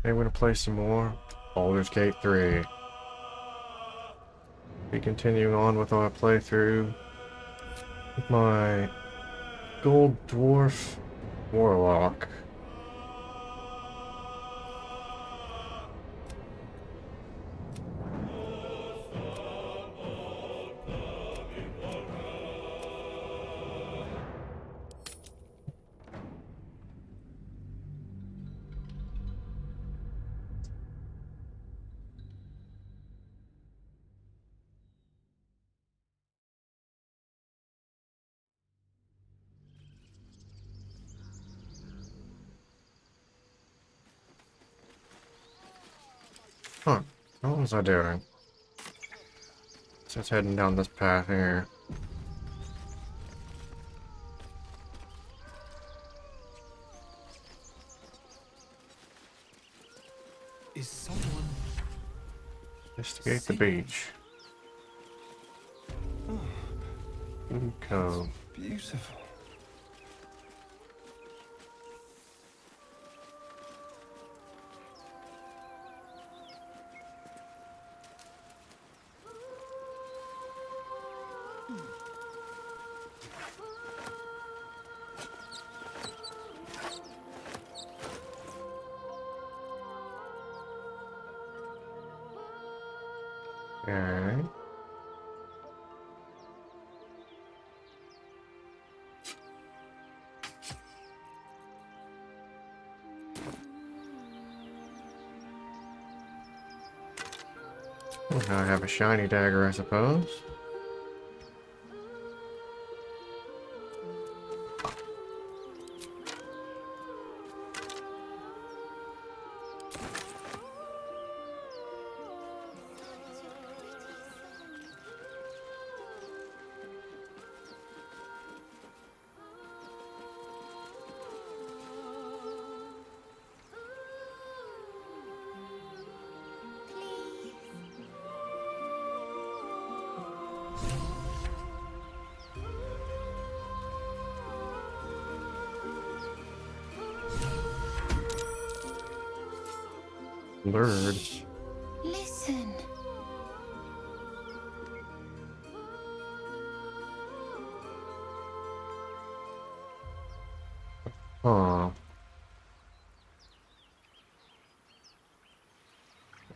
I'm gonna play some more Baldur's Gate 3. Be continuing on with our playthrough with my gold Dwarf Warlock. Huh, what was I doing? Just heading down this path here. Is someone Investigate the singing? beach. Oh, Blue Cove. beautiful. Okay. Well, now I have a shiny dagger, I suppose. Bird. Shh. Listen. Huh.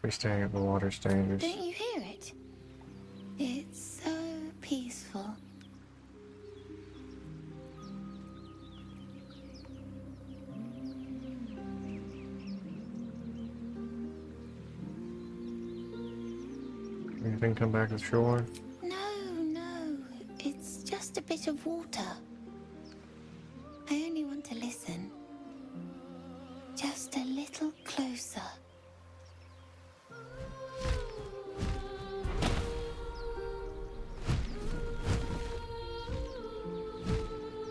Be staying at the water's dangerous. Don't you hear it? It's so peaceful. Anything come back to shore? No. It's just a bit of water. I only want to listen. Just a little closer.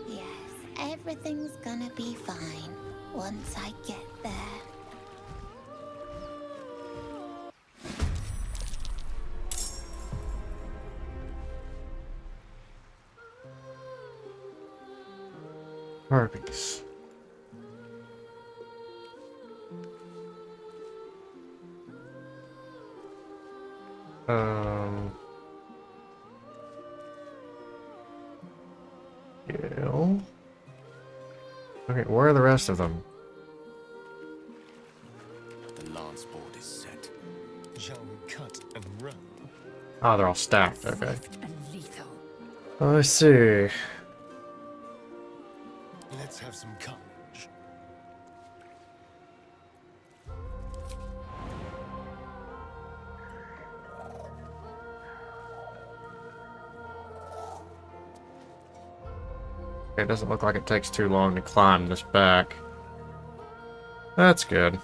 Yes, everything's gonna be fine once I get there. Harpies. Yeah. Okay, where are the rest of them? The lance board is set. Shall we cut and run? Ah, they're all stacked, okay. Swift and lethal. I see. Let's have some courage. It doesn't look like it takes too long to climb this back. That's good.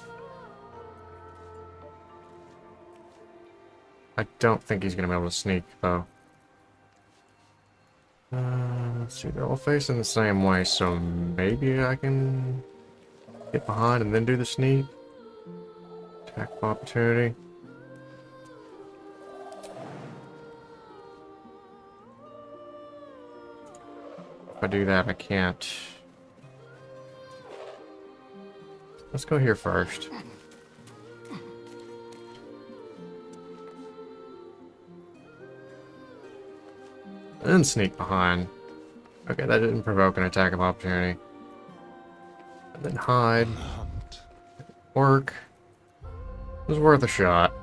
I don't think he's gonna be able to sneak, though. Let's see, they're all facing the same way, so maybe I can get behind and then do the sneak. Attack of opportunity. If I do that, I can't. Let's go here first. And sneak behind. Okay, that didn't provoke an attack of opportunity. And then hide. Hunt. Work. It was worth a shot.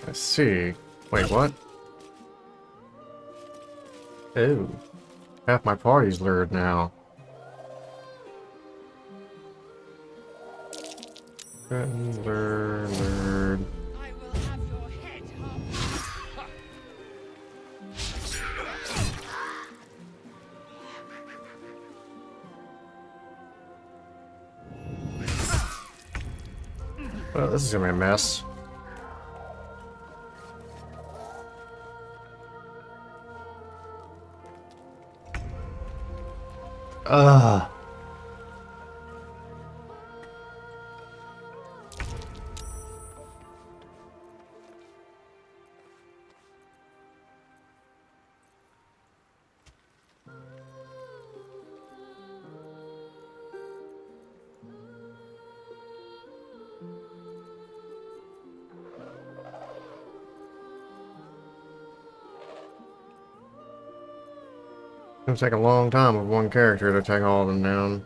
Let's see. Wait, what? Ew. Half my party's lured now. Threaten, lure, lured. I will have your head off. Well, this is gonna be a mess. Ugh. It's gonna take a long time with one character to take all of them down.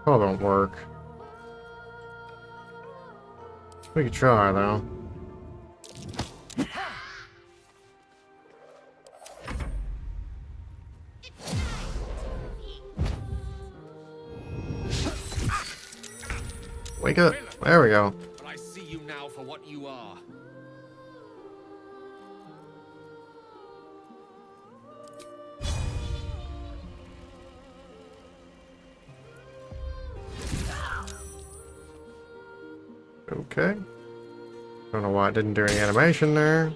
Probably won't work. We could try though. Wake up. There we go. But I see you now for what you are. Okay. Don't know why it didn't do any animation there.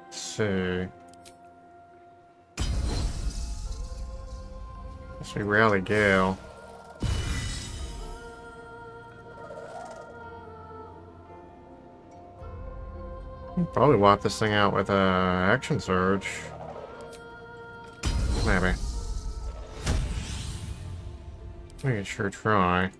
Let's see. Let's see, Rally Gale. Probably wipe this thing out with action surge. Maybe. We can sure try.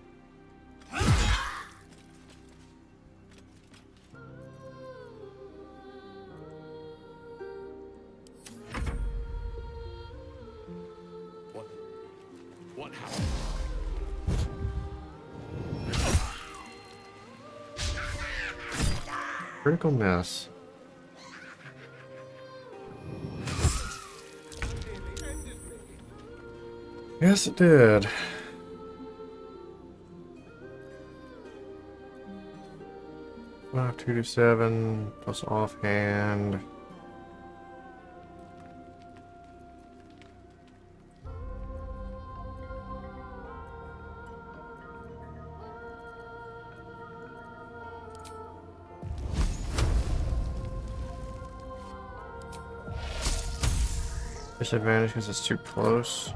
What happened? Critical miss. Yes, it did. Five, 2 to 7 plus offhand. Disadvantage because it's too close.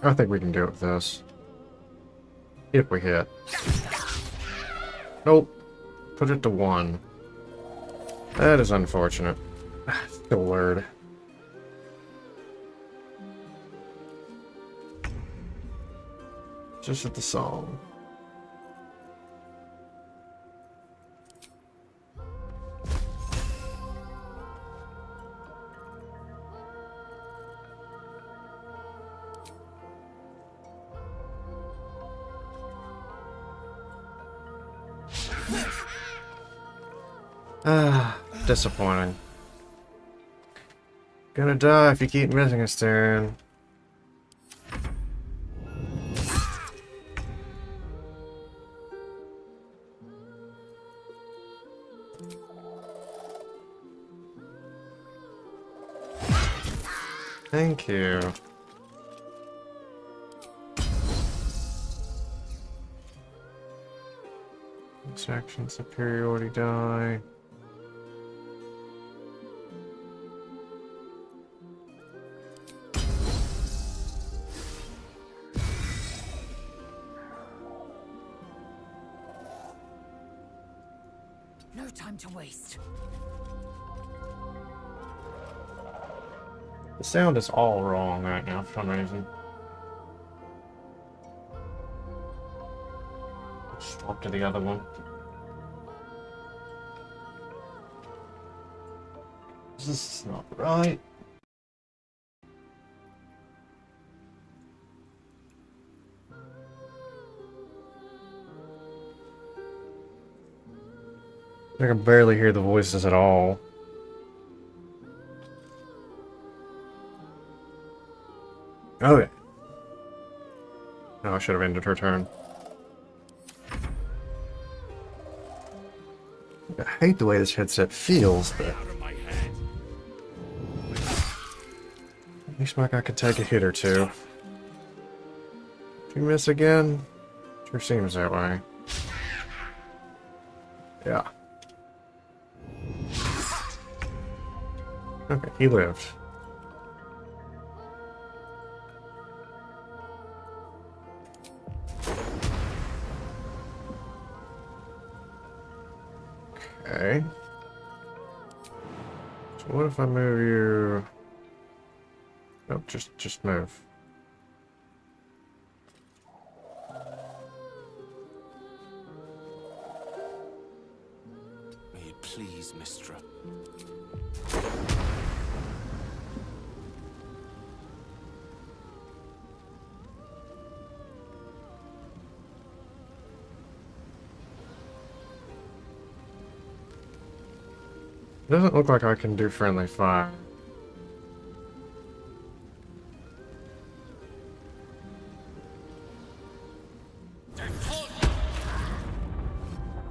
I think we can do it with this. If we hit. Nope. Put it to 1. That is unfortunate. The word. Just at the song. Ah, disappointing. Gonna die if you keep missing us, Darren. Thank you. Section superiority die. No time to waste. The sound is all wrong right now for some reason. Swap to the other one. This is not right. I can barely hear the voices at all. Okay. Oh, I should have ended her turn. I hate the way this headset feels, but Out of my head. at least my guy could take a hit or two. If you miss again, sure seems that way. Yeah. Okay, he lived. Okay. So what if I move you? Nope, just move. May it please, Mistra. It doesn't look like I can do friendly fire.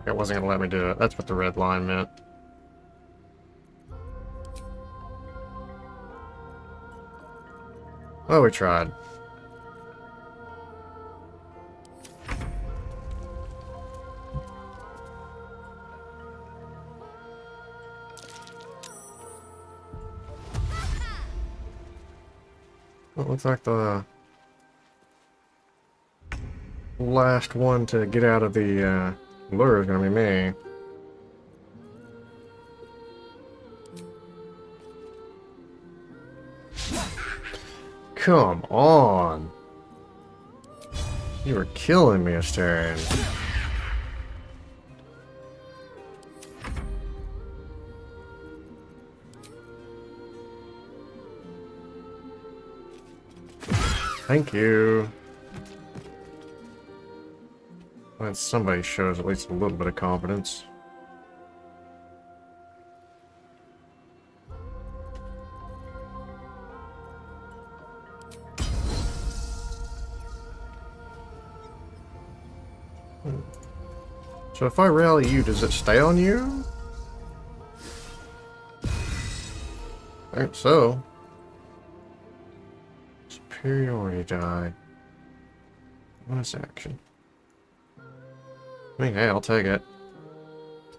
It wasn't gonna let me do it. That's what the red line meant. Oh, we tried. Well, it looks like the last one to get out of the lure is gonna be me. Come on! You were killing me, Astarion. Thank you. When somebody shows at least a little bit of confidence. So if I rally you, does it stay on you? I think so. Superiority die. Bonus action. I mean, hey, I'll take it.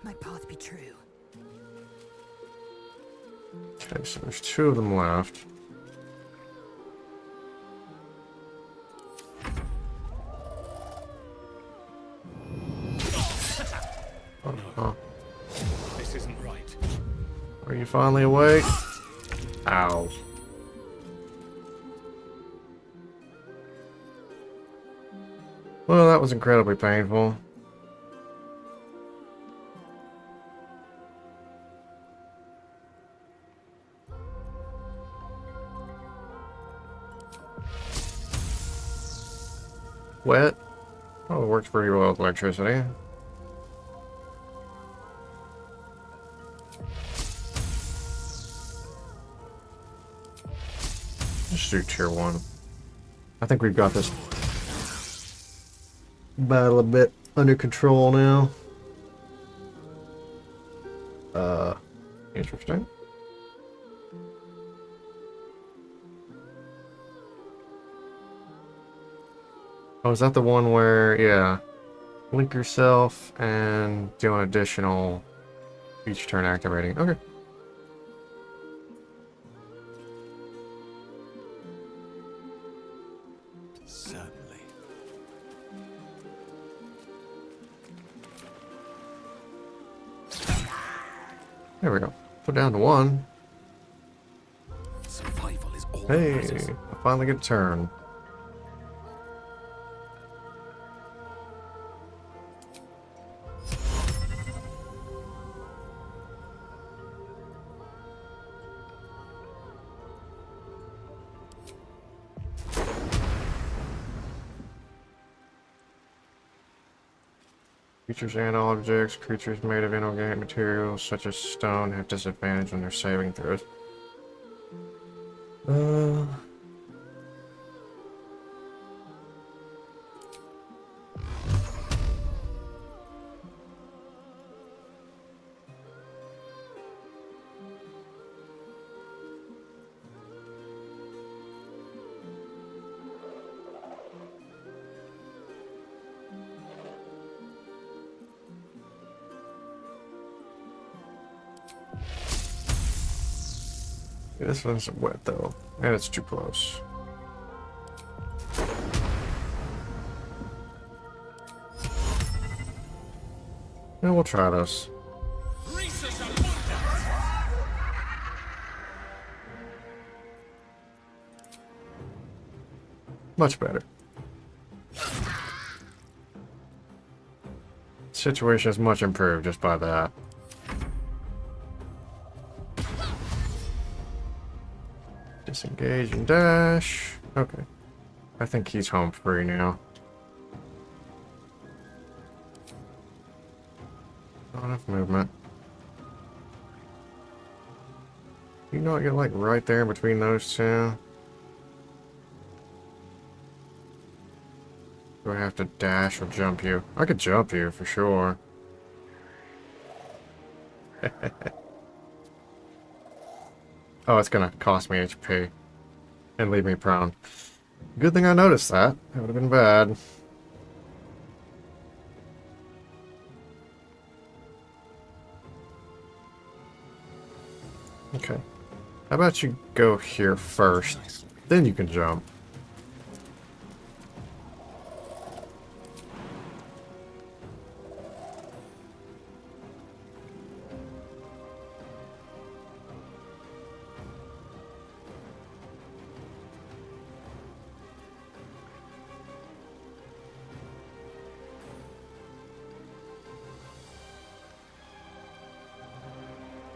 My path be true. Okay, so there's two of them left. This isn't right. Are you finally awake? Ow. Well, that was incredibly painful. Wet? Oh, it works pretty well with electricity. Just do tier 1. I think we've got this battle a bit under control now. Interesting. Oh, is that the one where, yeah, link yourself and do an additional each turn activating? Okay. Certainly. There we go. Put down to 1. Survival is all that Hey, matters. I finally get a turn. Creatures and objects, creatures made of inorganic materials such as stone have disadvantage when they're saving throws. This one's wet though, and it's too close. Yeah, we'll try this. Much better. Situation is much improved just by that. Disengage and dash. Okay. I think he's home free now. Not enough movement. You not get like right there in between those two? Do I have to dash or jump you? I could jump you for sure. Oh, it's gonna cost me HP and leave me prone. Good thing I noticed that. That would have been bad. Okay. How about you go here first, then you can jump.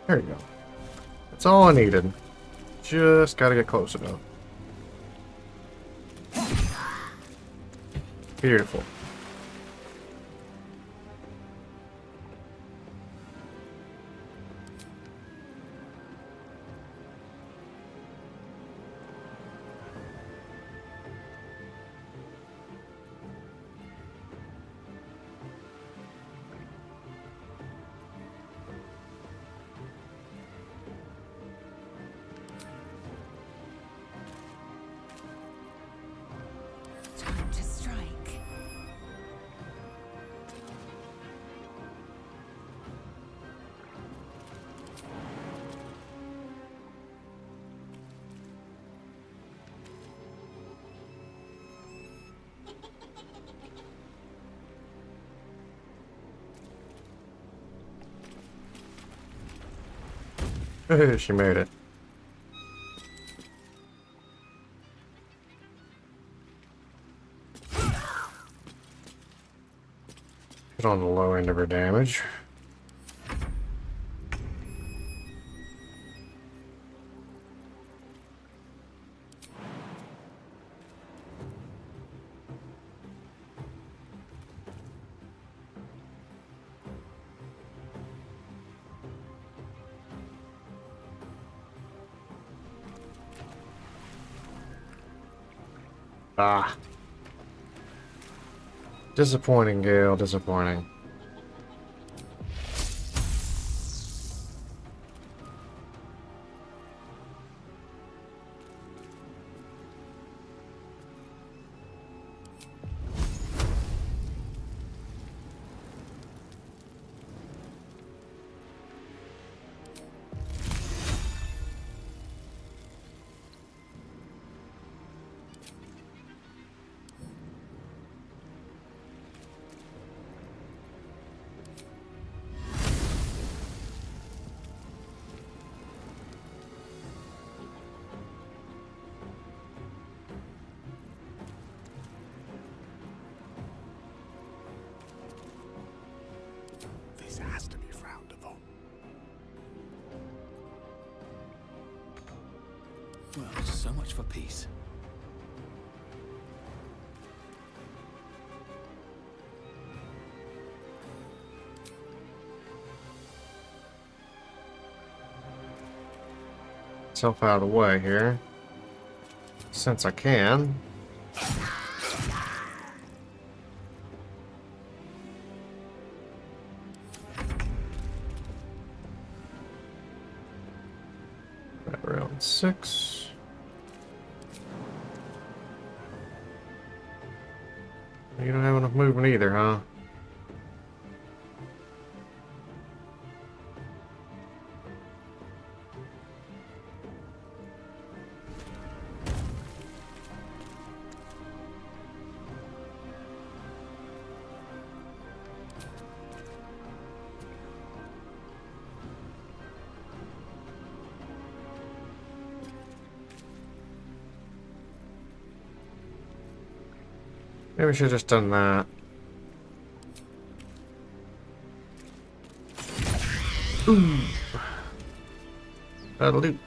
There you go. That's all I needed. Just gotta get close enough. Beautiful. Time to strike. Hey, she made it. Put on the low end of her damage. Ah. Disappointing, Gale, disappointing. This has to be frowned upon. Well, so much for peace. Self out of the way here. Since I can. Right around 6. You don't have enough movement either, huh? Maybe we should have just done that. Ooh. That'll do.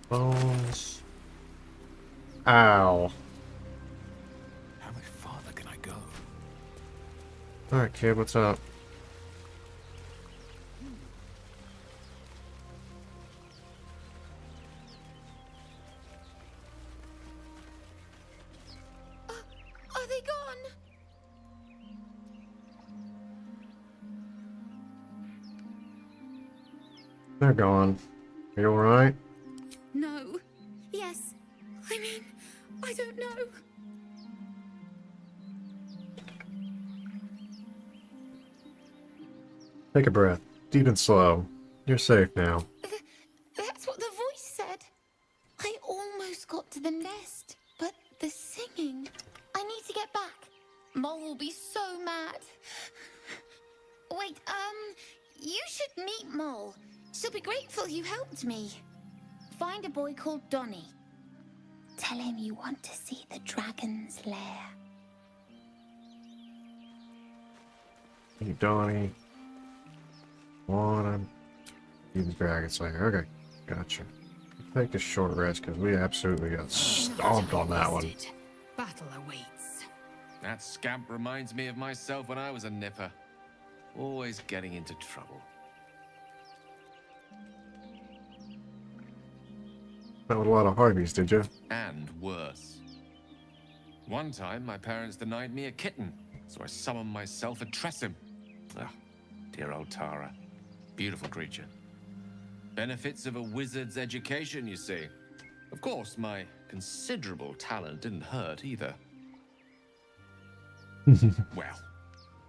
Bones. Ow. How much farther can I go? Alright, kid, what's up? Are they gone? They're gone. Are you alright? No. Yes. I mean, I don't know. Take a breath. Deep and slow. You're safe now. That's what the voice said. I almost got to the nest, but the singing. I need to get back. Mole will be so mad. Wait, you should meet Mole. She'll be grateful you helped me. Find a boy called Donny. Tell him you want to see the dragon's lair. Hey, Donnie. Wanna be the dragon slayer. Okay, gotcha. Take a short rest because we absolutely got stomped on that one. Battle awaits. That scamp reminds me of myself when I was a nipper. Always getting into trouble. Met with a lot of Harveys, did you? And worse. One time, my parents denied me a kitten, so I summoned myself a Tressim. Ah, dear old Tara. Beautiful creature. Benefits of a wizard's education, you see. Of course, my considerable talent didn't hurt either. Well,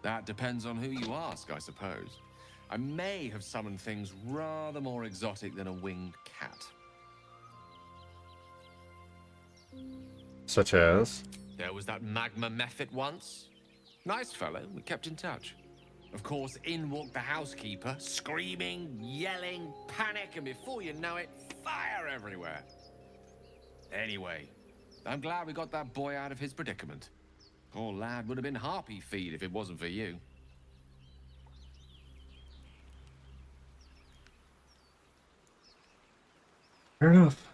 that depends on who you ask, I suppose. I may have summoned things rather more exotic than a winged cat. Such as? There was that magma mephit once. Nice fellow, we kept in touch. Of course, in walked the housekeeper, screaming, yelling, panic, and before you know it, fire everywhere. Anyway, I'm glad we got that boy out of his predicament. Poor lad would have been harpy feed if it wasn't for you. Fair enough.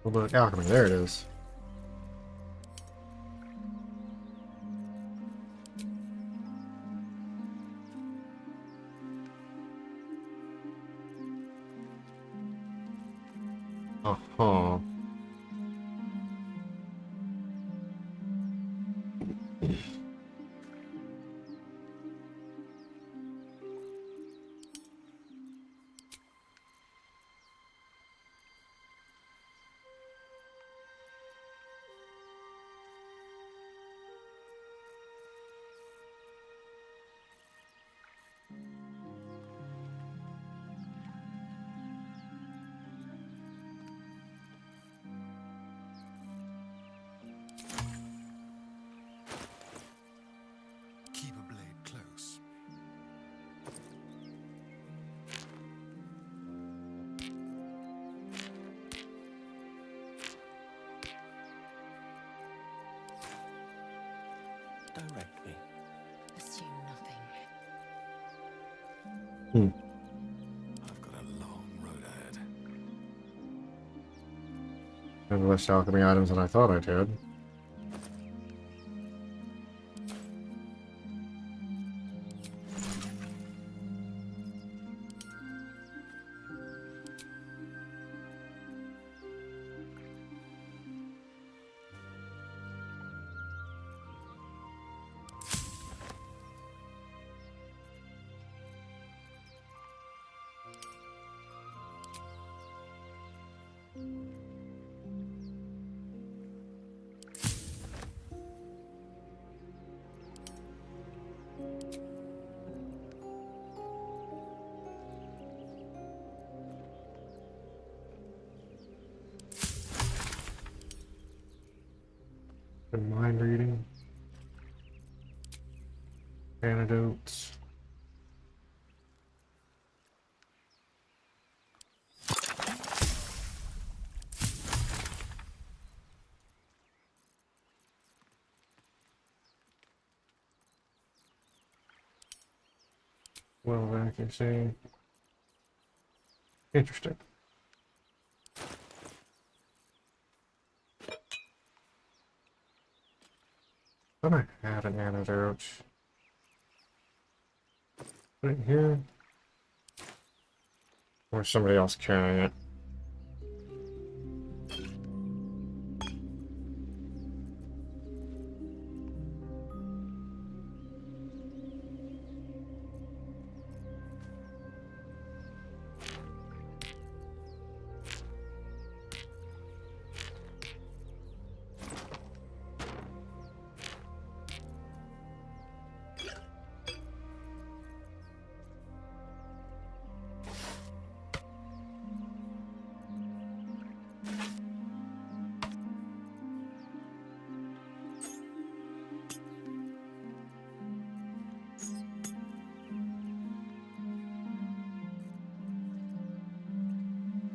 Oh, look, alchemy. There it is. Uh-huh. Keep a blade close. Direct me. Assume nothing. I've got a long road ahead. I have less alchemy items than I thought I did. Mind reading. Antidotes. Well, accuracy. Interesting. Thought I had an antidote. Put it here. Or somebody else carrying it.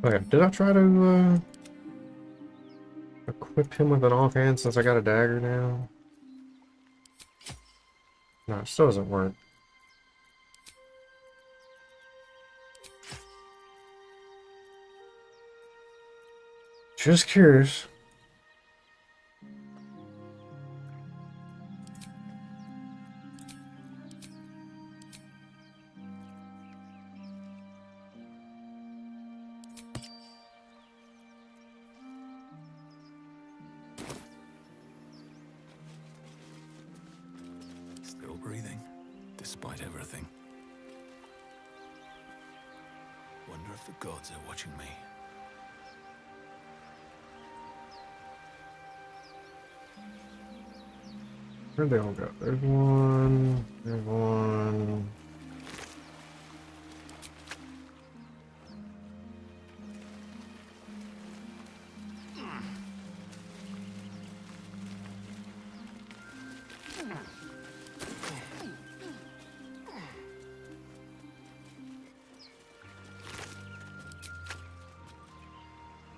Okay, did I try to equip him with an offhand since I got a dagger now? No, it still doesn't work. Just curious. despite everything. Wonder if the gods are watching me. Where'd they all go? There's one. There's one.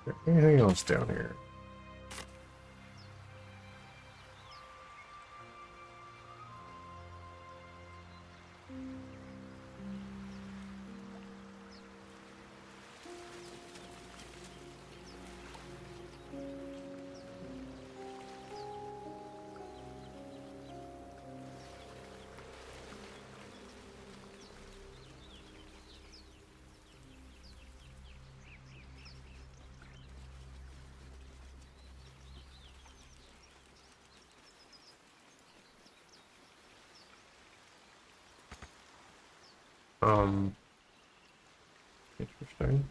Is there anything else down here? Interesting.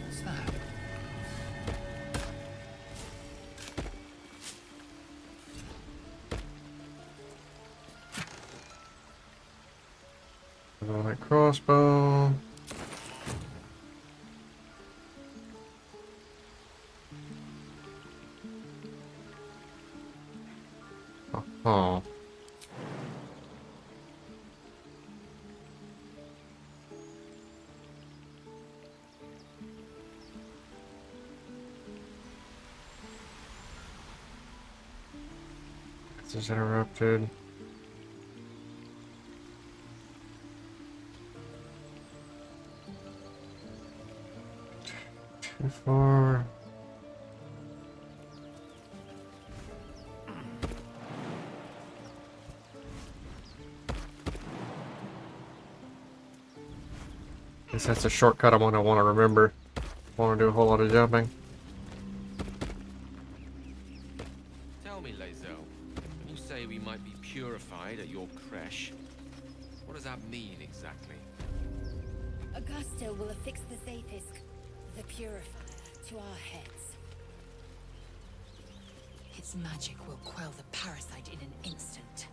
What's that? Another light crossbow. Oh. This is interrupted. Too far. Guess that's a shortcut I'm gonna want to remember. Want to do a whole lot of jumping. Tell me, Lae'zel, when you say we might be purified at your creche, what does that mean exactly? Augusta will affix the Zafisk, the purifier, to our heads. Its magic will quell the parasite in an instant.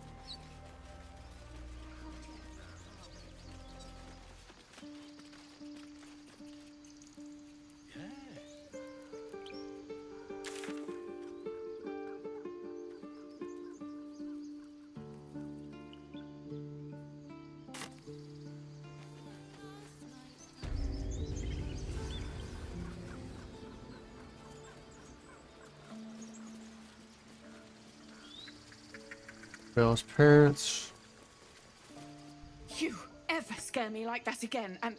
Bell's parents. You ever scare me like that again, and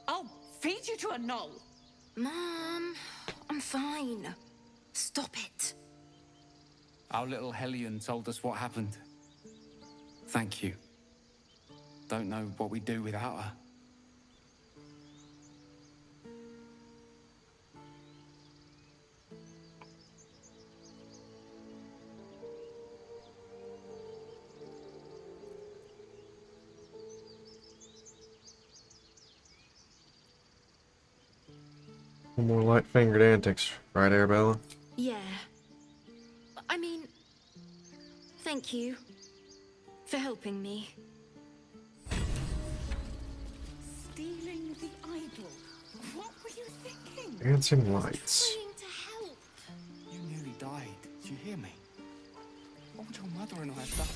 I'll feed you to a knoll. Mom, I'm fine. Stop it. Our little Hellion told us what happened. Thank you. Don't know what we'd do without her. More light-fingered antics, right, Arabella? Yeah. I mean, thank you for helping me. Stealing the idol. What were you thinking? Dancing lights. Trying to help. You nearly died. Did you hear me? What would your mother and I have done?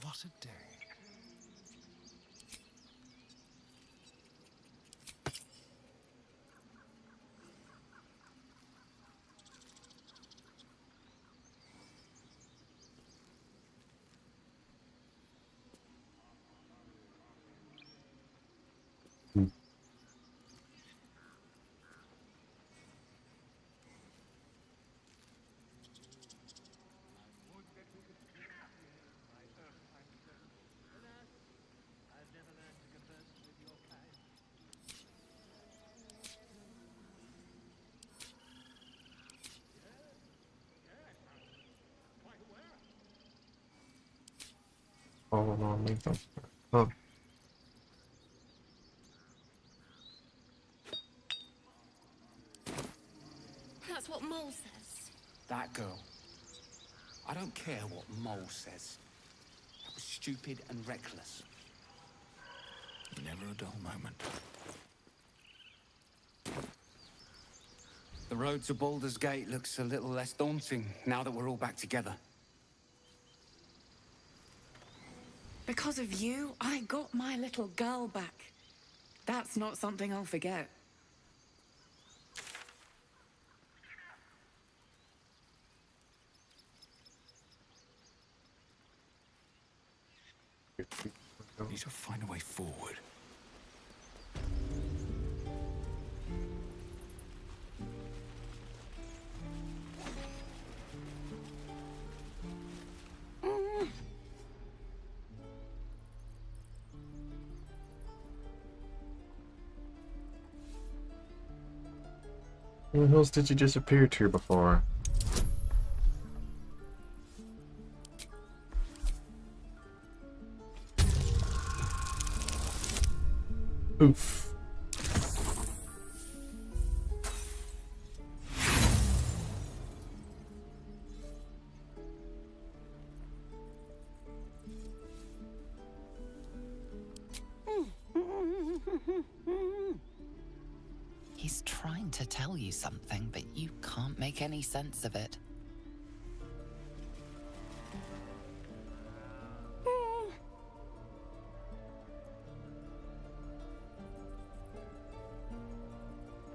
What a day. all non-lethal. Huh. That's what Mole says. That girl. I don't care what Mole says. That was stupid and reckless. Never a dull moment. The road to Baldur's Gate looks a little less daunting now that we're all back together. Because of you, I got my little girl back. That's not something I'll forget. Need to find a way forward. Where the hills did you disappear to before? Oof. He's trying to tell you something, but you can't make any sense of it.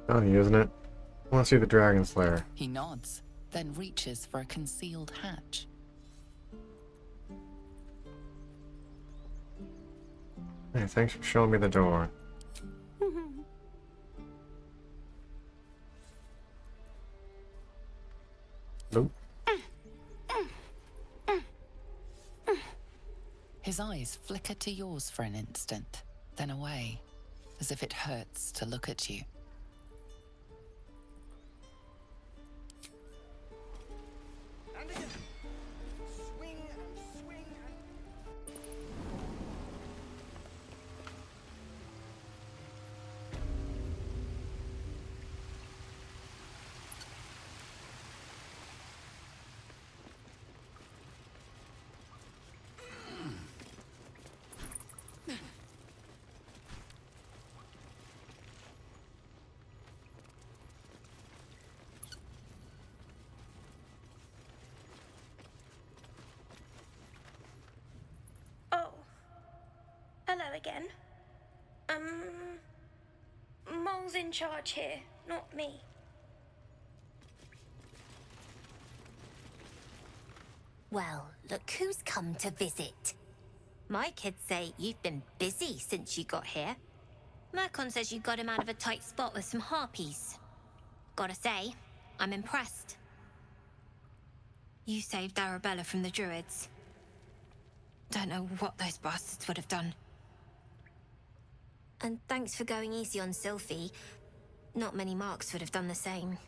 Funny, isn't it? I want to see the Dragon Slayer. He nods, then reaches for a concealed hatch. Hey, thanks for showing me the door. Nope. His eyes flicker to yours for an instant, then away, as if it hurts to look at you. Oh. Hello again. Mole's in charge here, not me. Well, look who's come to visit. My kids say you've been busy since you got here. Mercon says you got him out of a tight spot with some harpies. Gotta say, I'm impressed. You saved Arabella from the druids. Don't know what those bastards would have done. And thanks for going easy on Sylphie. Not many marks would have done the same.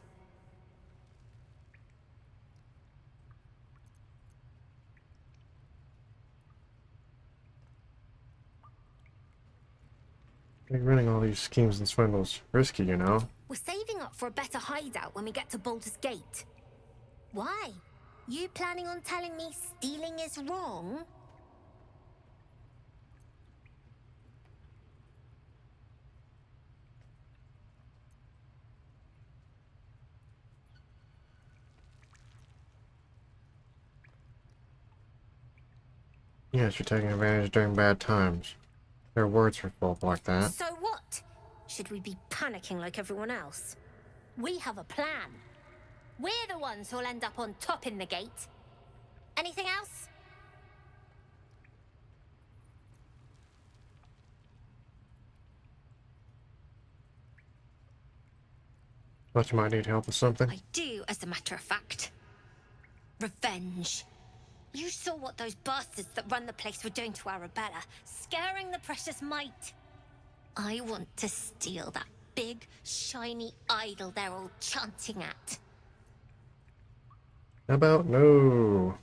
Like running all these schemes and swindles. Risky, you know? We're saving up for a better hideout when we get to Baldur's Gate. Why? You planning on telling me stealing is wrong? Yes, you're taking advantage during bad times. There are words for folk like that. So what? Should we be panicking like everyone else? We have a plan. We're the ones who'll end up on top in the gate. Anything else? Thought you might need help with something. I do, as a matter of fact. Revenge. You saw what those bastards that run the place were doing to Arabella, scaring the precious mite. I want to steal that big, shiny idol they're all chanting at. How about no?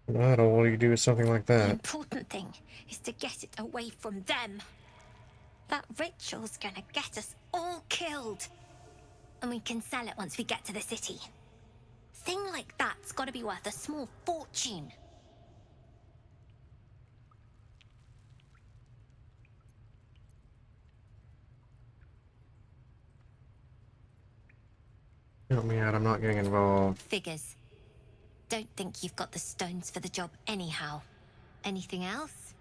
Not all you do is something like The that. important thing is to get it away from them. That ritual's gonna get us all killed. And we can sell it once we get to the city. Thing like that's gotta be worth a small fortune. Help me out, I'm not getting involved. Figures. Don't think you've got the stones for the job anyhow. Anything else?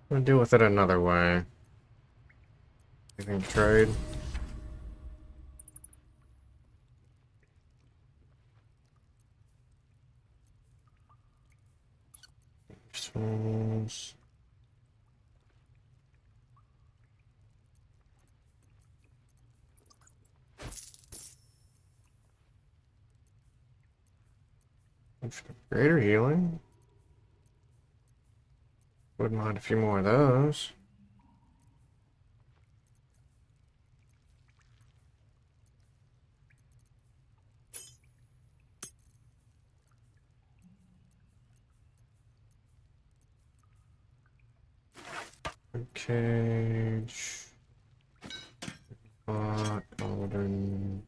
We'll deal with it another way. Anything to trade? Souls. Greater healing. Wouldn't mind a few more of those. Cage. Golden.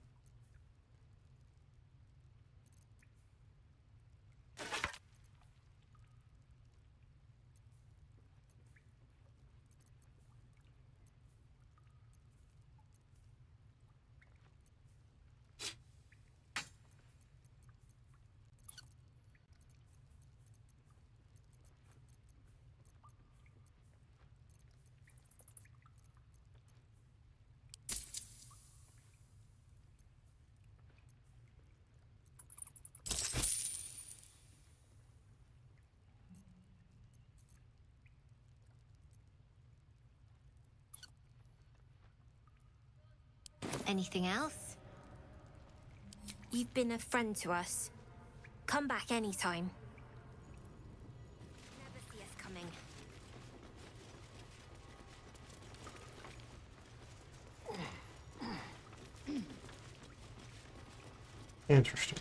Anything else? You've been a friend to us. Come back anytime. Never see us coming. Interesting.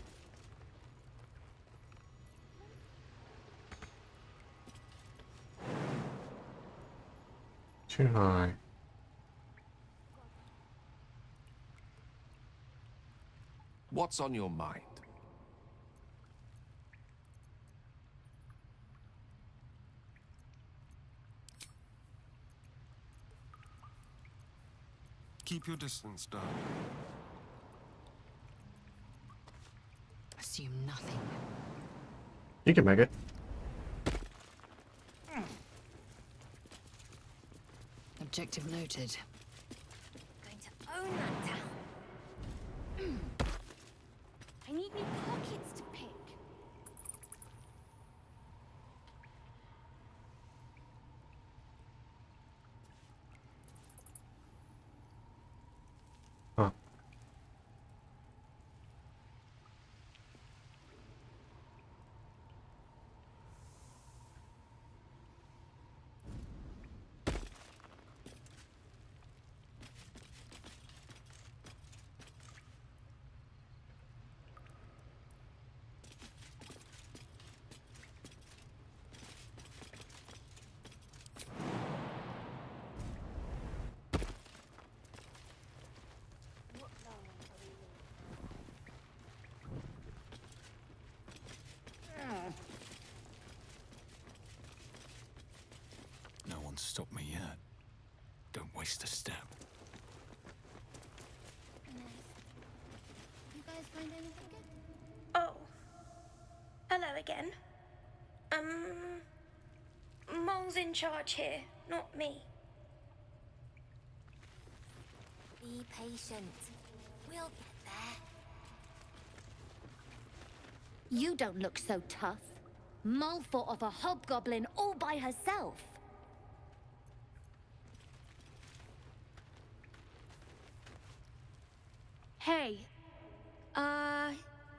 Too high. What's on your mind? Keep your distance, darling. Assume nothing. You can make it. Objective noted. Going to own that town. I need new pockets to pick. Huh. No one's stopped me yet. Don't waste a step. You guys find anything good? Oh. Hello again. Mole's in charge here, not me. Be patient. We'll get there. You don't look so tough. Mole fought off a hobgoblin all by herself. Hey,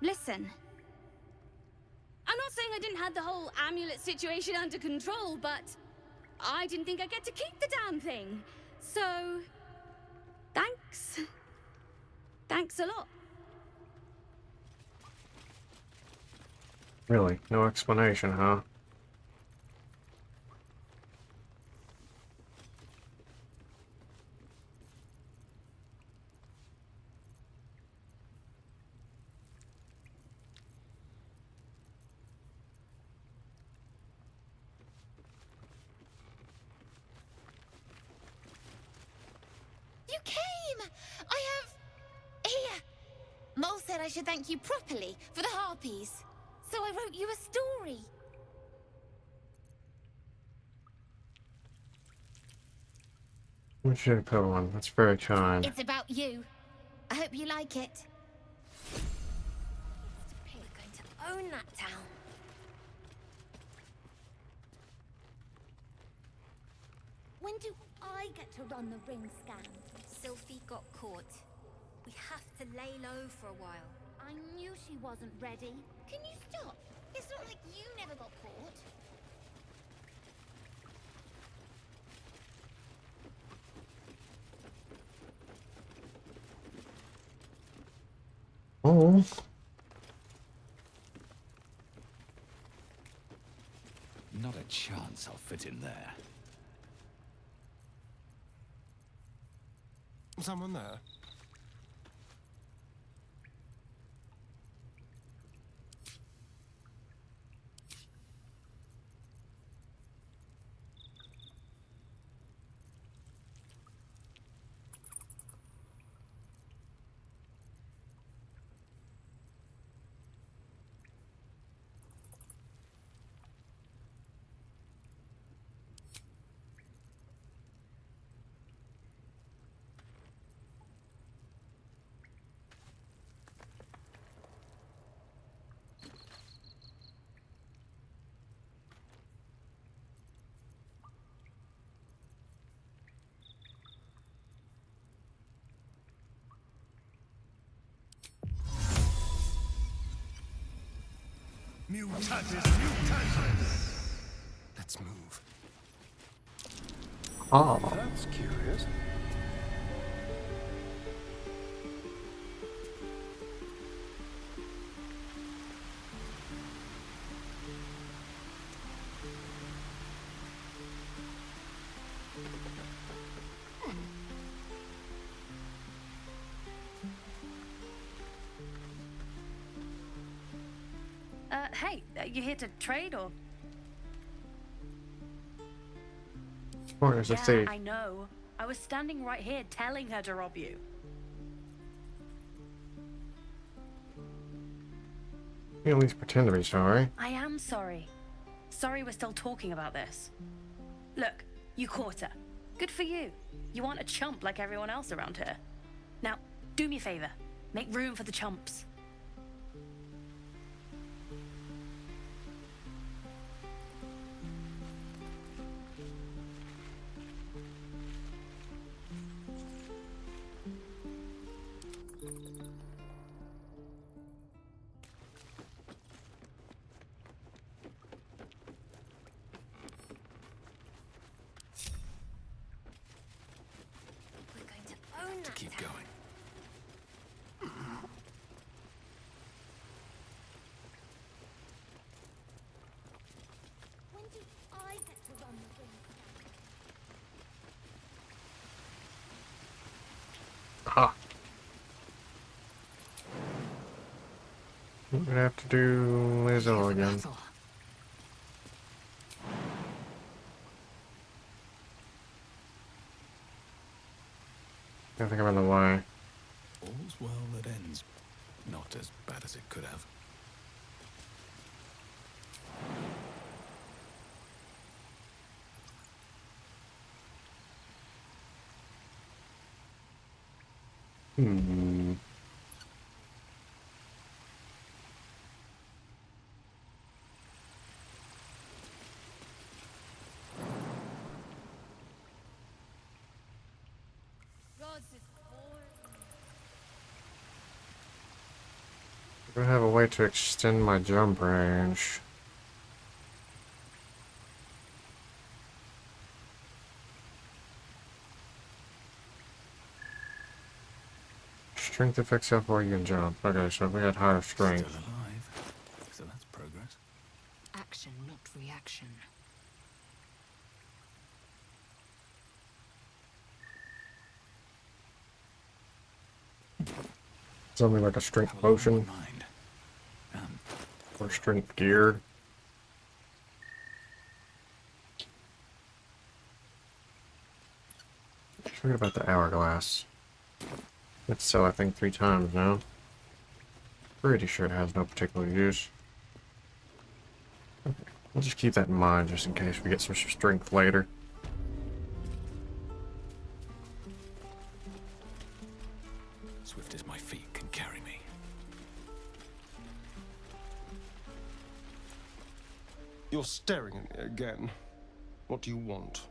listen. I'm not saying I didn't have the whole amulet situation under control, but I didn't think I'd get to keep the damn thing. So, thanks. Thanks a lot. Really? No explanation, huh? You came! I have... Here! Mole said I should thank you properly for the harpies. So I wrote you a story. We should put one. That's very kind. It's about you. I hope you like it. We're going to own that town. When do I get to run the ring scan? Sylphie got caught. We have to lay low for a while. I knew she wasn't ready. Can you stop? It's not like you never got caught. Oh. Not a chance I'll fit in there. Someone there? Let's move. Oh. That's curious. Hey, you here to trade or? Where's the thief? I know. I was standing right here telling her to rob you. You at least pretend to be sorry. I am sorry. Sorry we're still talking about this. Look, you caught her. Good for you. You aren't a chump like everyone else around here. Now, do me a favor. Make room for the chumps. Keep going. When do I get to run the ring scan? Ah. We're gonna have to do Lizzo again. I think I'm in the way. All's well that ends. Not as bad as it could have. Hmm. I have a way to extend my jump range. Strength affects how far you can jump. Okay, so we had higher strength. Still alive. So that's progress. action, not reaction. Something like a strength potion. Or strength gear. Forget about the hourglass. Let's sell that thing 3 times now. Pretty sure it has no particular use. Okay. We'll just keep that in mind just in case we get some strength later. Swift as my feet can carry me. You're staring at me again. What do you want?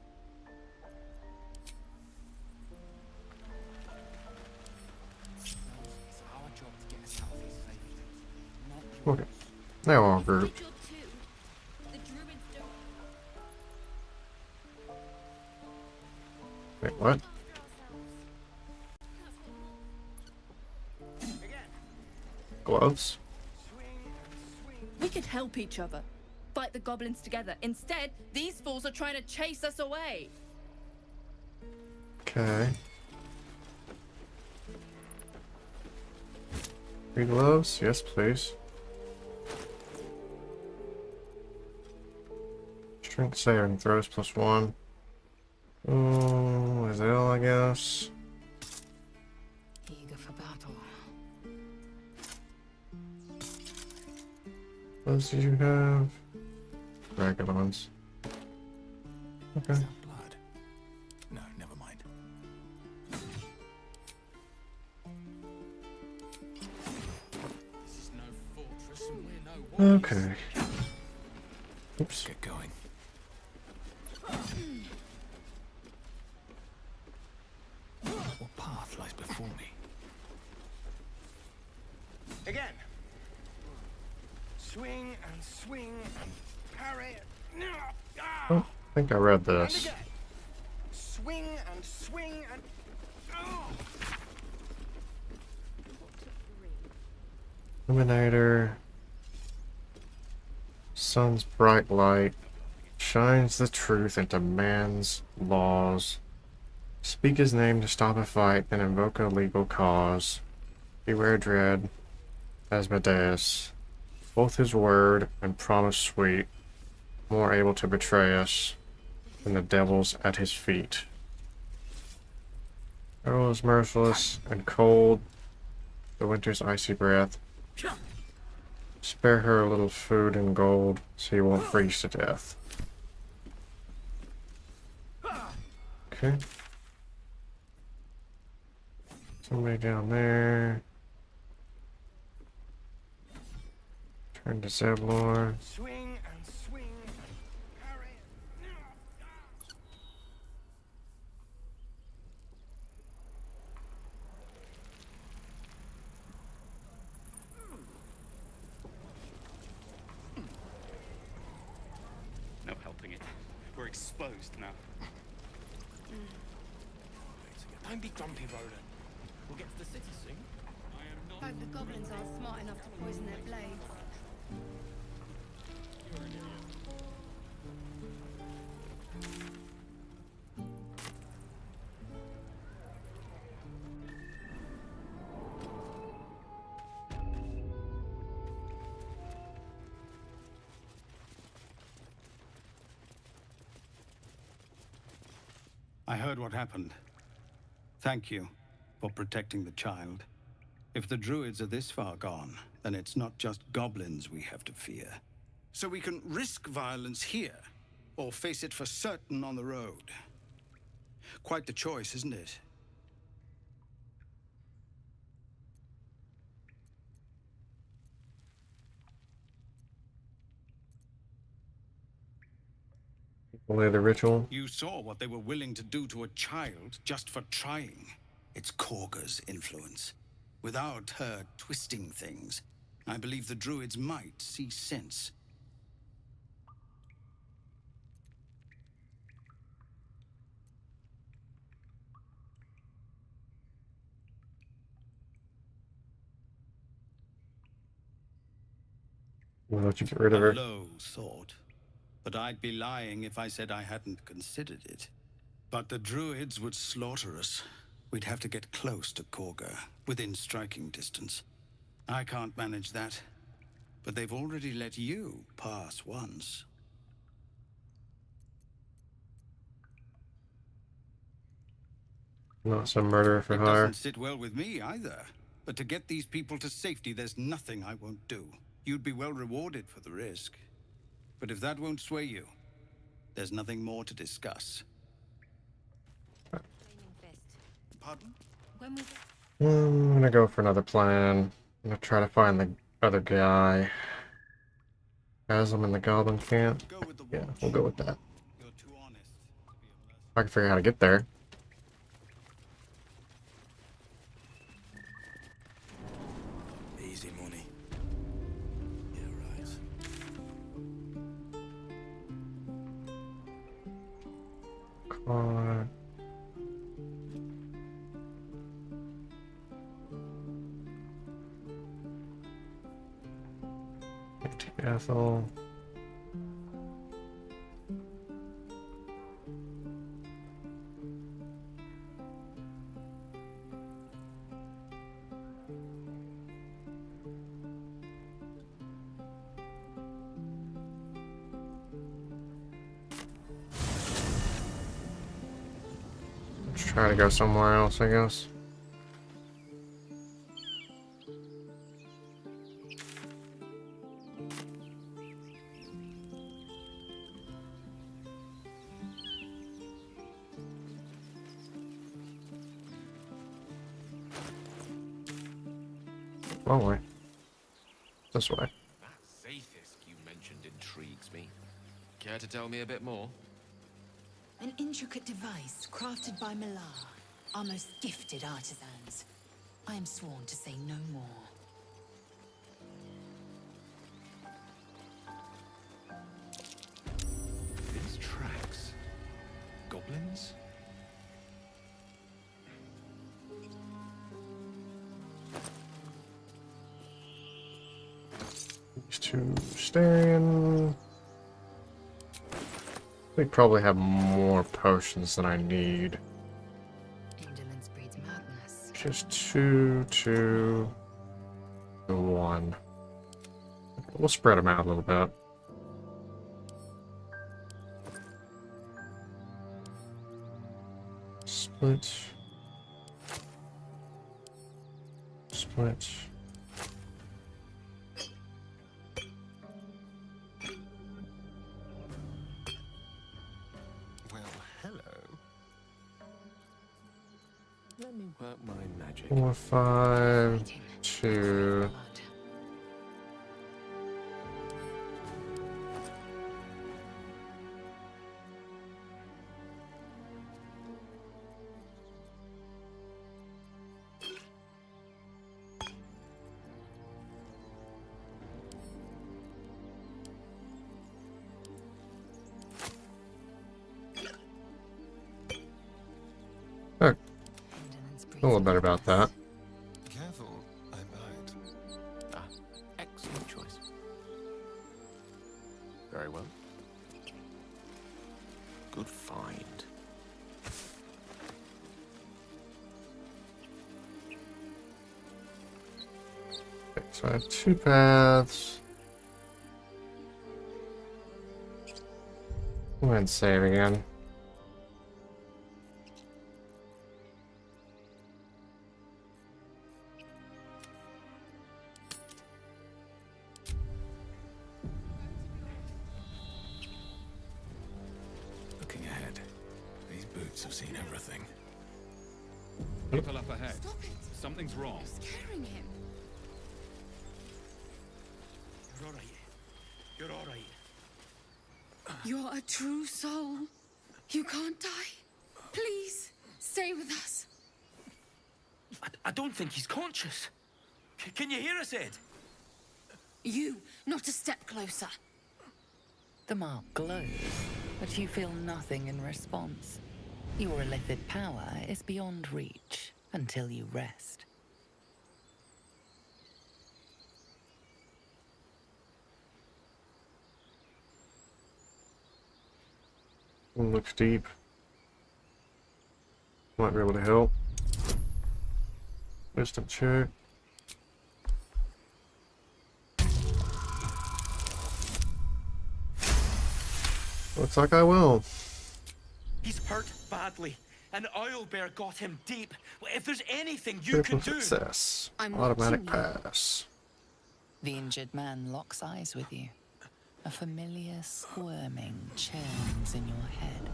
Okay. Now all grouped. Wait, what? Gloves? We could help each other. Fight the goblins together. Instead, these fools are trying to chase us away. Okay. 3 gloves? Yes, please. Strength saving throws +1. Oh, is that all, I guess? Eager for battle. What else did you have? Regular ones. Okay. Blood. No, never mind. This is no fortress and we're no warriors. Okay. Oops. Get going. What path lies before me? Again. Swing and swing and parry. Oh, I think I read And this. again. Swing and swing and. Illuminator. Sun's bright light shines the truth into man's laws. Speak his name to stop a fight and invoke a legal cause. Beware dread, Asmodeus. Both his word and promise sweet, more able to betray us than the devils at his feet. Earl is merciless and cold, the winter's icy breath. Spare her a little food and gold, so you won't freeze to death. Okay. Somebody down there. Turn to Zeblor. Swing and swing and parry. No helping it. We're exposed now. Don't be grumpy, Roland. We'll get to the city soon. Hope the goblins aren't smart enough to poison their blades. I heard what happened. Thank you for protecting the child. If the druids are this far gone, then it's not just goblins we have to fear. So we can risk violence here, or face it for certain on the road. Quite the choice, isn't it? Only the ritual. You saw what they were willing to do to a child just for trying. It's Korga's influence. Without her twisting things, I believe the druids might see sense. We'll let you get rid of her. A low thought, but I'd be lying if I said I hadn't considered it. But the druids would slaughter us. We'd have to get close to Korga, within striking distance. I can't manage that, but they've already let you pass once. Not some murderer for It hire. doesn't sit well with me either. But to get these people to safety, there's nothing I won't do. You'd be well rewarded for the risk. But if that won't sway you, there's nothing more to discuss. Pardon? When we I'm gonna go for another plan. I'm gonna try to find the other guy. As I'm in the goblin camp. Yeah, we'll go with that. If I can figure out how to get there. Easy money. Yeah, right. Con. Ethel. Let's try to go somewhere else, I guess. Wrong way. This way. That Zaythisk you mentioned intrigues me. Care to tell me a bit more? An intricate device crafted by Millar, our most gifted artisans. I am sworn to say no more. These tracks. Goblins? These two staring. They probably have more potions than I need. Indolence breeds madness. Just 2, 1. We'll spread them out a little bit. Split. Split. Well, hello. Let me work my magic. 4, 5, 2. Oh, a little better about that. Careful, I might. Ah, excellent choice. Very well. Good find. Okay, so I have 2 paths. Go ahead and save again. Looking ahead. These boots have seen everything. People up ahead. Stop it. Something's wrong. You're scaring him. You're all right. You're all right. You're a true soul. You can't die. Please, stay with us. I don't think he's conscious. Can you hear us, Ed? You, not a step closer. The mark glows, but you feel nothing in response. Your illithid power is beyond reach until you rest. Looks deep. Might be able to help. Wisdom check. Looks like I will. He's hurt badly. An owlbear got him deep. If there's anything you Critical can do... success. I'm Automatic watching you. pass. The injured man locks eyes with you. A familiar squirming churns in your head.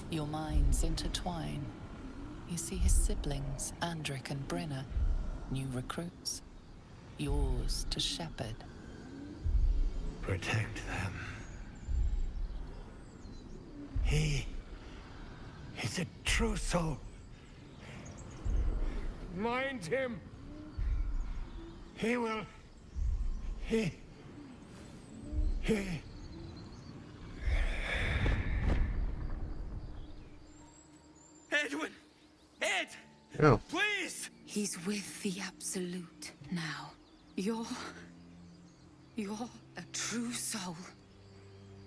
Your minds intertwine. You see his siblings, Andric and Brenna, new recruits. Yours to shepherd. Protect them. He's a true soul. Mind him. He will. He. Edwin! Ed! Yeah. Please! He's with the Absolute now. You're a true soul.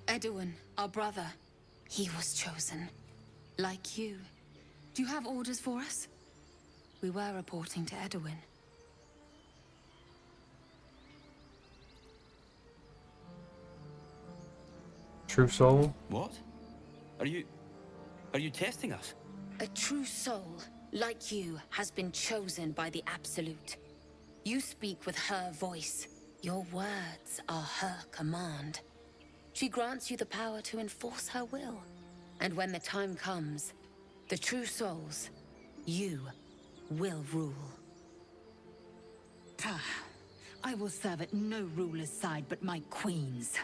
Edwin, our brother, he was chosen. Like you. Do you have orders for us? We were reporting to Edwin. True soul? What? Are you testing us? A true soul, like you, has been chosen by the Absolute. You speak with her voice. Your words are her command. She grants you the power to enforce her will. And when the time comes, the true souls, you, will rule. I will serve at no ruler's side but my queen's.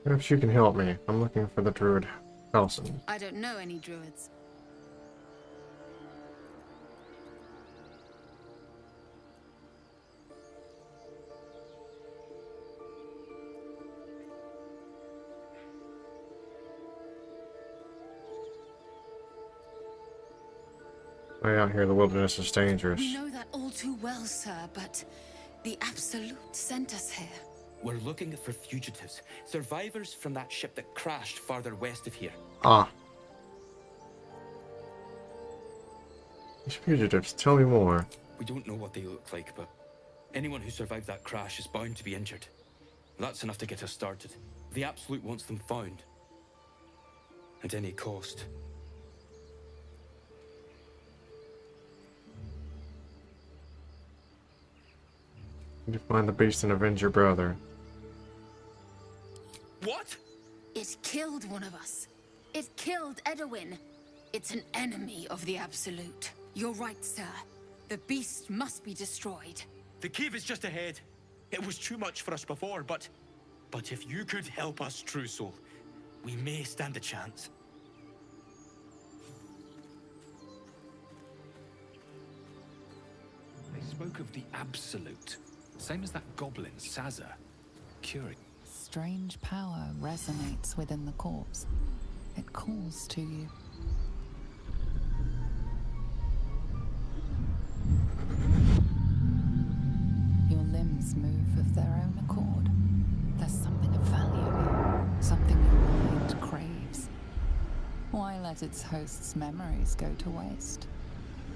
Perhaps you can help me. I'm looking for the druid Halsin. I don't know any druids. Way out here, the wilderness is dangerous. We know that all too well, sir, but the Absolute sent us here. We're looking for fugitives. Survivors from that ship that crashed farther west of here. Ah. These fugitives, tell me more. We don't know what they look like, but anyone who survived that crash is bound to be injured. That's enough to get us started. The Absolute wants them found. At any cost. You find the beast and avenge your brother. What? It killed one of us. It killed Edwin. It's an enemy of the Absolute. You're right, sir. The beast must be destroyed. The cave is just ahead. It was too much for us before, but if you could help us, True Soul, we may stand a chance. They spoke of the Absolute. Same as that goblin, Sazza. Curious. Strange power resonates within the corpse. It calls to you. Your limbs move of their own accord. There's something of value here, something your mind craves. Why let its host's memories go to waste?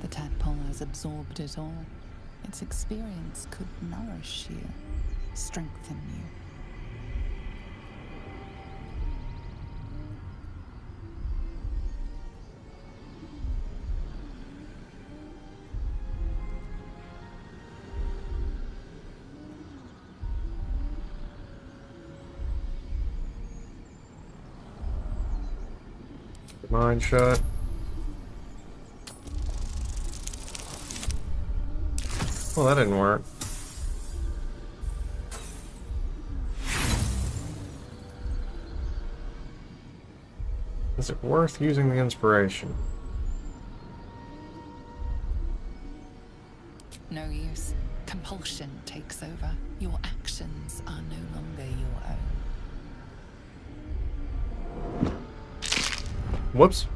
The tadpole has absorbed it all. Its experience could nourish you, strengthen you. Mind shut. Well, that didn't work. Is it worth using the inspiration? No use. Compulsion takes over. Your actions are no longer your own. Whoops.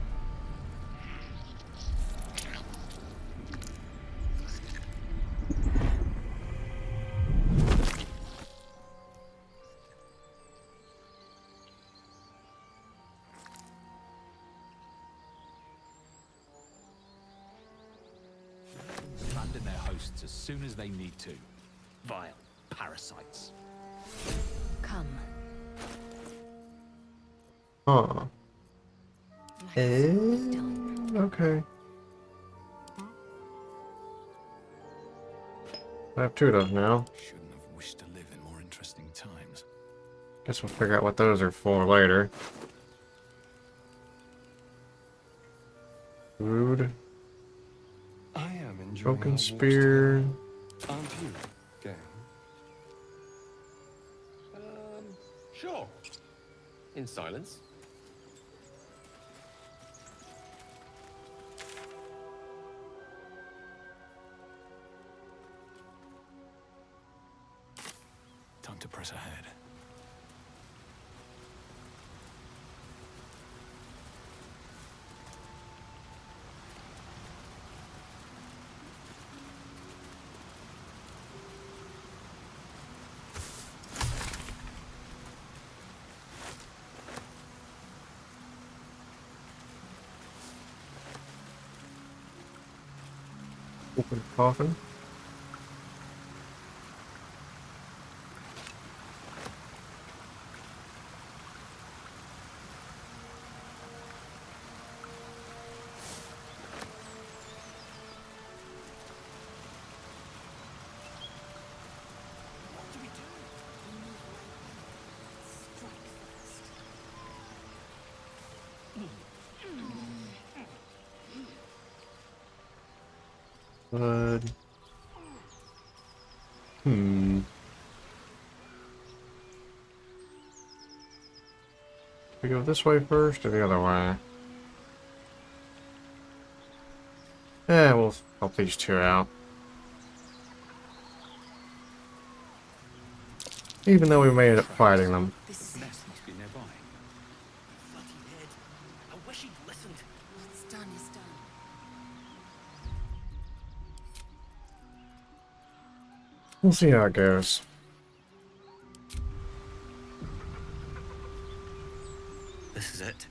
Abandon their hosts as soon as they need to. Vile parasites. Come. Huh. Okay. I have 2 of those now. Shouldn't have wished to live in more interesting times. Guess we'll figure out what those are for later. Food. I am enjoying Broken our walks spear. together. Aren't you, gang? Sure. In silence. Time to press ahead. Open coffin. Blood. We go this way first or the other way? Yeah, we'll help these 2 out. Even though we made it fighting them. This nest must be nearby. Bloody head. I wish he'd listened. What's done is done. We'll see how it goes. This is it.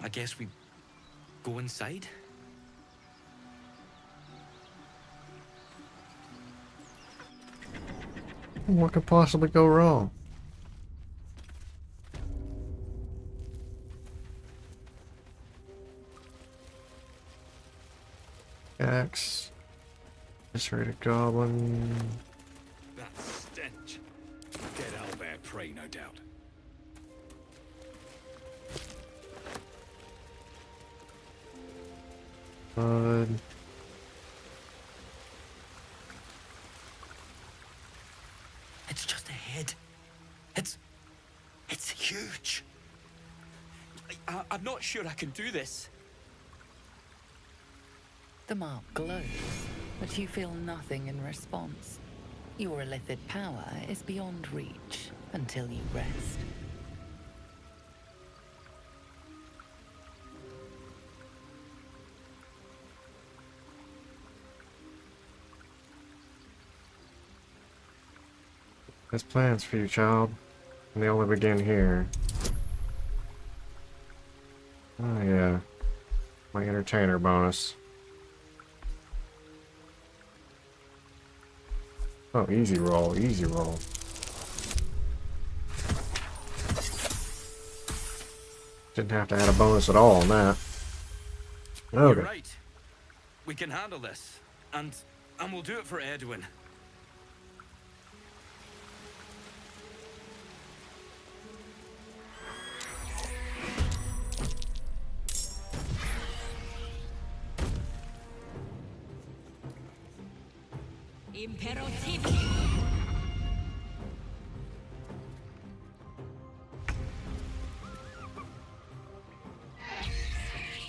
I guess we go inside? What could possibly go wrong? Axe. Eviscerated goblin. That stench. Dead owlbear prey, no doubt. Blood. It's just a head. It's huge. I'm not sure I can do this. The mark glows, but you feel nothing in response. Your illithid power is beyond reach until you rest. There's plans for you, child. And they only begin here. Oh yeah. My entertainer bonus. Oh, easy roll, easy roll. Didn't have to add a bonus at all on that. Okay. You're right. We can handle this. And we'll do it for Edwin.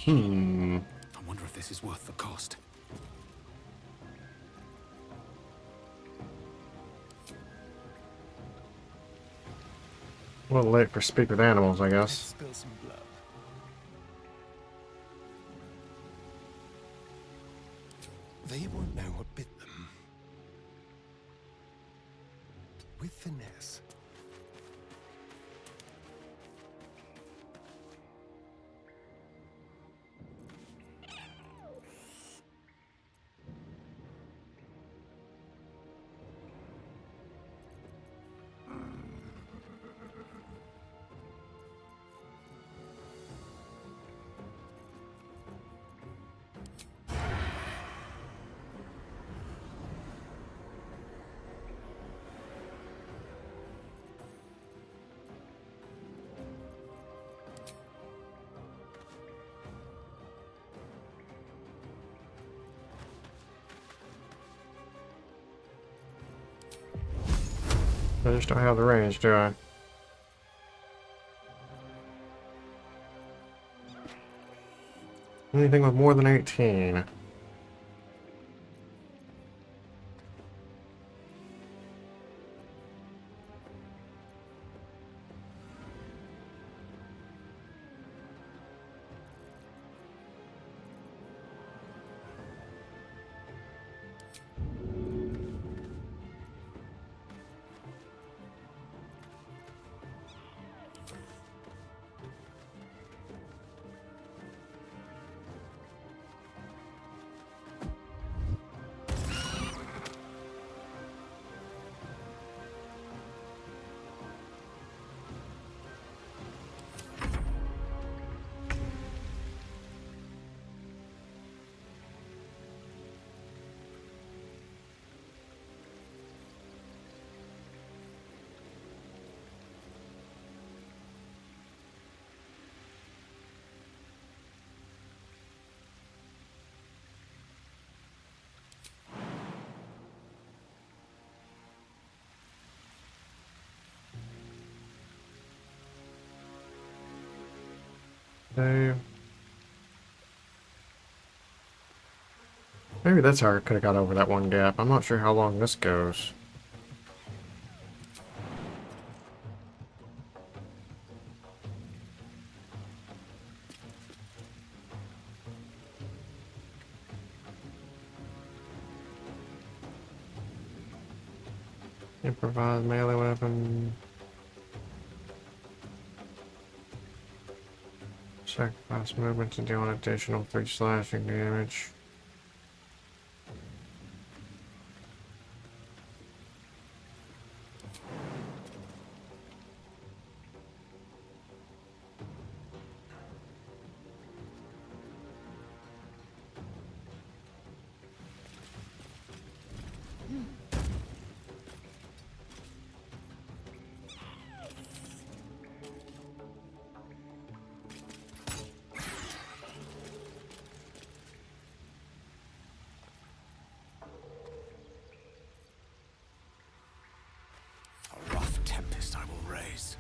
I wonder if this is worth the cost. A little late for speak with animals, I Let's guess. spill some blood. They won't know what bit them. With finesse. I just don't have the range, do I? Anything with more than 18. Save. Maybe that's how I could have got over that one gap. I'm not sure how long this goes. Improvise melee weapon. Sacrifice movement to deal an additional 3 slashing damage. A rough tempest I will raise.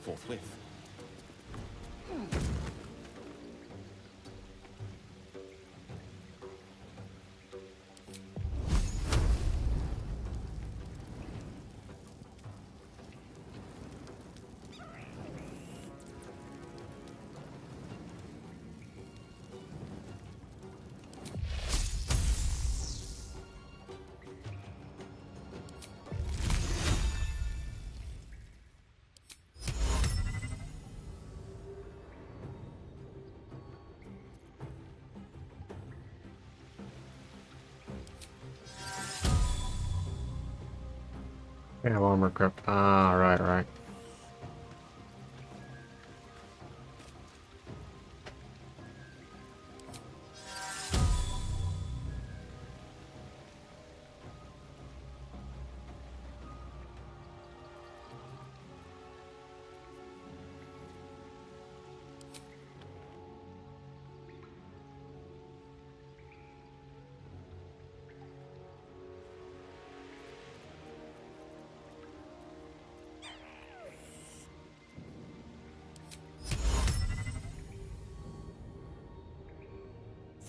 Forthwith. Yeah, armor equipped. Ah, right.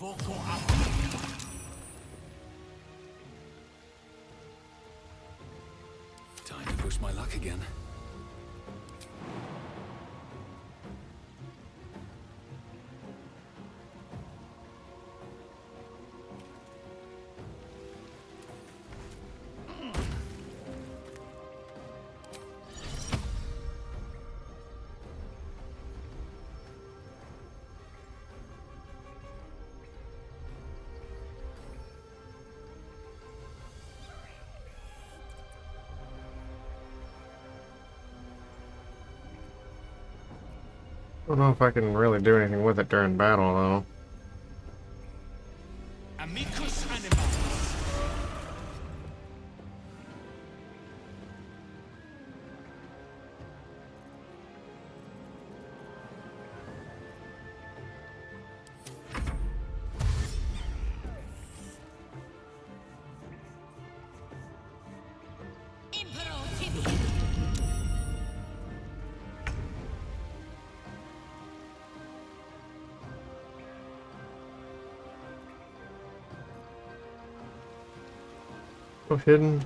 Time to push my luck again. I don't know if I can really do anything with it during battle, though. Amicus animalis. Oh, hidden?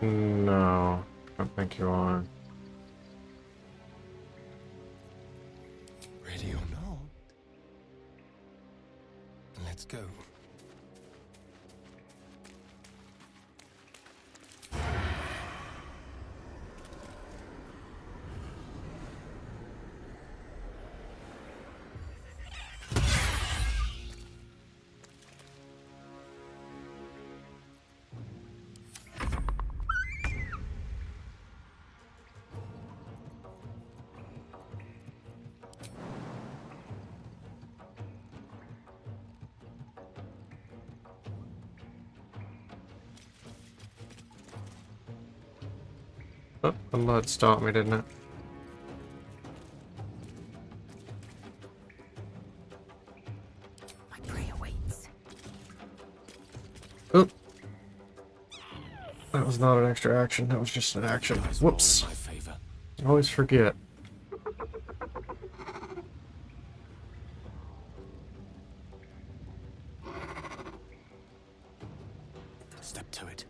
No, I don't think you are. Ready or not? Let's go. Oh, the LUT stopped me, didn't it? My prey awaits. Oop. That was not an extra action, that was just an action. Whoops. I always forget. Step to it.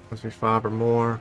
Must be 5 or more.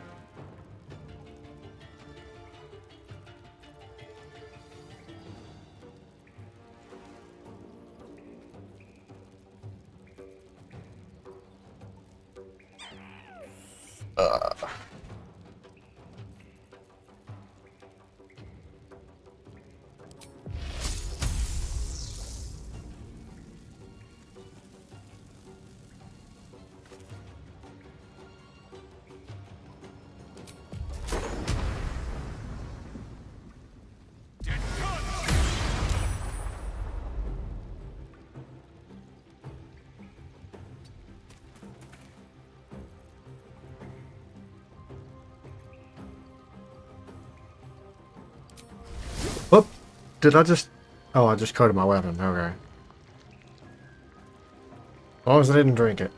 Whoop! Did I just... Oh, I just coated my weapon. Okay. As long as I didn't drink it.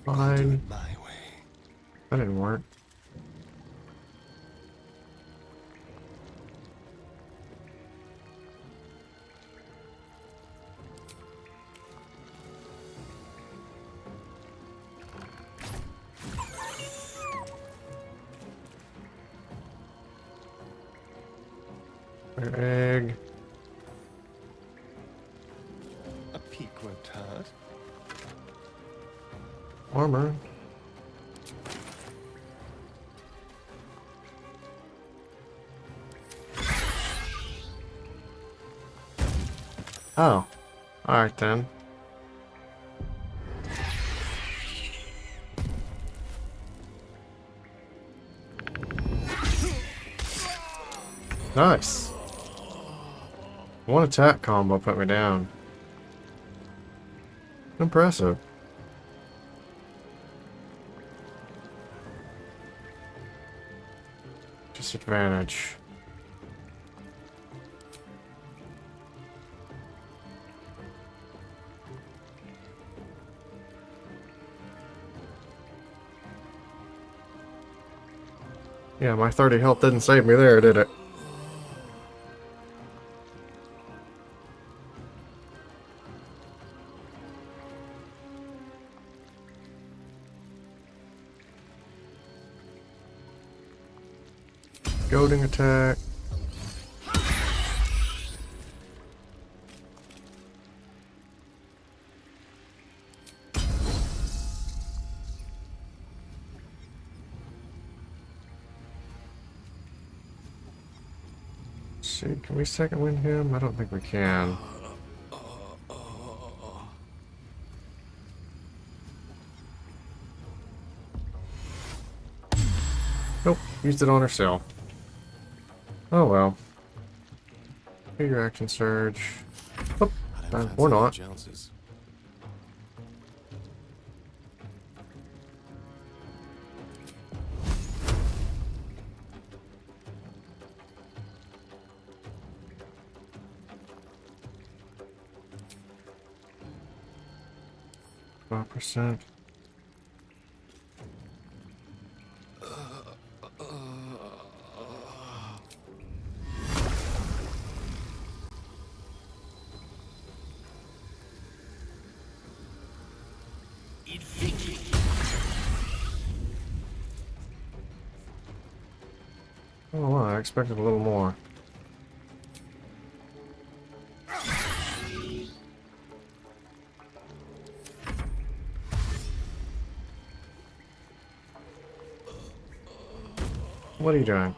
Fine. That didn't work. Egg. A peak won't hurt. Armor. Oh. Alright then. Nice. One attack combo put me down. Impressive. Disadvantage. Yeah, my 30 health didn't save me there, did it? Goading attack. Let's see, can we second wind him? I don't think we can. Nope, used it on herself. Oh well. Do your action surge. Oh, or not. Chances. 5%. Oh wow, I expected a little more. What are you doing?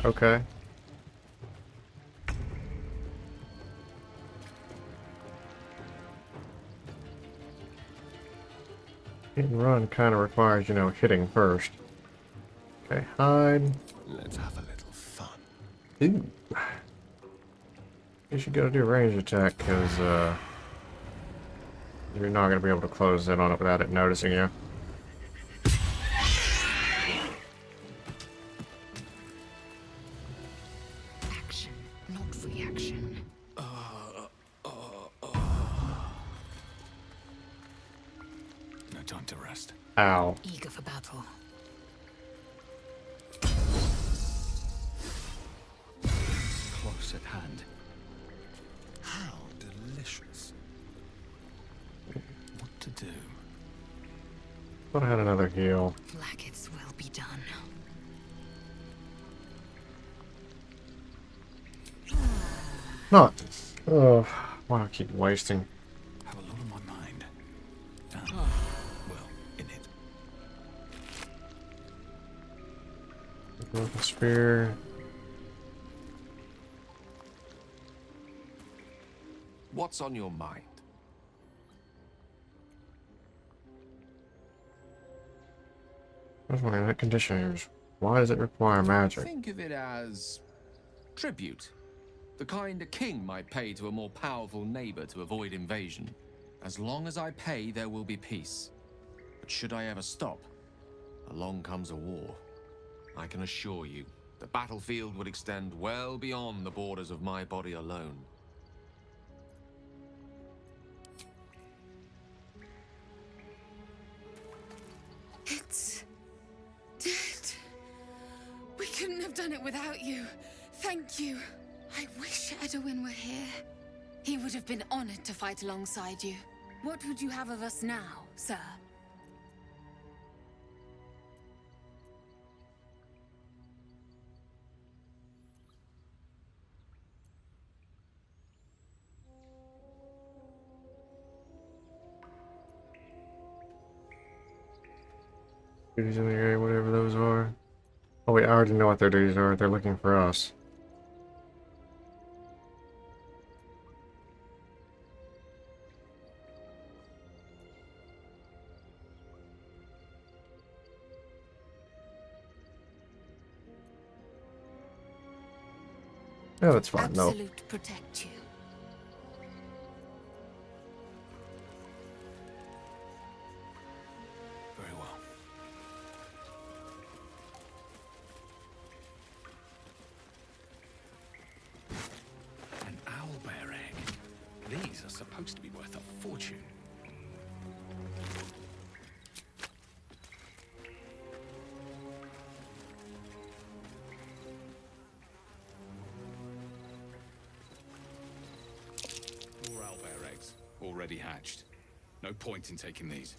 Okay. Hit and run kind of requires, you know, hitting first. Okay, hide. Let's have a little fun. Ooh. You should go do a range attack, because, you're not going to be able to close in on it without it noticing you. Action, not reaction. No time to rest. Ow. Eager for battle. Close at hand. How delicious. What to do? Thought I had another heal. Blackets will be done. Not. Oh, why do I keep wasting? Have a lot on my mind. Well, in it. Broken spear. What's on your mind? I was wondering, that conditioners, why does it require magic? Think of it as tribute. The kind a king might pay to a more powerful neighbor to avoid invasion. As long as I pay, there will be peace. But should I ever stop, along comes a war. I can assure you, the battlefield would extend well beyond the borders of my body alone. It's dead. We couldn't have done it without you. Thank you. I wish Edwin were here. He would have been honored to fight alongside you. What would you have of us now, sir? Duties in the area, whatever those are. Oh wait, I already know what their duties are. They're looking for us. Yeah, that's fine. No. Absolute protect you. Very well. An owlbear egg. These are supposed to be worth a fortune. More owlbear eggs, already hatched. No point in taking these.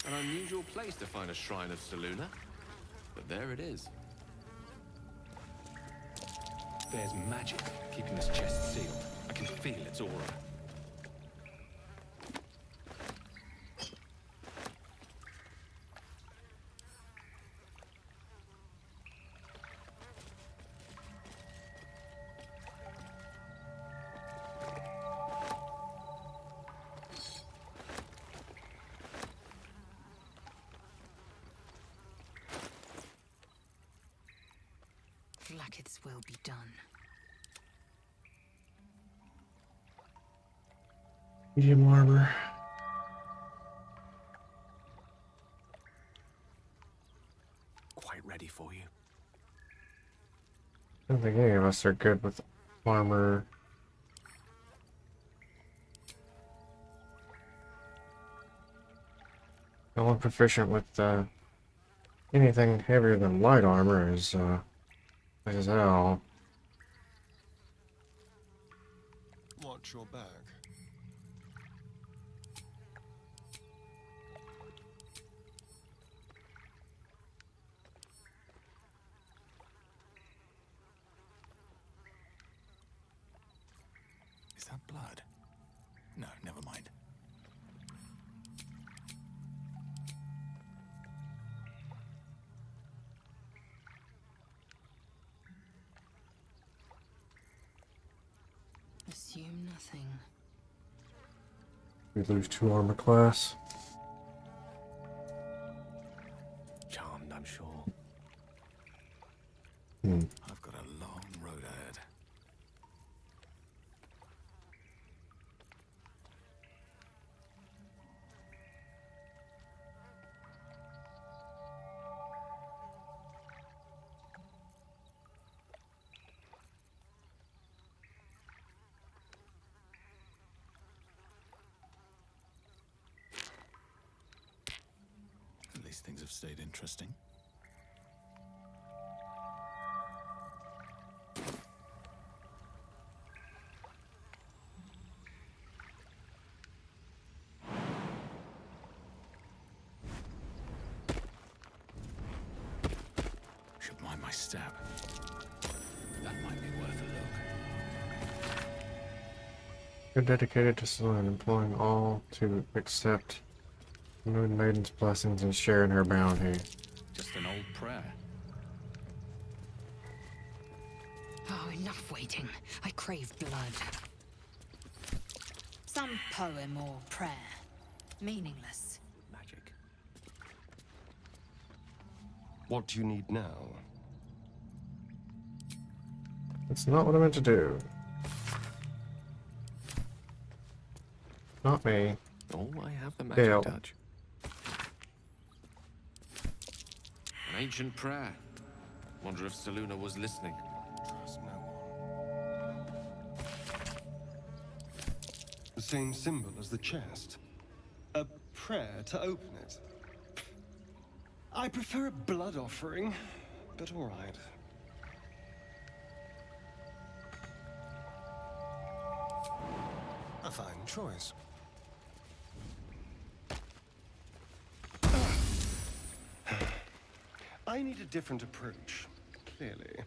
An unusual place to find a shrine of Selûne, but there it is. There's magic keeping this chest sealed. I can feel its aura. Blacketh's will be done. Medium armor. Quite ready for you. I don't think any of us are good with armor. The only proficient with anything heavier than light armor is Al. Watch your back. Is that blood? No, never mind. Assume nothing. We lose 2 armor class. Charmed, I'm sure. I've got a long road ahead. At least things have stayed interesting. Should mind my step. That might be worth a look. You're dedicated to Selûne, imploring all to accept Moon Maiden's blessings and share in her bounty. Just an old prayer. Oh, enough waiting. I crave blood. Some poem or prayer. Meaningless. Magic. What do you need now? That's not what I meant to do. Not me. Oh, I have the magic Dale. touch. An ancient prayer. Wonder if Selûne was listening. Trust no one. The same symbol as the chest. A prayer to open it. I prefer a blood offering, but all right. A fine choice. I need a different approach, clearly.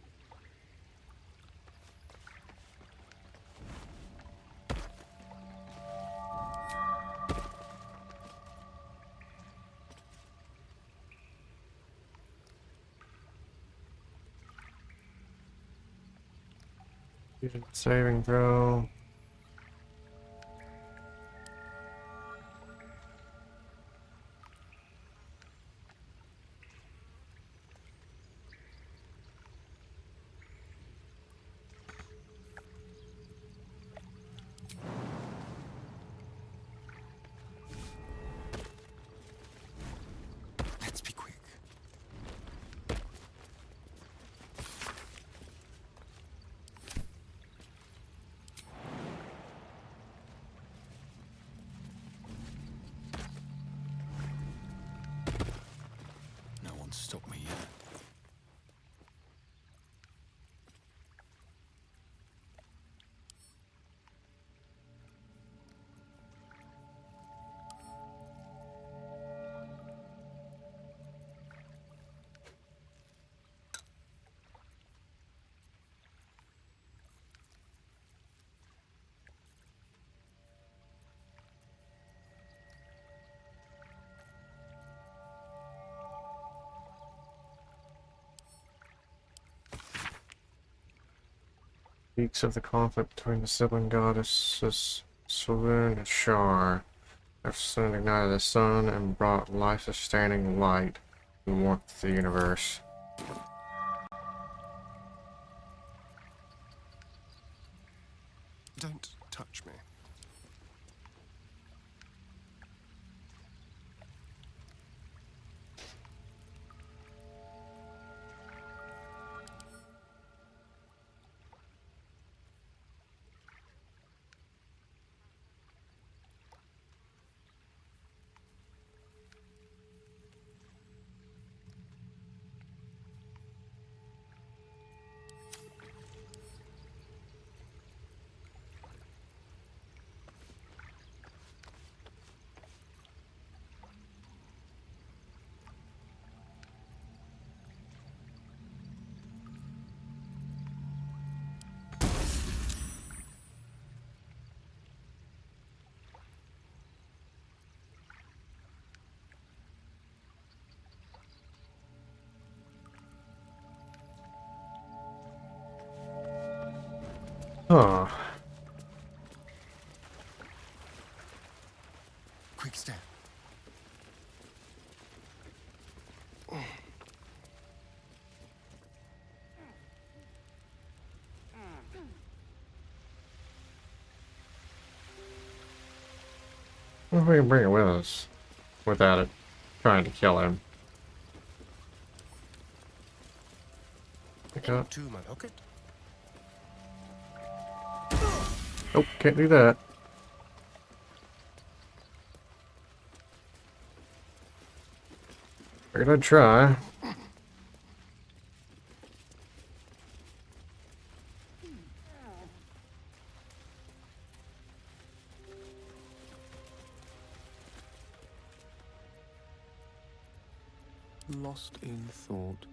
Saving throw. Speaks of the conflict between the sibling goddesses Saloon and Shar. Their son ignited the sun and brought life-sustaining light and warmth to the universe. Don't touch me. Huh. Quick step. What if we can bring it with us without it trying to kill him? Pick up. To my pocket. Oh, can't do that. Figured I'd try. Lost in thought.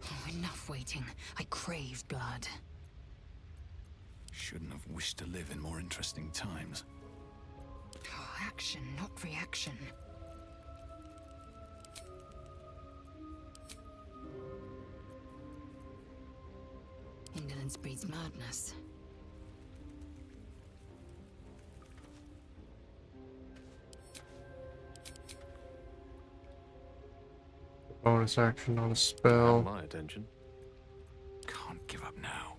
Oh, enough waiting. I crave blood. Shouldn't have wished to live in more interesting times. Oh, action, not reaction. Indolence breeds madness. Bonus action on a spell. My attention. Can't give up now.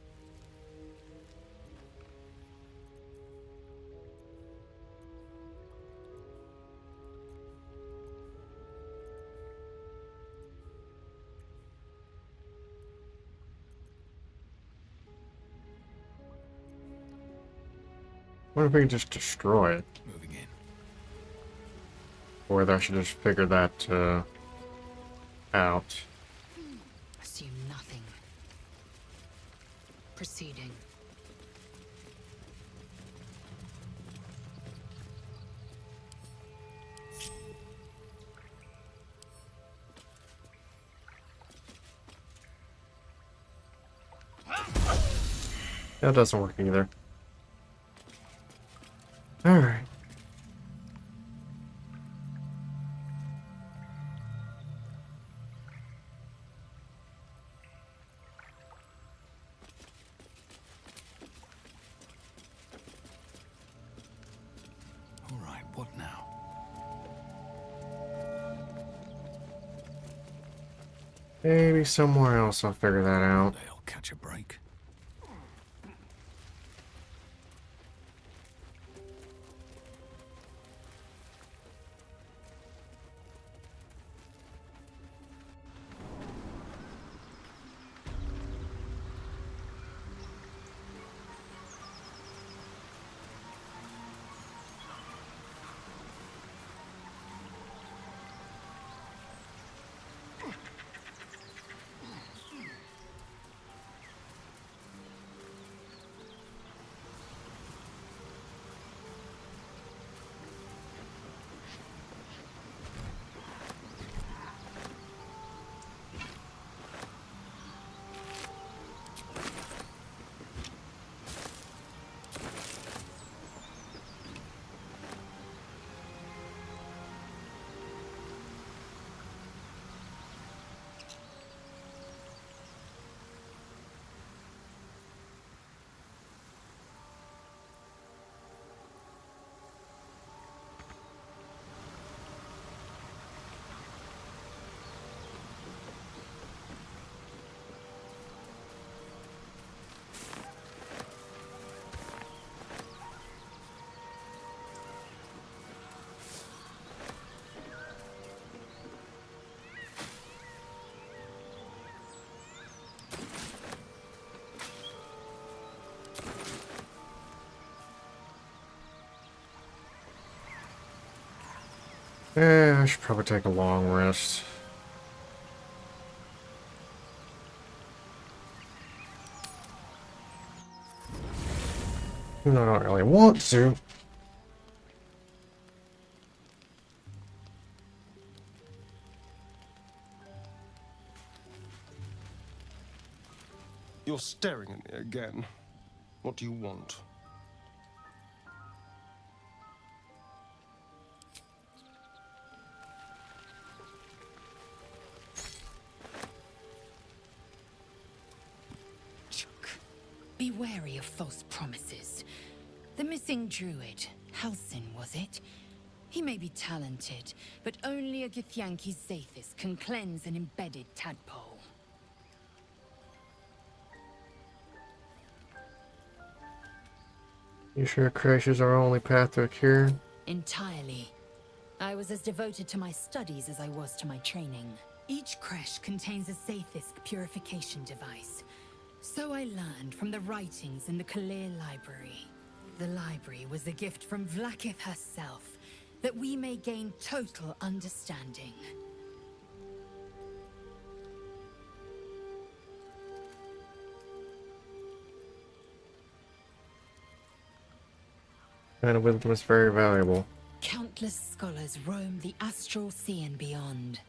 What if we can just destroy it? Moving in. Or whether I should just figure that out. Assume nothing. Proceeding. That doesn't work either. Alright. All right, what now? Maybe somewhere else I'll figure that out. They'll catch a break. Yeah, I should probably take a long rest. Even though I don't really want to. You're staring at me again. What do you want? Be wary of false promises. The missing druid, Halsin, was it? He may be talented, but only a Githyanki's Zathis can cleanse an embedded tadpole. You sure Crash is our only path to a cure? Entirely. I was as devoted to my studies as I was to my training. Each creche contains a Zaithisk purification device. So I learned from the writings in the Kalir Library. The library was a gift from Vlaakith herself, that we may gain total understanding. Kind of wisdom is very valuable. Countless scholars roam the astral sea and beyond,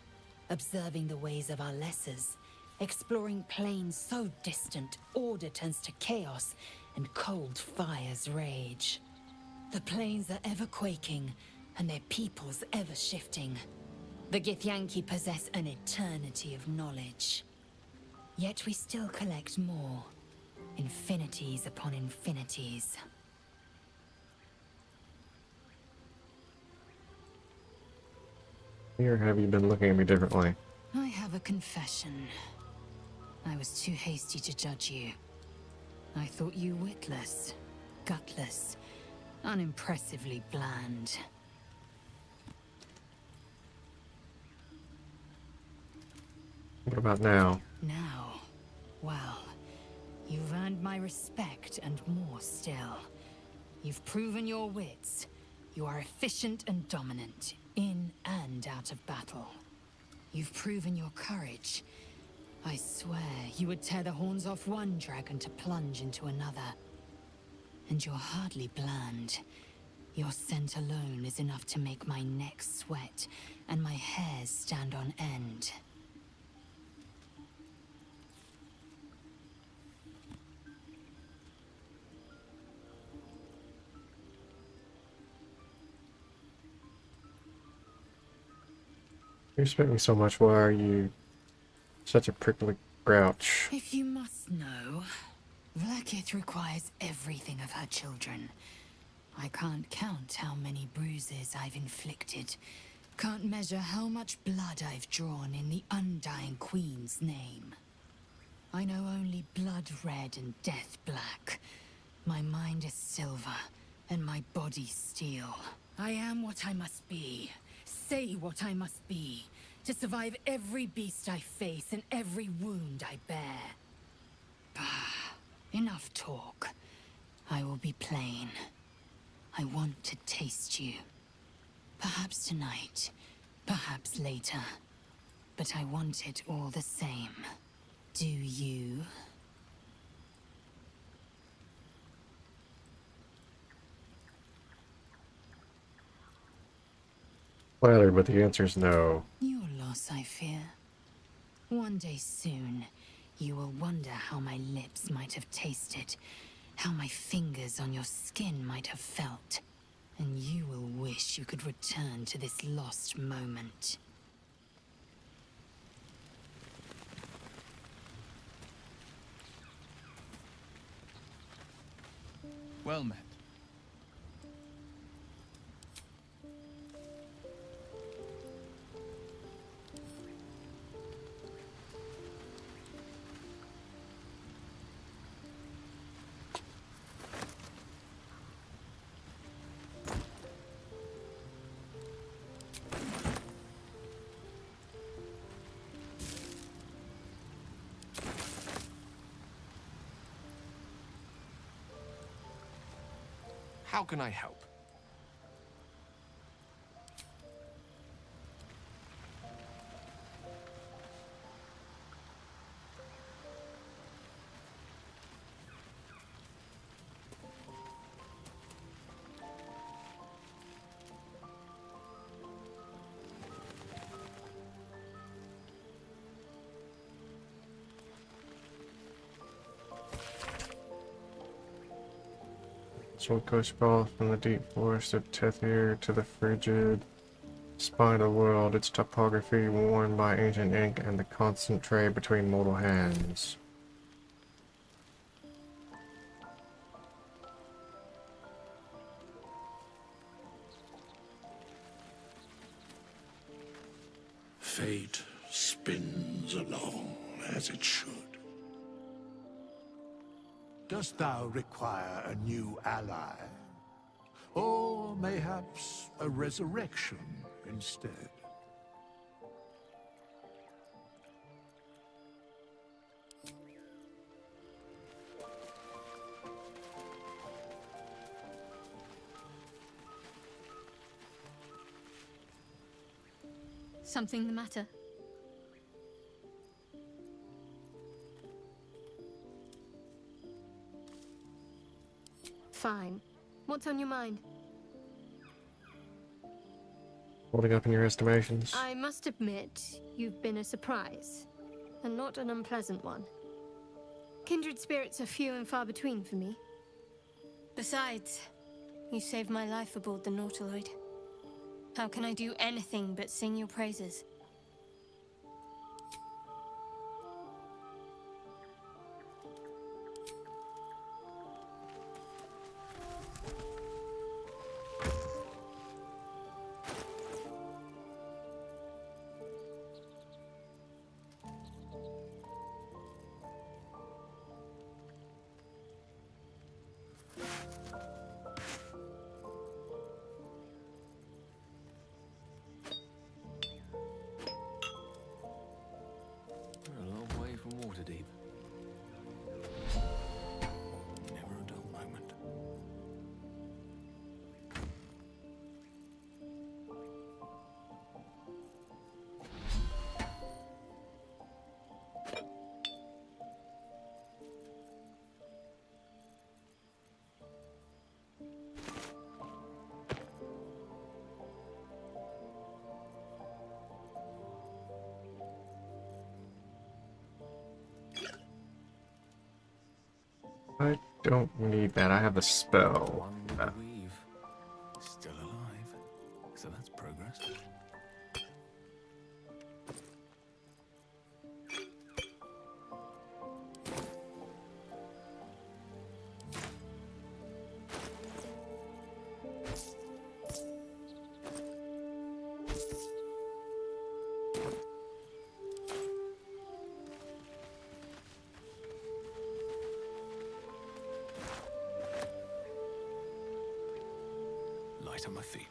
observing the ways of our lessers, exploring planes so distant order turns to chaos and cold fires rage. The planes are ever quaking, and their peoples ever shifting. The Githyanki possess an eternity of knowledge. Yet we still collect more. Infinities upon infinities. Or have you been looking at me differently? I have a confession. I was too hasty to judge you. I thought you witless, gutless, unimpressively bland. What about now? Now, well, you've earned my respect and more still. You've proven your wits. You are efficient and dominant, in and out of battle. You've proven your courage. I swear you would tear the horns off one dragon to plunge into another. And you're hardly bland. Your scent alone is enough to make my neck sweat and my hairs stand on end. You respect me so much, why are you such a prickly grouch? If you must know, Vlaakith requires everything of her children. I can't count how many bruises I've inflicted. Can't measure how much blood I've drawn in the undying Queen's name. I know only blood red and death black. My mind is silver, and my body steel. I am what I must be. Say what I must be, to survive every beast I face and every wound I bear. Bah, enough talk. I will be plain. I want to taste you. Perhaps tonight, perhaps later. But I want it all the same. Do you? Flattered, but the answer is no. Your loss, I fear. One day soon, you will wonder how my lips might have tasted, how my fingers on your skin might have felt, and you will wish you could return to this lost moment. Well met. How can I help? Sword coast path from the deep forest of Tethir to the frigid spider world, its topography worn by ancient ink and the constant trade between mortal hands. Fate spins along as it should. Dost thou require a new ally? Or mayhaps a resurrection instead? Something the matter? Fine. What's on your mind? Holding up in your estimations. I must admit, you've been a surprise, and not an unpleasant one. Kindred spirits are few and far between for me. Besides, you saved my life aboard the Nautiloid. How can I do anything but sing your praises? I don't need that. I have a spell. We've still alive, so that's progress. Light on my feet.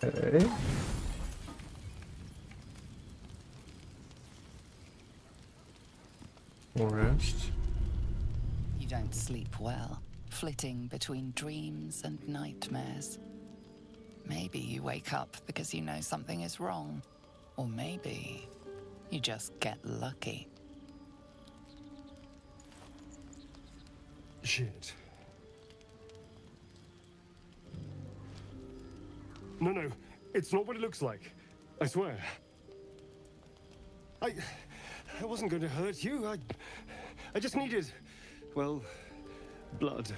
Okay. More rest. You don't sleep well, flitting between dreams and nightmares. Maybe you wake up because you know something is wrong. Or maybe you just get lucky. Shit. No, it's not what it looks like. I swear. I wasn't going to hurt you. I just needed, well, blood.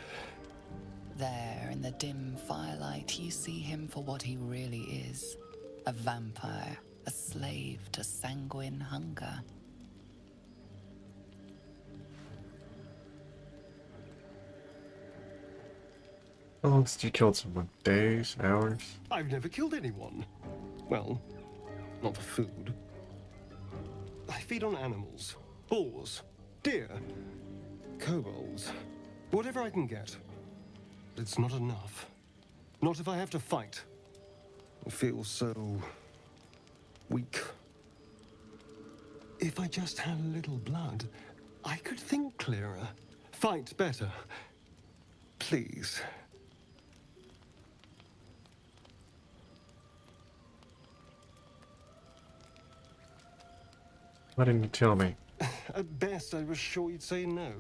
There, in the dim firelight, you see him for what he really is. A vampire, a slave to sanguine hunger. How long since you killed someone? Days? Hours? I've never killed anyone. Well, not for food. I feed on animals. Boars. Deer. Kobolds. Whatever I can get. But it's not enough. Not if I have to fight. I feel so weak. If I just had a little blood, I could think clearer, fight better. Please. Why didn't you tell me? At best, I was sure you'd say no.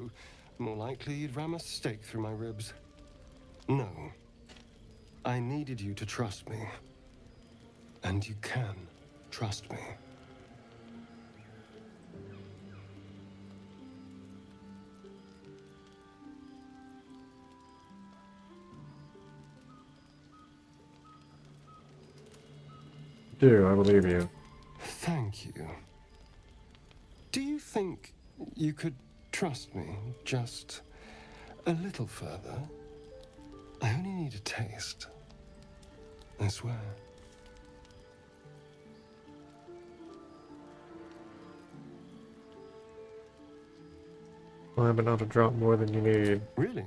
More likely, you'd ram a stake through my ribs. No. I needed you to trust me. And you can trust me. I believe you. Thank you. Do you think you could trust me just a little further? I only need a taste. I swear. Well, but not a drop more than you need. Really?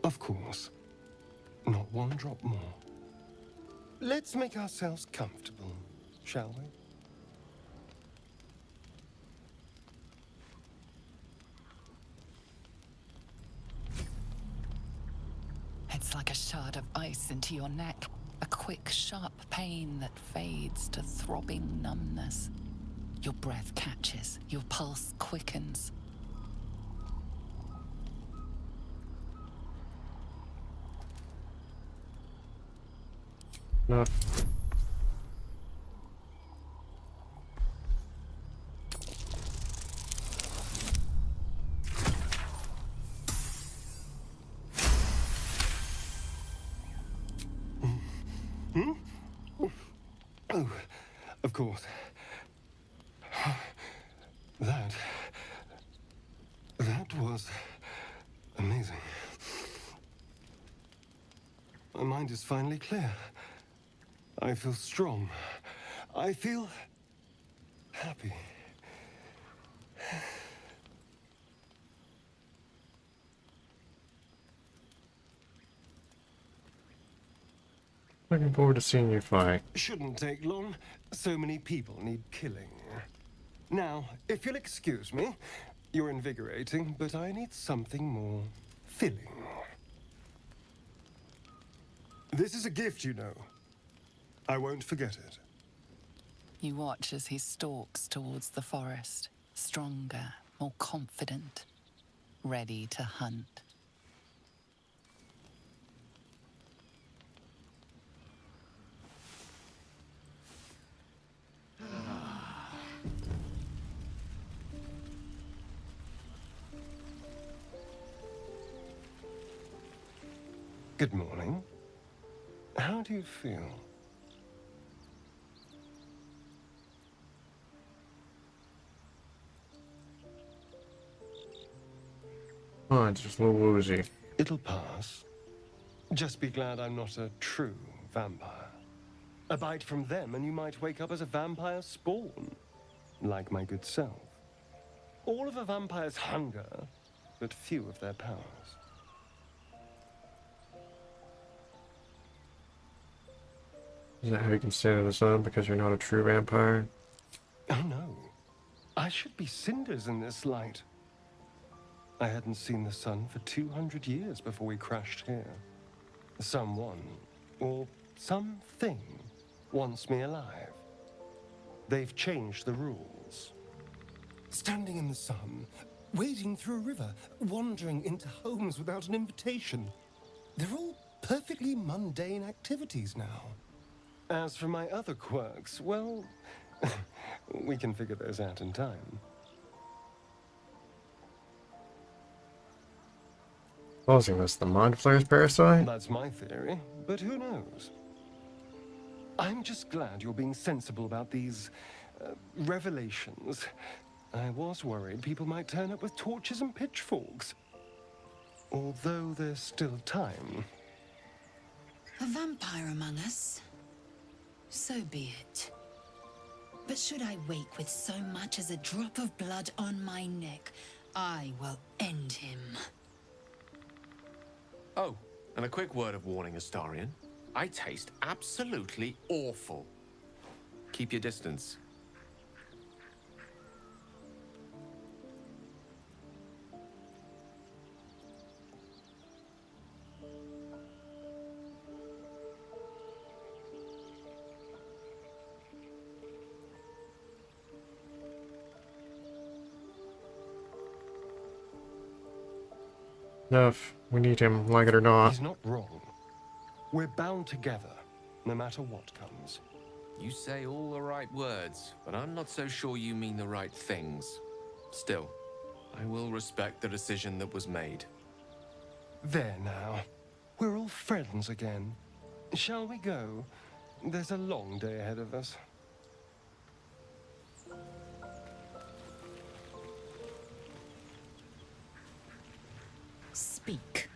Of course. Not one drop more. Let's make ourselves comfortable, shall we? It's like a shard of ice into your neck. A quick, sharp pain that fades to throbbing numbness. Your breath catches, your pulse quickens. No. Oh, of course. That was amazing. My mind is finally clear. I feel strong. I feel happy. Looking forward to seeing you fight. Shouldn't take long. So many people need killing. Now, if you'll excuse me, you're invigorating, but I need something more filling. This is a gift, you know. I won't forget it. You watch as he stalks towards the forest, stronger, more confident, ready to hunt. Good morning. How do you feel? Oh, it's just a little woozy. It'll pass. Just be glad I'm not a true vampire. A bite from them and you might wake up as a vampire spawn, like my good self. All of a vampire's hunger, but few of their powers. Is that how you can stand in the sun because you're not a true vampire? Oh no. I should be cinders in this light. I hadn't seen the sun for 200 years before we crashed here. Someone, or something, wants me alive. They've changed the rules. Standing in the sun, wading through a river, wandering into homes without an invitation. They're all perfectly mundane activities now. As for my other quirks, well, we can figure those out in time. Causing this, the mind flayer's parasite? That's my theory, but who knows? I'm just glad you're being sensible about these revelations. I was worried people might turn up with torches and pitchforks. Although there's still time. A vampire among us? So be it. But should I wake with so much as a drop of blood on my neck, I will end him. Oh, and a quick word of warning, Astarion. I taste absolutely awful. Keep your distance. Enough. We need him, like it or not. He's not wrong. We're bound together, no matter what comes. You say all the right words, but I'm not so sure you mean the right things. Still, I will respect the decision that was made. There now. We're all friends again. Shall we go? There's a long day ahead of us. Speak.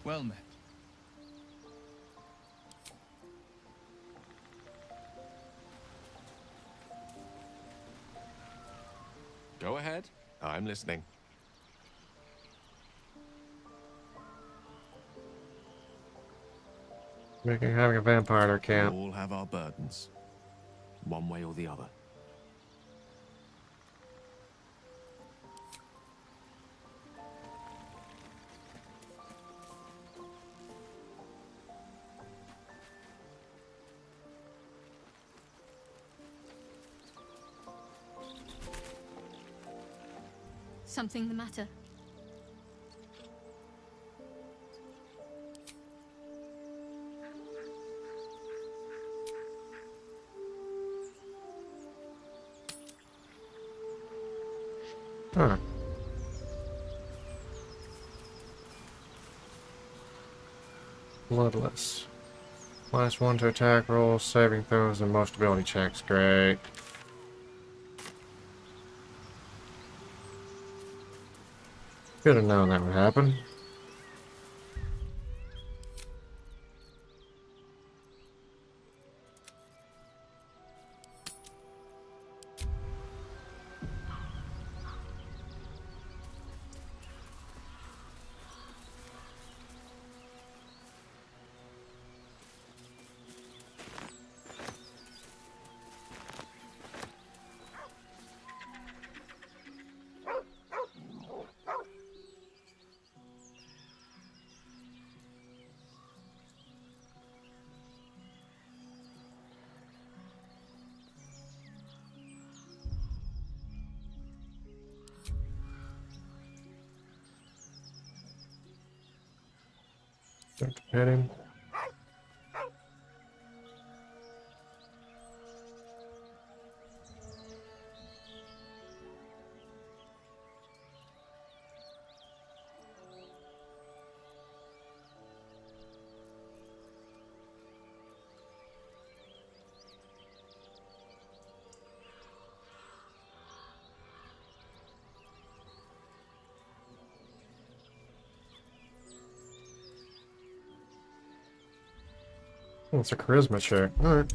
Well met. Go ahead. I'm listening. Making having a vampire at our camp. We all have our burdens, one way or the other. Something the matter? Huh. Bloodless. Last one to attack rolls, saving throws, and most ability checks. Great. Should have known that would happen. Start to pet him. Oh, it's a charisma check. Alright.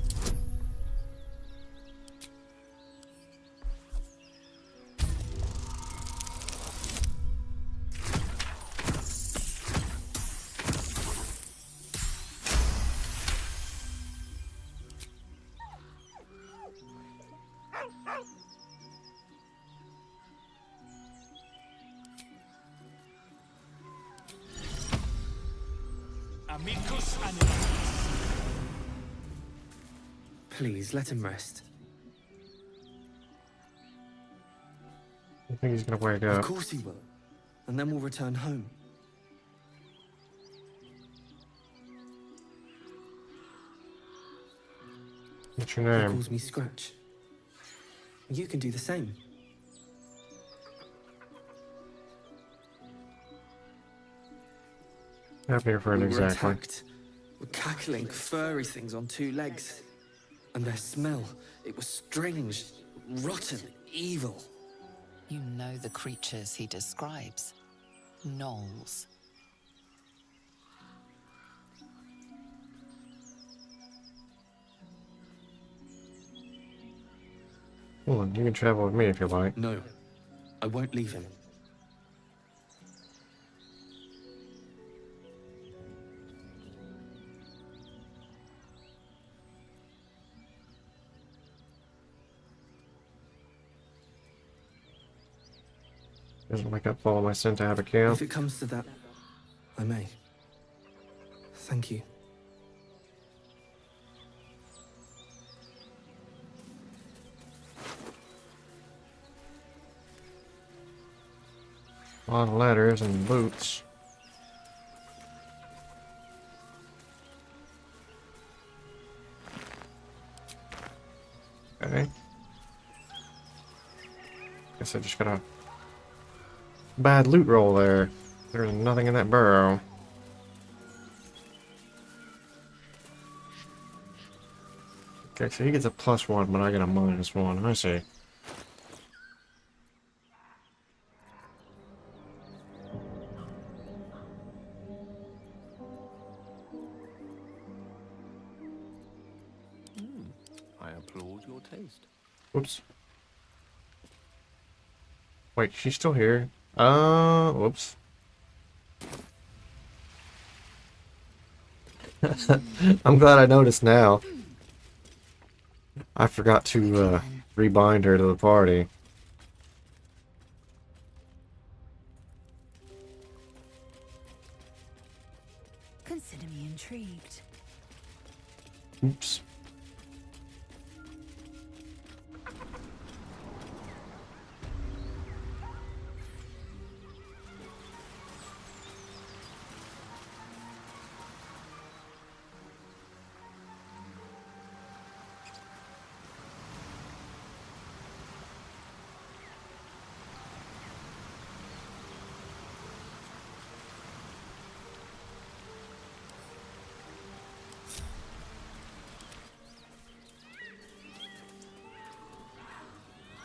Amicus animalis. Please, let him rest. I think he's gonna wake Of up. course he will. And then we'll return home. What's your He name? calls me Scratch. You can do the same. Happy for it We were exactly. attacked with cackling, furry things on two legs. And their smell, it was strange, rotten, evil. You know the creatures he describes. Gnolls. Hold on, you can travel with me if you like. No, I won't leave him. Doesn't wake up, follow my scent to have a camp. If it comes to that, I may. Thank you. A lot of letters and boots. Okay. Guess I just got a bad loot roll there. There's nothing in that burrow. Okay, so he gets a +1, but I get a -1. I see. I applaud your taste. Whoops. Wait, she's still here. Whoops. I'm glad I noticed now. I forgot to rebind her to the party. Consider me intrigued. Oops.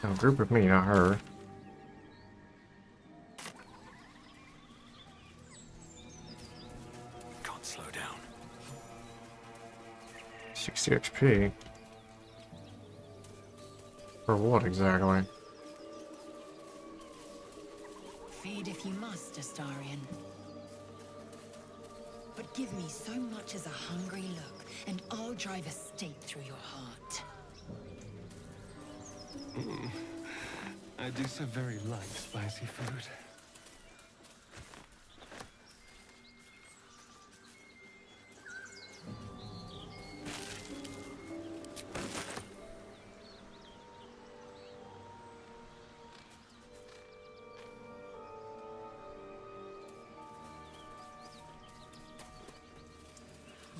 A group of me, not her. Can't slow down. 60 XP. For what exactly? Feed if you must, Astarion. But give me so much as a hungry look, and I'll drive a stake through your heart. I do so very like spicy food.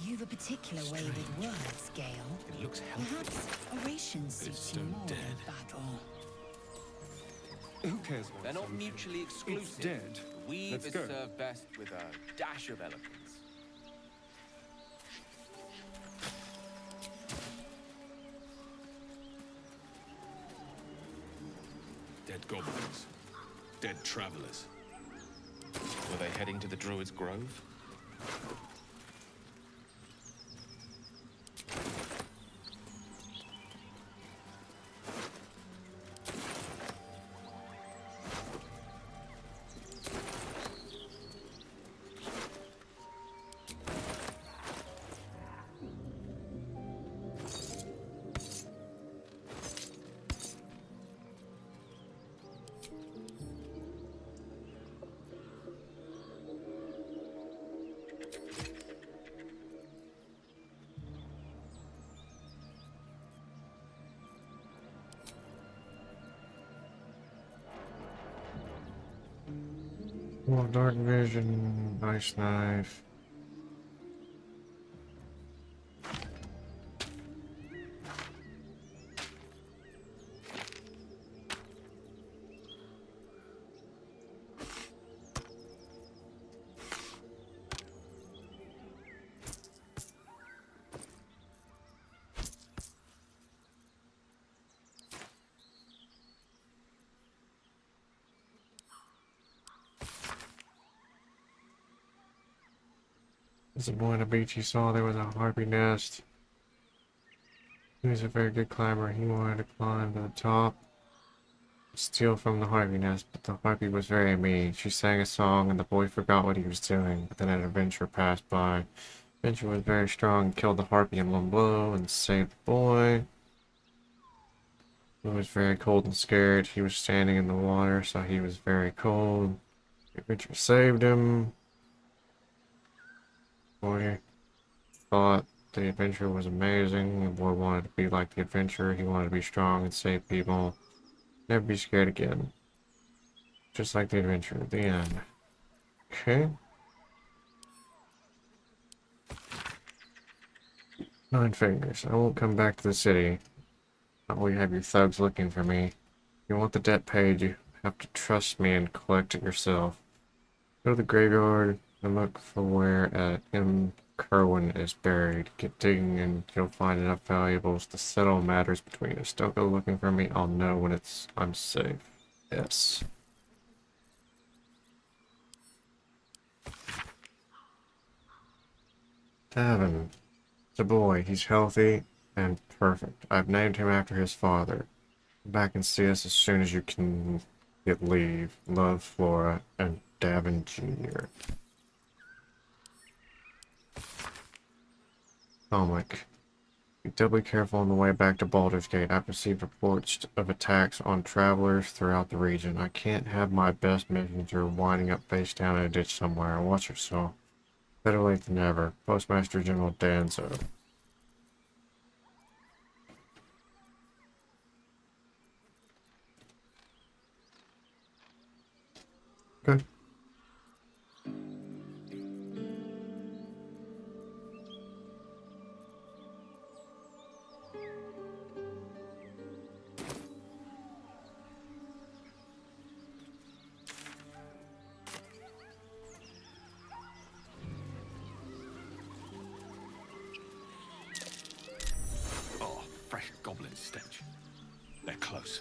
You've a particular way with words, Gale. It looks healthy. Perhaps oration suits you more than battle. Who cares what They're not something- mutually exclusive. It's dead. Weave Let's is go. served best with a dash of elegance. Dead goblins. Dead travelers. Were they heading to the Druid's Grove? Well, dark vision, ice knife. There's a boy on the beach. He saw there was a harpy nest. He was a very good climber. He wanted to climb to the top, steal from the harpy nest, but the harpy was very mean. She sang a song and the boy forgot what he was doing, but then an adventurer passed by. The adventurer was very strong and killed the harpy in one blow and saved the boy. He was very cold and scared. He was standing in the water, so he was very cold. The adventurer saved him. Boy thought the adventure was amazing. The boy wanted to be like the adventurer. He wanted to be strong and save people. Never be scared again. Just like the adventure at the end. Okay. 9 fingers. I won't come back to the city. Not while you have your thugs looking for me. If you want the debt paid, you have to trust me and collect it yourself. Go to the graveyard and look for where M. Kerwin is buried. Get digging and you'll find enough valuables to settle matters between us. Don't go looking for me. I'll know when I'm safe. Yes. Davin. It's a boy. He's healthy and perfect. I've named him after his father. Come back and see us as soon as you can get leave. Love, Flora, and Davin Jr. Comic. Be doubly careful on the way back to Baldur's Gate. I've received reports of attacks on travelers throughout the region. I can't have my best messenger winding up face down in a ditch somewhere. Watch yourself. Better late than never. Postmaster General Danzo. Okay. Oh, fresh goblin stench. They're close.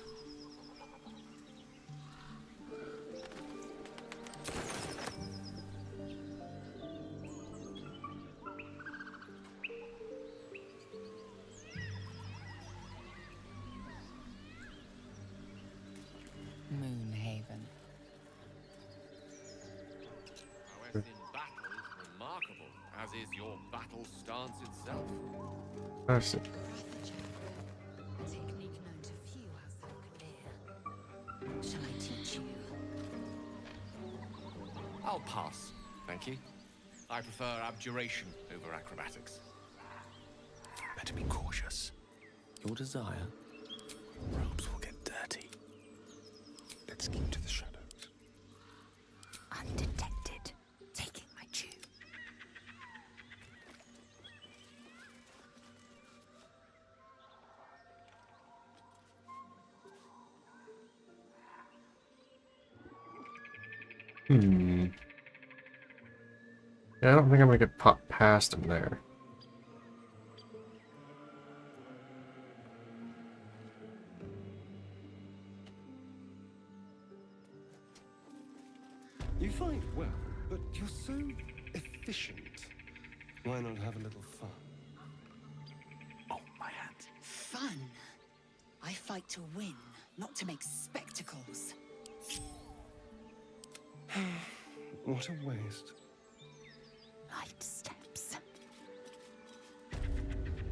Moonhaven. Prowess in battle is remarkable, as is your battle stance itself. I see. Technique known to few as clear. Shall I teach you? I'll pass, thank you. I prefer abjuration over acrobatics. Better be cautious. Your desire? Robes will get dirty. Let's keep to the shadows. Undetected. Taking my cue. Yeah, I don't think I'm gonna get past him there. You fight well, but you're so efficient. Why not have a little fun? Oh, my hand. Fun. I fight to win, not to make spectacles. What a waste. Light steps.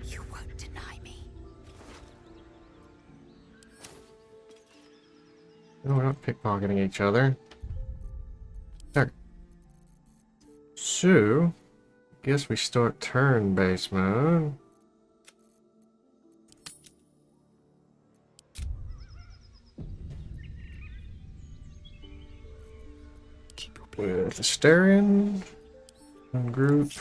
You won't deny me. No, we're not pickpocketing each other. There. So, guess we start turn-based mode. With Asterion and group.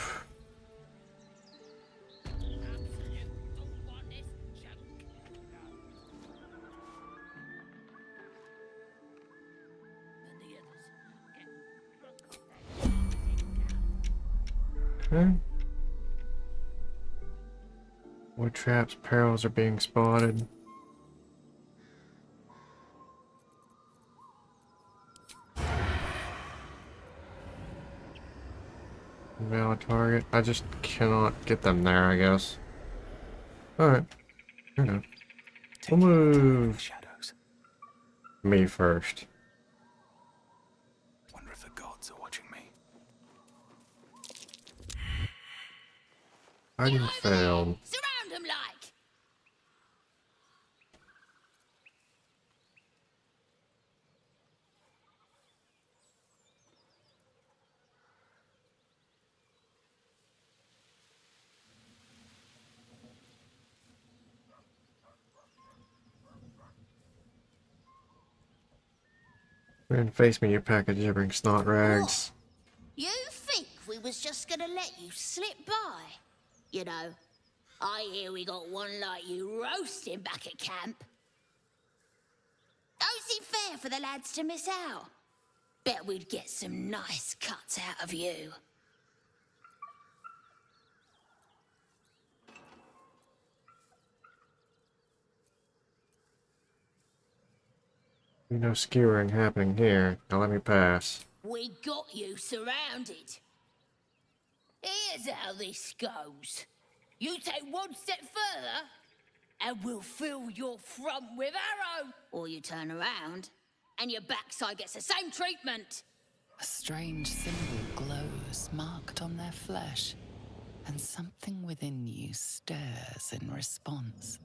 Okay. Wood traps, perils are being spotted. Valid target. I just cannot get them there, I guess. Alright. Fair enough. We'll move me first. Wonder if the gods are watching me. I failed. Surround him like. And face me, you pack of gibbering snot rags. You think we was just gonna let you slip by? You know, I hear we got one like you roasting back at camp. Don't seem fair for the lads to miss out. Bet we'd get some nice cuts out of you. No skewering happening here. Now let me pass. We got you surrounded. Here's how this goes. You take one step further, and we'll fill your front with arrow. Or you turn around, and your backside gets the same treatment. A strange symbol glows, marked on their flesh, and something within you stirs in response.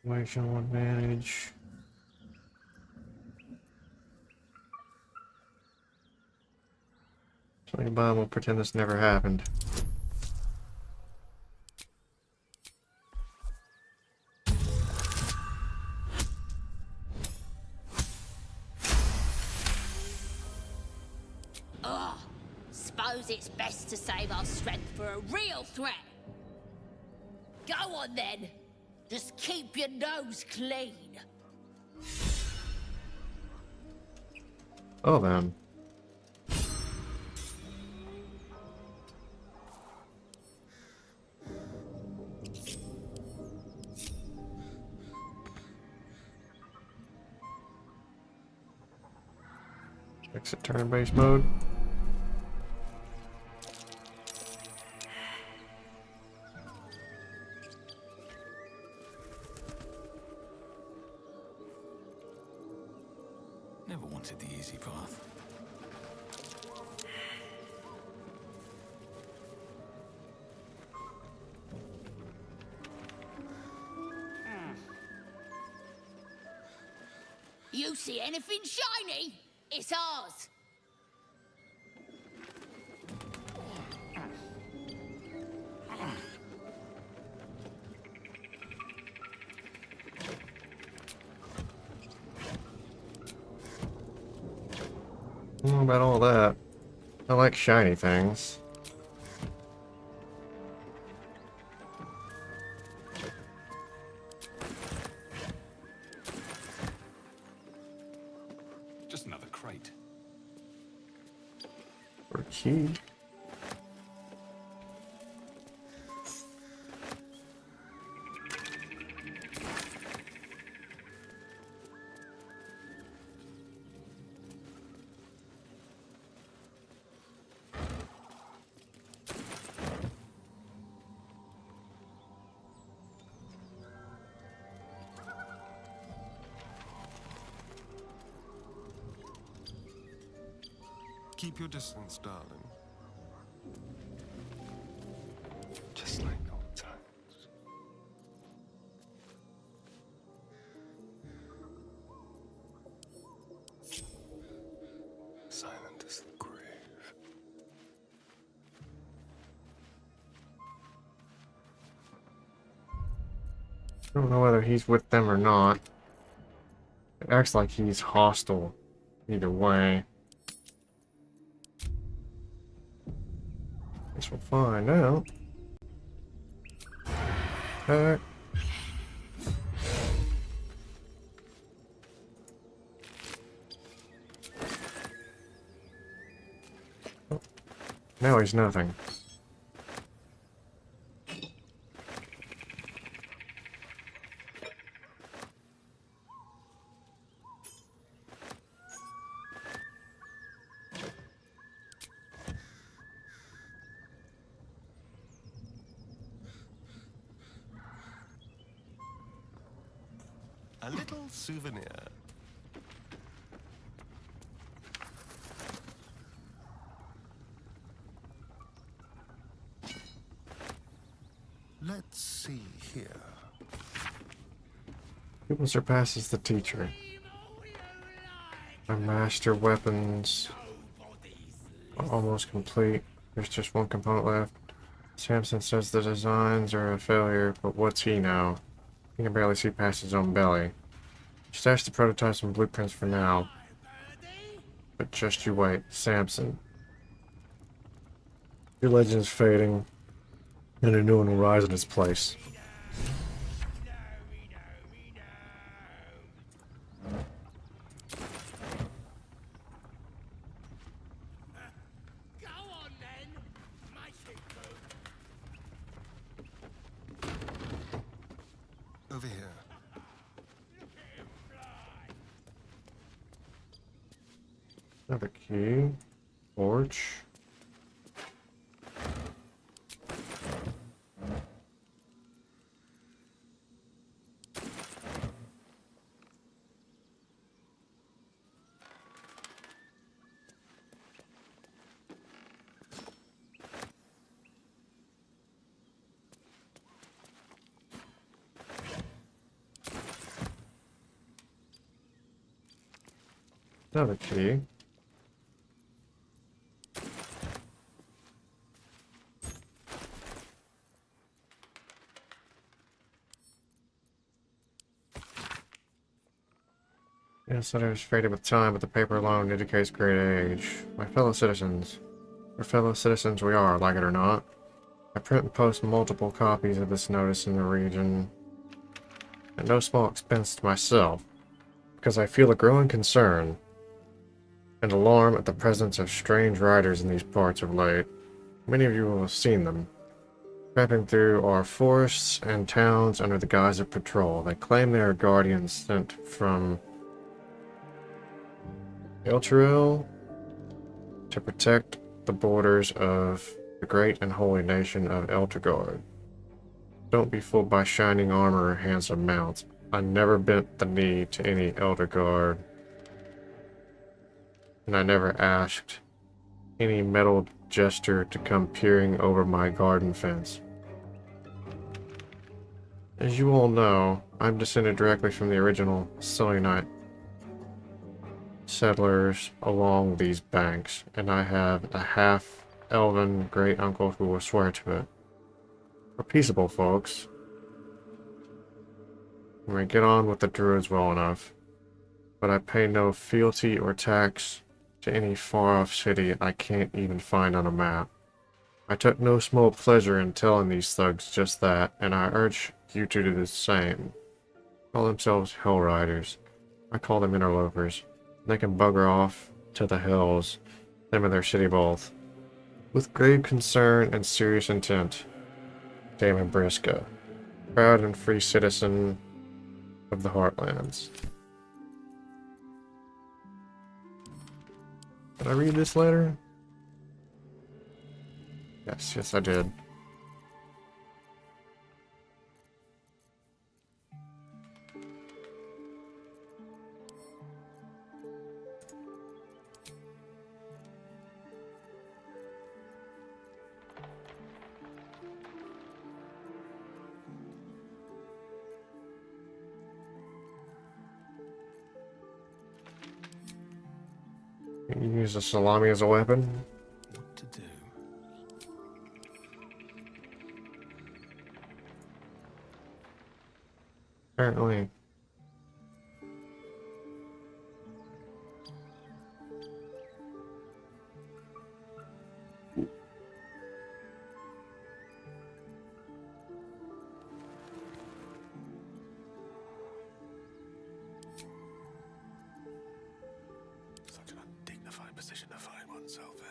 Situational advantage. So Bob will pretend this never happened. Ugh. Suppose it's best to save our strength for a real threat. Go on then. Just keep your nose clean. Oh, then. Exit turn-based mode. Never wanted the easy path. You see anything shiny? It's ours. I don't know about all that. I like shiny things. Just another crate. Or a key. Keep your distance, darling. Just like old times. Silent as the grave. I don't know whether he's with them or not. It acts like he's hostile either way. Guess we'll find out. Okay. Oh, now he's nothing. A little souvenir. Let's see here. Pupil surpasses the teacher. My master weapons. Almost complete. There's just one component left. Samson says the designs are a failure, but what's he know? He can barely see past his own belly. Stash the prototypes and blueprints for now. But just you wait, Samson. Your legend is fading, and a new one will rise in its place. Over here. Another key. Forge. Another key. Yes, letters faded with time, but the paper alone indicates great age. My fellow citizens. Our fellow citizens we are, like it or not. I print and post multiple copies of this notice in the region. At no small expense to myself, because I feel a growing concern and alarm at the presence of strange riders in these parts of late. Many of you will have seen them, tramping through our forests and towns under the guise of patrol. They claim they are guardians sent from Elturel to protect the borders of the great and holy nation of Elturgard. Don't be fooled by shining armor or handsome mounts. I never bent the knee to any Elturgard, and I never asked any metal jester to come peering over my garden fence. As you all know, I'm descended directly from the original Selenite settlers along these banks, and I have a half-elven great-uncle who will swear to it. We're peaceable folks. We may get on with the druids well enough, but I pay no fealty or tax to any far-off city I can't even find on a map. I took no small pleasure in telling these thugs just that, and I urge you to do the same. Call themselves Hell Riders. I call them interlopers. They can bugger off to the hills, them and their city both. With grave concern and serious intent, Damon Brisca, proud and free citizen of the Heartlands. Did I read this letter? Yes, I did. You use a salami as a weapon? What to do? Apparently. Such an undignified position to find oneself in.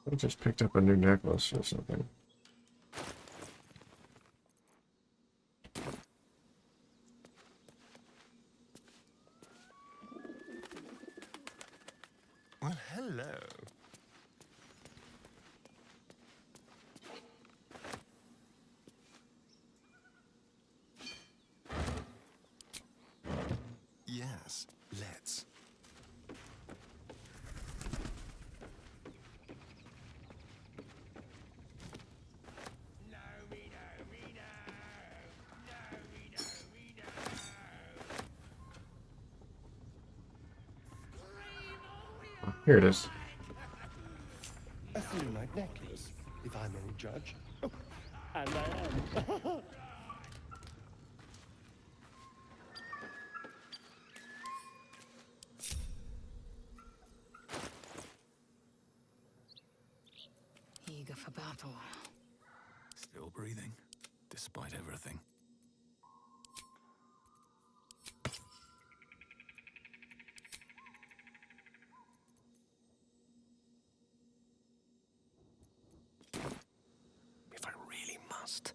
I just picked up a new necklace or something. Well, hello. Yes, let's. Here it is. A Thunite necklace, if I'm any judge. Oh, and I am. Eager for battle. Still breathing, despite everything. If I really must.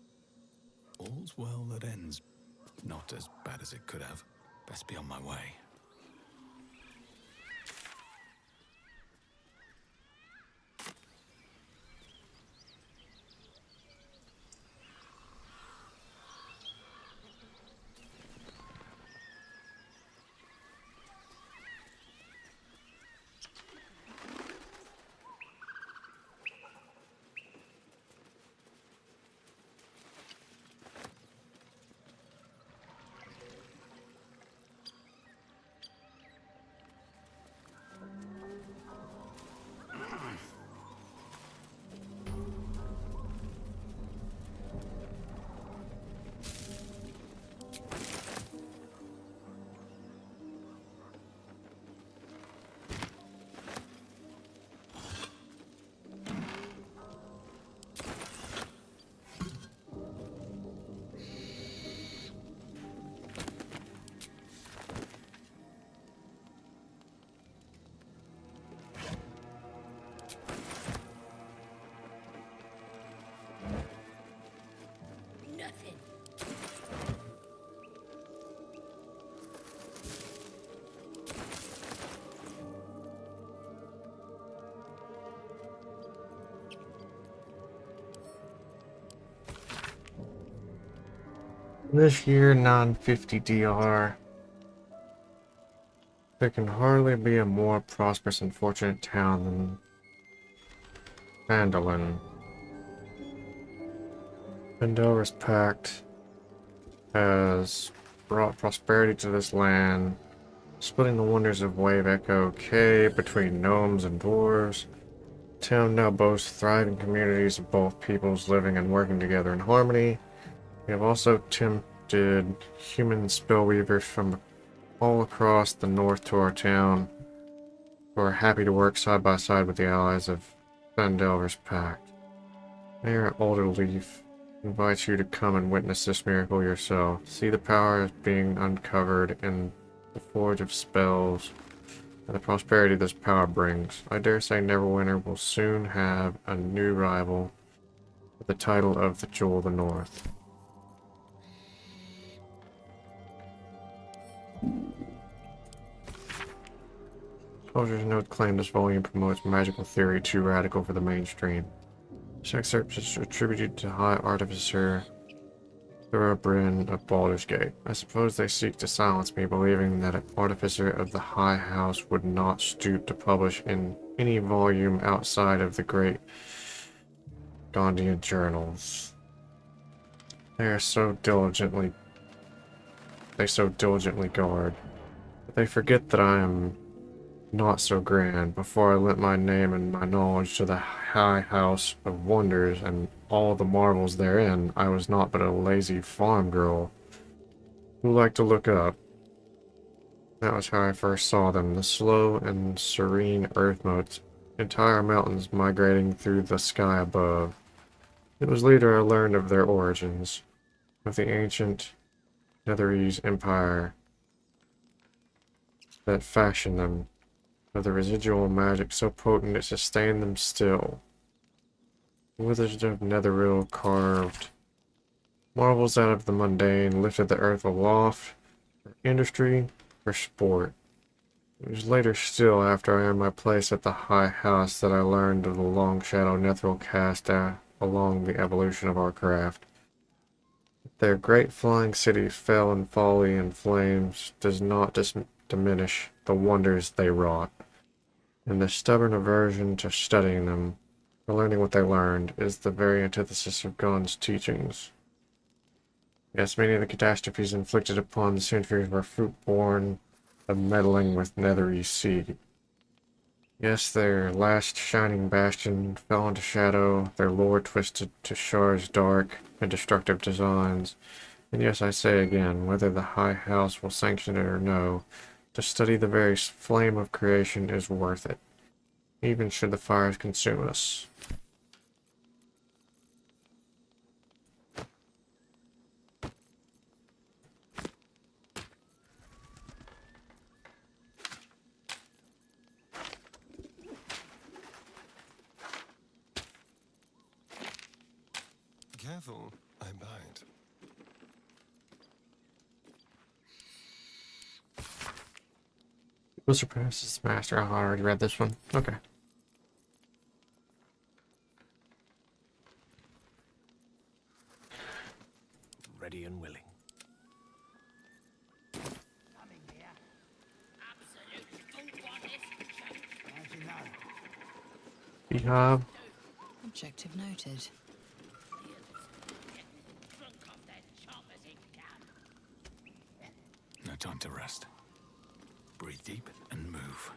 All's well that ends. Not as bad as it could have. Best be on my way. Nothing. This year, 950 DR. There can hardly be a more prosperous and fortunate town than Phandalin. Balder's Pact has brought prosperity to this land, splitting the wonders of Wave Echo Cave between gnomes and dwarves. The town now boasts thriving communities of both peoples living and working together in harmony. We have also tempted human spellweavers from all across the north to our town, who are happy to work side by side with the allies of Balder's Pact. Mayor Alderleaf invites you to come and witness this miracle yourself. See the power being uncovered in the forge of spells and the prosperity this power brings. I dare say Neverwinter will soon have a new rival with the title of the Jewel of the North. Publisher's note claimed this volume promotes magical theory too radical for the mainstream. This excerpt is attributed to High Artificer Thoroughbrin of Baldur's Gate. I suppose they seek to silence me, believing that an artificer of the High House would not stoop to publish in any volume outside of the great Gondian journals. They so diligently guard, but they forget that I am not so grand. Before I lent my name and my knowledge to the High House of Wonders and all the marvels therein, I was not but a lazy farm girl who liked to look up. That was how I first saw them, the slow and serene earth motes, entire mountains migrating through the sky above. It was later I learned of their origins, of the ancient Netherese Empire that fashioned them, of the residual magic so potent it sustained them still. The wizards of Netheril carved marvels out of the mundane, lifted the earth aloft, for industry, for sport. It was later still, after I earned my place at the High House, that I learned of the long shadow Netheril cast along the evolution of our craft. Their great flying city fell in folly and flames does diminish the wonders they wrought. And the stubborn aversion to studying them, or learning what they learned, is the very antithesis of God's teachings. Yes, many of the catastrophes inflicted upon the centuries were fruit born of meddling with nethery seed. Yes, their last shining bastion fell into shadow, their lore twisted to Shar's dark and destructive designs. And yes, I say again, whether the High House will sanction it or no, to study the very flame of creation is worth it, even should the fires consume us. Careful, I bite. Who surpasses Master? Oh, I already read this one. Okay. Ready and willing. Beehive. Objective noted. No time to rest. Breathe deep and move.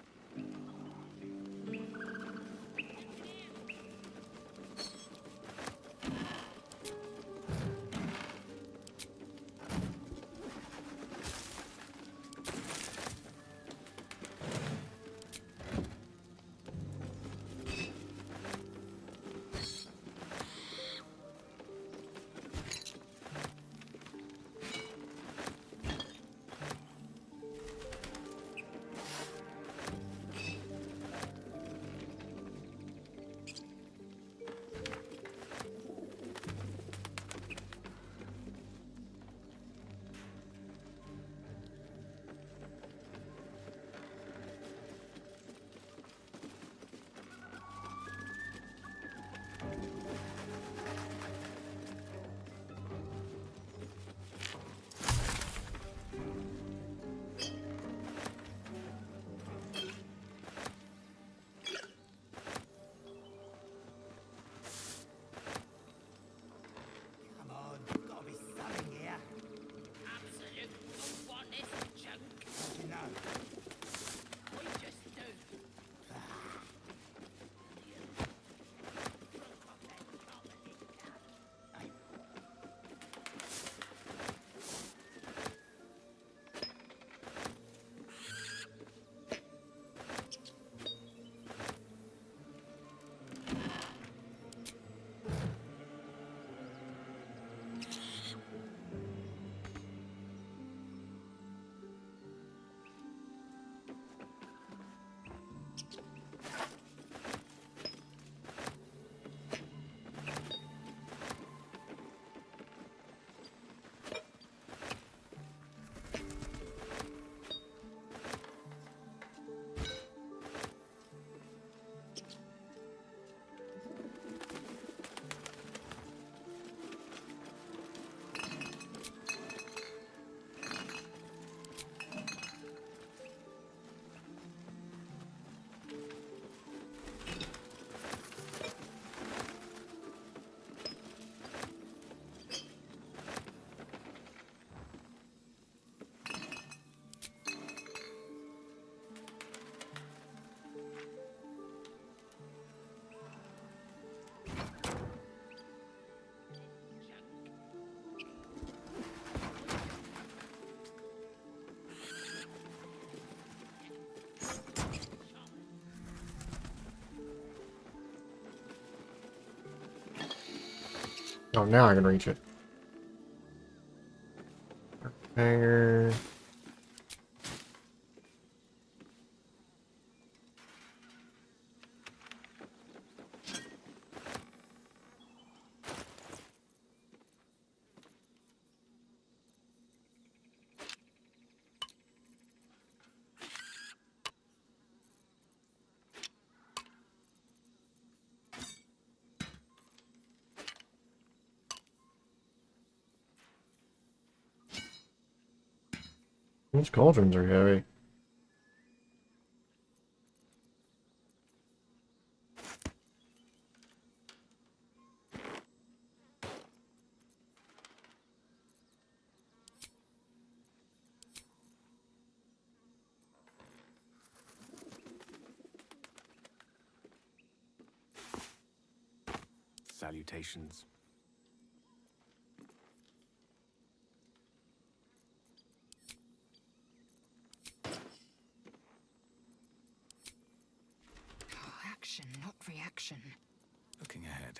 Oh, now I can reach it. Hanger. These cauldrons are heavy. salutations. Action, not reaction. Looking ahead.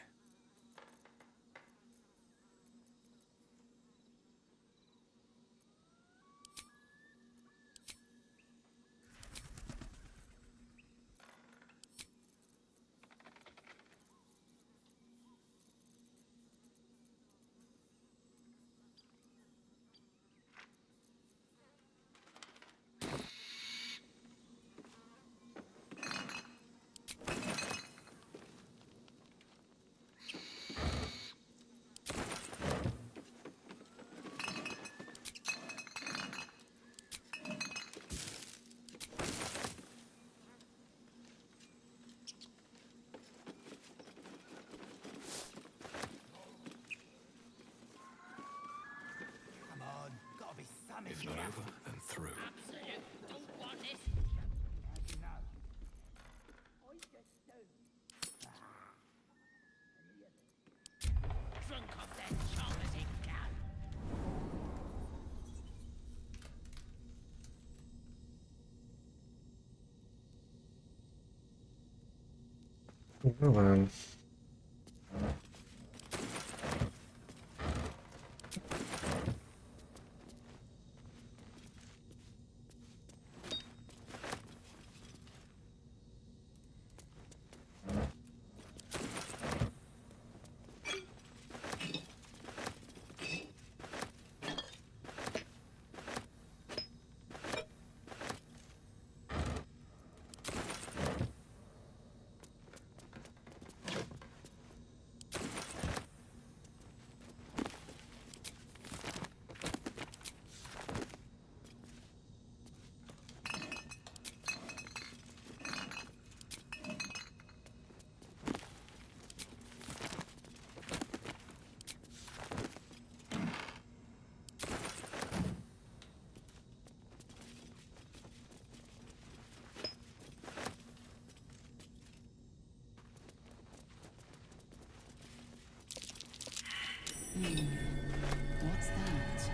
If not over, then through. Don't want it. Drunk off that charlatan cow. Well then. What's that?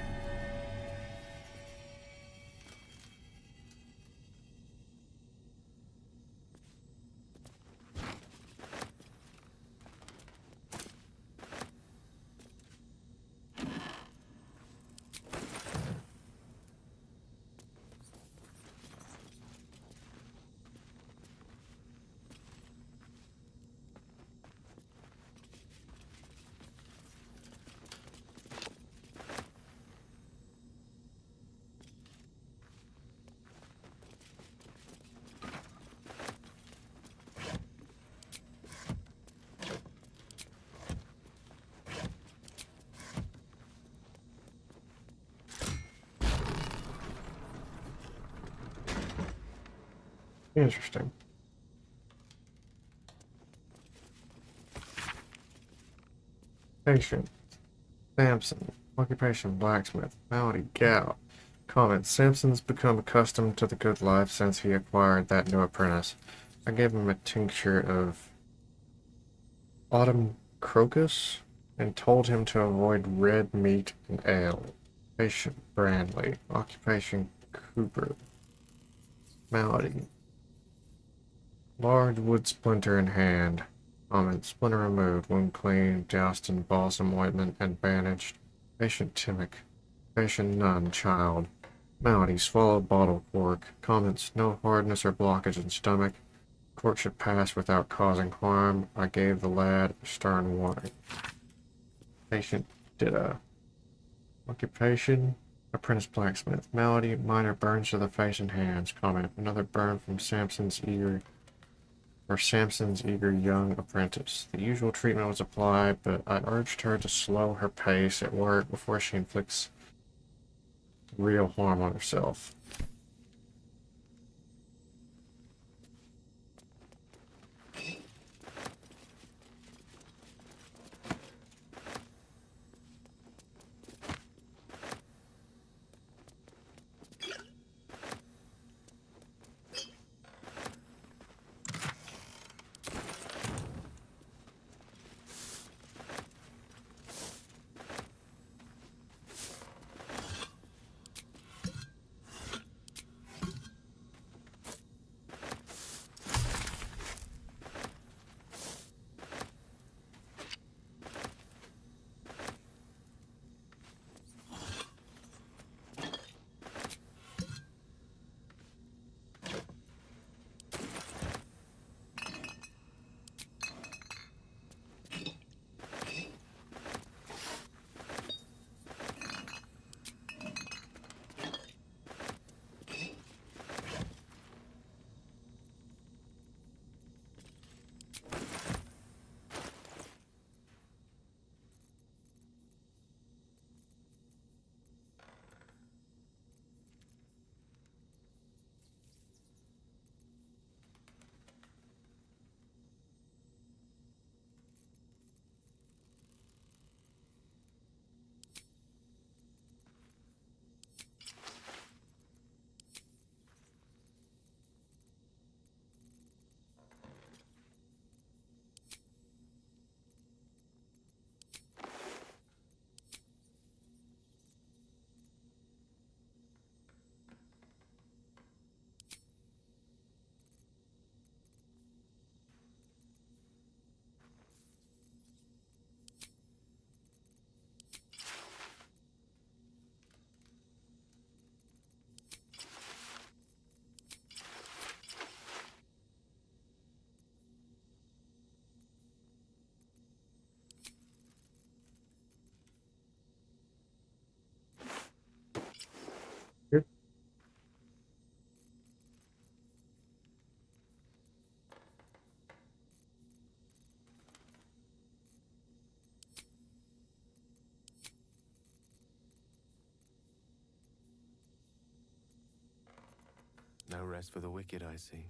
Interesting. Patient. Samson. Occupation blacksmith. Malady Gout. Comment. Samson's become accustomed to the good life since he acquired that new apprentice. I gave him a tincture of autumn crocus and told him to avoid red meat and ale. Patient Brandley. Occupation Cooper. Malady. Large wood splinter in hand. Comment. Splinter removed. Wound clean. Doused in balsam ointment and bandaged. Patient Timic. Patient Nun. Child. Malady. Swallowed bottle cork. Comments. No hardness or blockage in stomach. Cork should pass without causing harm. I gave the lad a stern warning. Patient Ditto. Occupation. Apprentice blacksmith. Malady. Minor burns to the face and hands. Comment. Another burn from Samson's eager young apprentice. The usual treatment was applied, but I urged her to slow her pace at work before she inflicts real harm on herself. No rest for the wicked, I see.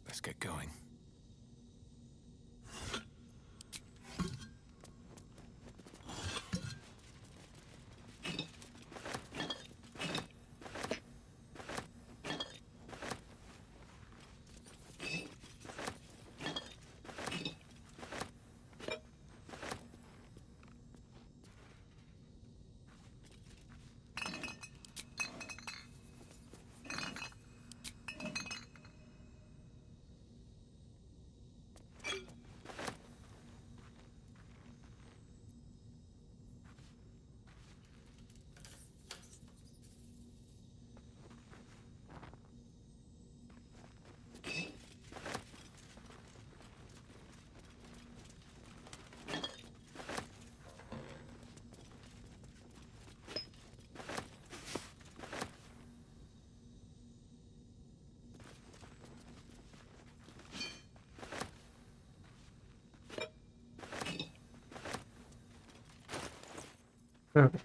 Let's get going. Okay.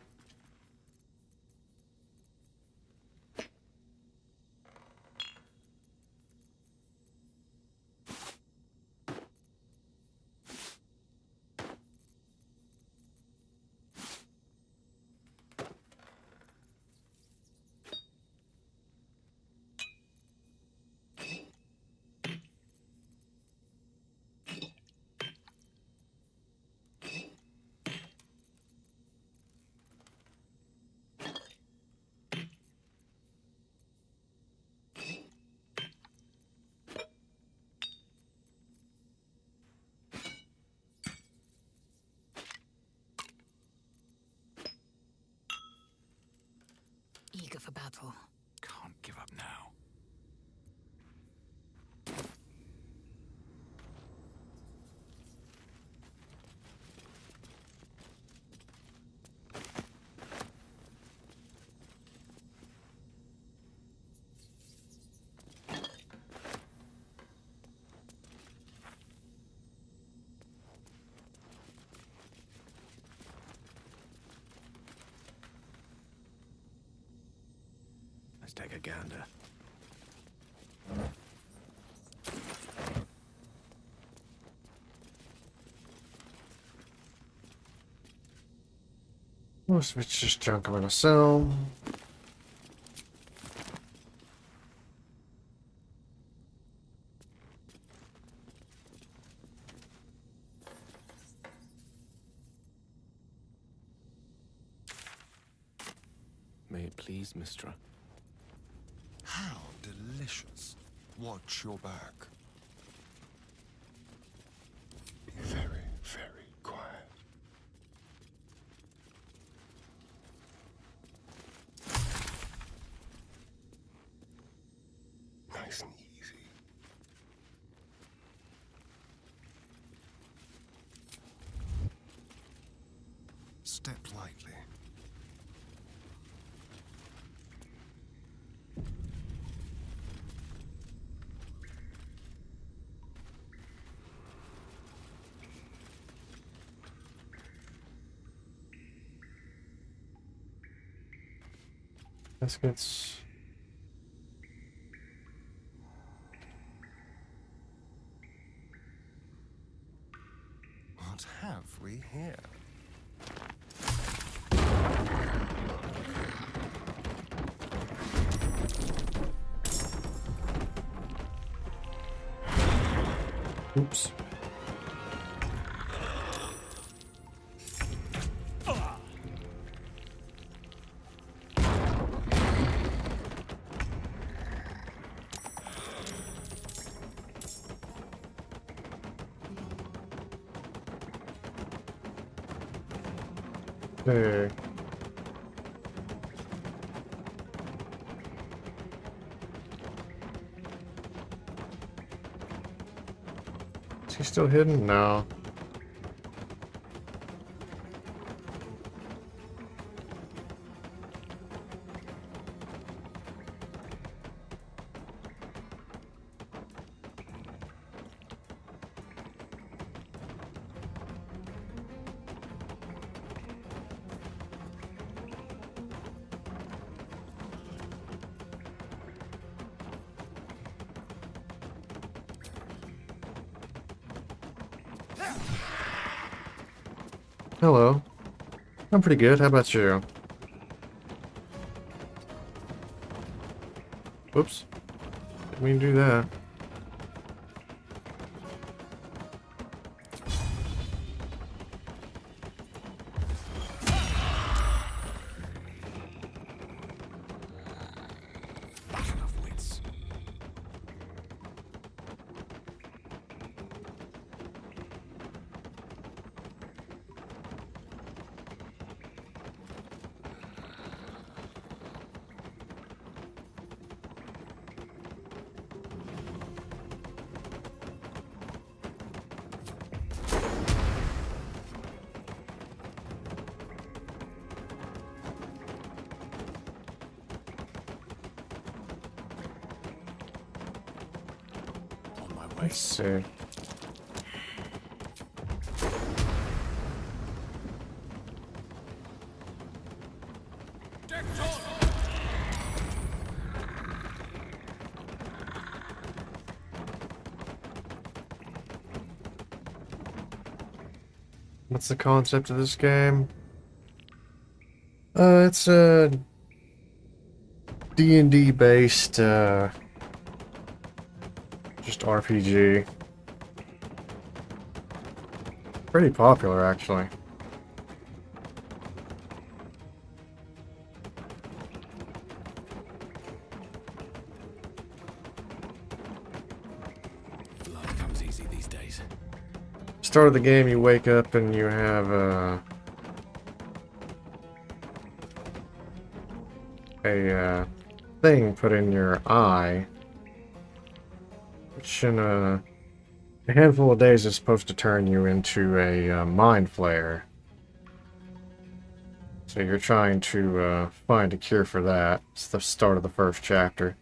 Eager for battle. Can't give up now. Let's take a gander. Most of it's just junk I'm gonna sell. May it please, Mistra. How delicious. Watch your back. Be very, very quiet. Nice and easy. Step lightly. Baskets. What have we here? Oops. Okay. he still hidden? No. Hello. I'm pretty good. How about you? Whoops. Didn't mean to do that. Let's see. What's the concept of this game? It's a D&D based, just RPG. Pretty popular, actually. Life comes easy these days. Start of the game, you wake up and you have a thing put in your eye, which in a handful of days is supposed to turn you into a mind flayer. So you're trying to find a cure for that. It's the start of the first chapter.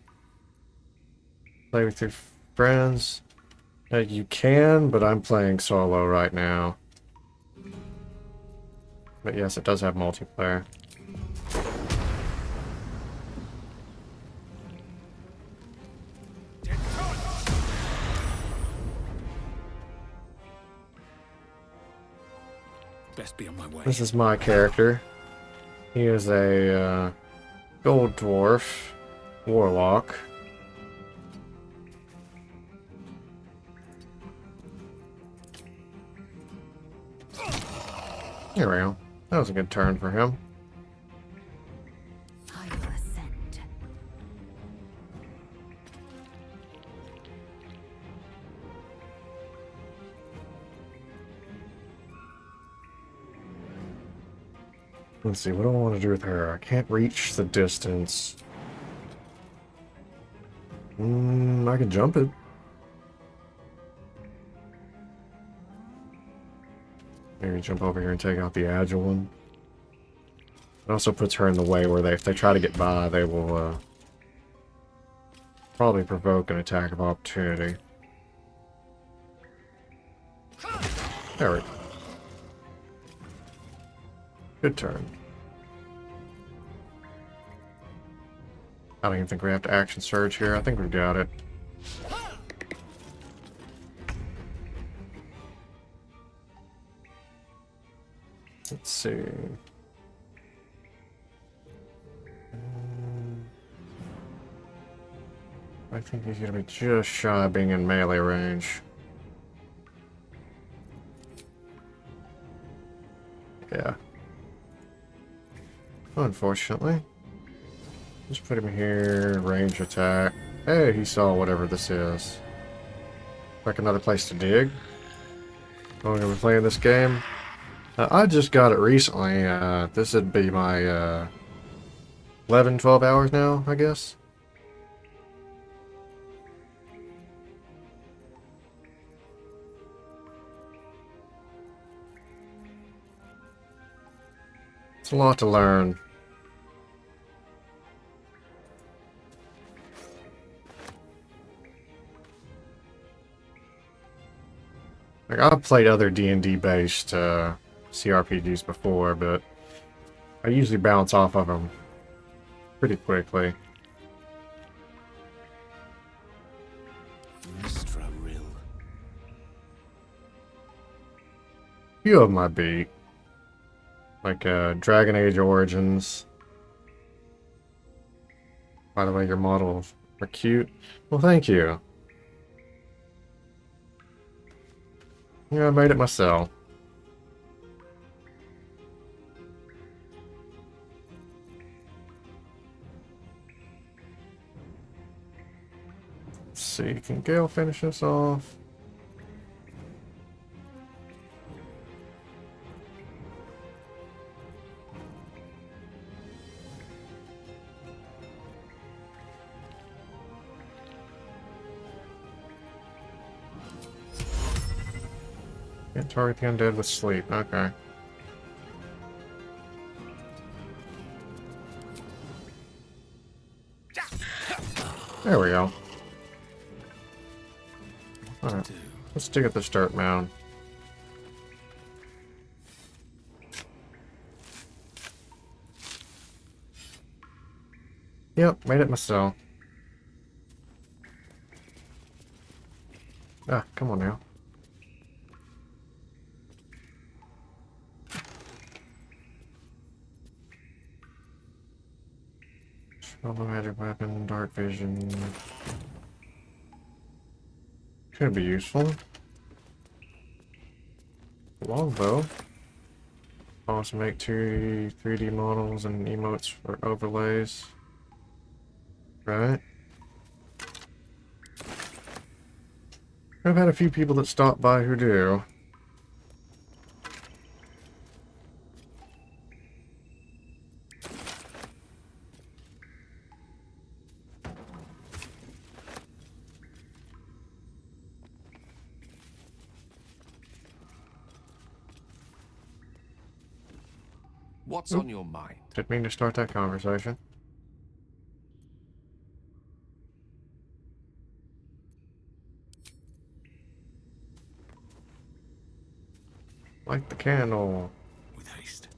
Play with your friends. You can, but I'm playing solo right now. But yes, it does have multiplayer. Best be on my way. This is my character. He is a gold dwarf warlock. There we go. That was a good turn for him. I will ascend. Let's see, what do I want to do with her? I can't reach the distance. I can jump it. Maybe jump over here and take out the agile one. It also puts her in the way where if they try to get by, they will probably provoke an attack of opportunity. There we go. Good turn. I don't even think we have to action surge here. I think we've got it. Let's see. I think he's gonna be just shy of being in melee range. Yeah. Unfortunately. Just put him here, range attack. Hey, he saw whatever this is. Like another place to dig. I'm gonna be playing this game. I just got it recently. This would be my 11, 12 hours now, I guess. a lot to learn. Like, I've played other D&D based CRPGs before, but I usually bounce off of them pretty quickly. Few of them I beat. Like Dragon Age Origins. By the way, your models are cute. Well, thank you. Yeah, I made it myself. Let's see, can Gale finish this off? Can't target the undead with sleep. Okay. There we go. Alright. Let's dig at this dirt mound. Yep, made it myself. Ah, come on now. Double magic weapon, dark vision. Could be useful. Longbow. Also make 2 3D models and emotes for overlays. Right. I've had a few people that stop by who do. What's on your mind? Didn't mean to start that conversation. Light the candle. With haste.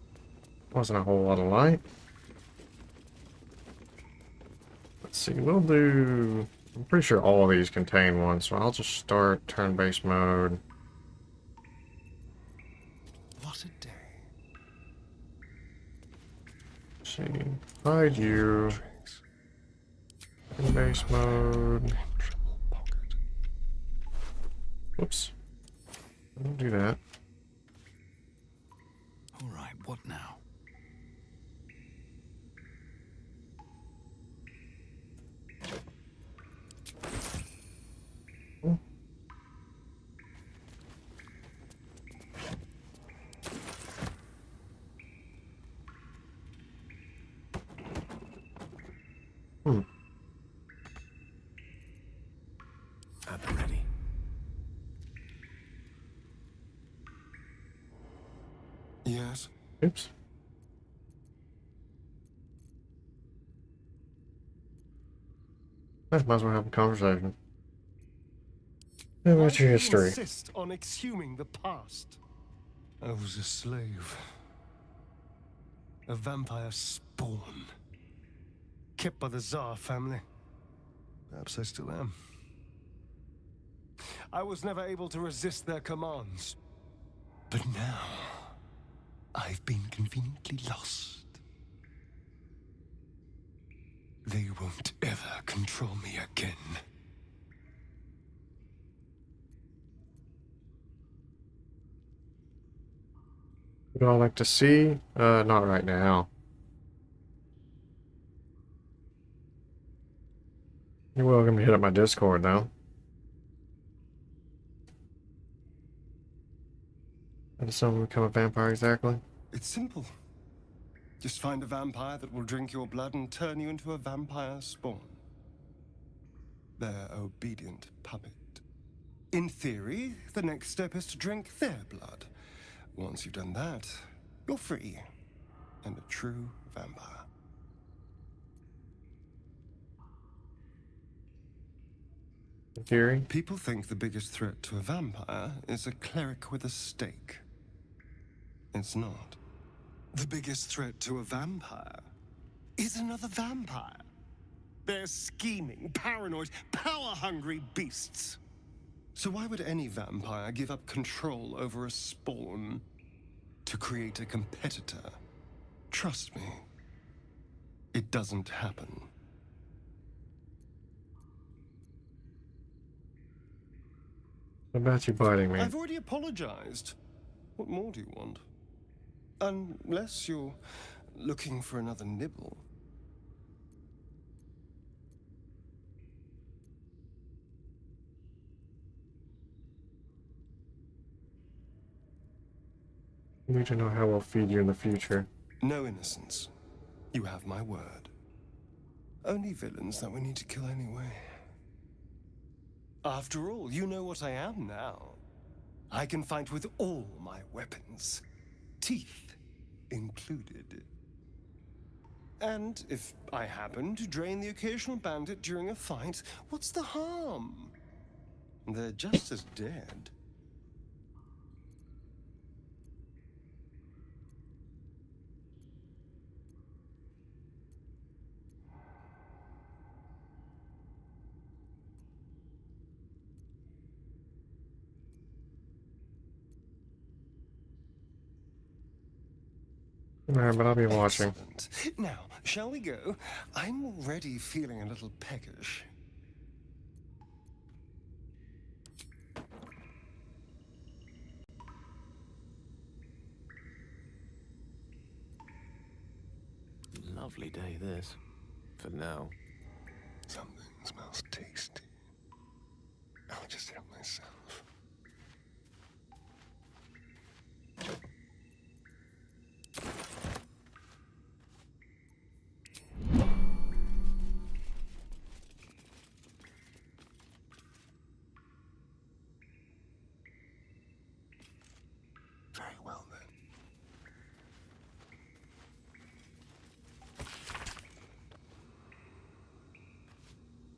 Wasn't a whole lot of light. Let's see, we'll do... I'm pretty sure all of these contain one, so I'll just start turn-based mode. What a day. Let's see, hide you. Turn-based mode. Whoops. Don't do that. All right, what now? At the ready. Yes. Oops. I might as well have a conversation. What's your history? Insist on exhuming the past. I was a slave. A vampire spawn. Kept by the Tsar family. Perhaps I still am. I was never able to resist their commands. But now, I've been conveniently lost. They won't ever control me again. Would I like to see? Not right now. You're welcome to hit up my Discord though. How does someone become a vampire exactly? It's simple. Just find a vampire that will drink your blood and turn you into a vampire spawn. Their obedient puppet. In theory, the next step is to drink their blood. Once you've done that, you're free. and a true vampire. Theory? People think the biggest threat to a vampire is a cleric with a stake. It's not. The biggest threat to a vampire is another vampire. They're scheming, paranoid, power-hungry beasts. So why would any vampire give up control over a spawn to create a competitor? Trust me, it doesn't happen. What about you biting me? I've already apologized. What more do you want? Unless you're looking for another nibble. You need to know how I'll feed you in the future. No innocence. You have my word. Only villains that we need to kill anyway. After all, you know what I am now. I can fight with all my weapons. Teeth included. And if I happen to drain the occasional bandit during a fight, what's the harm? They're just as dead. Man, but I'll be watching. Excellent. Now, shall we go? I'm already feeling a little peckish. Lovely day, this. For now. Something smells tasty. I'll just help myself. Very well, then.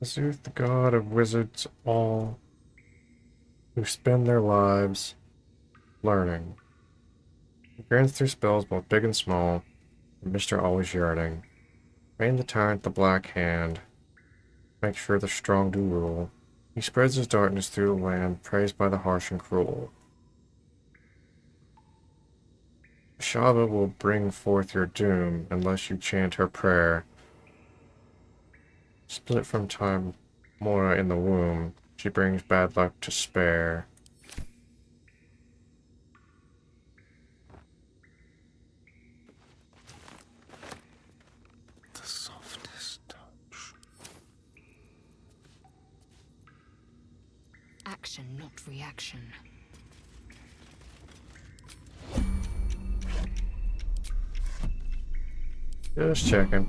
Zeus, the god of wizards, all who spend their lives learning. He grants their spells both big and small, and Mr. Always Yearning. Reign the tyrant the black hand, make sure the strong do rule. He spreads his darkness through the land, praised by the harsh and cruel. Shava will bring forth your doom, unless you chant her prayer. Split from time, Mora in the womb, she brings bad luck to spare. The softest touch. Action, not reaction. Just checking.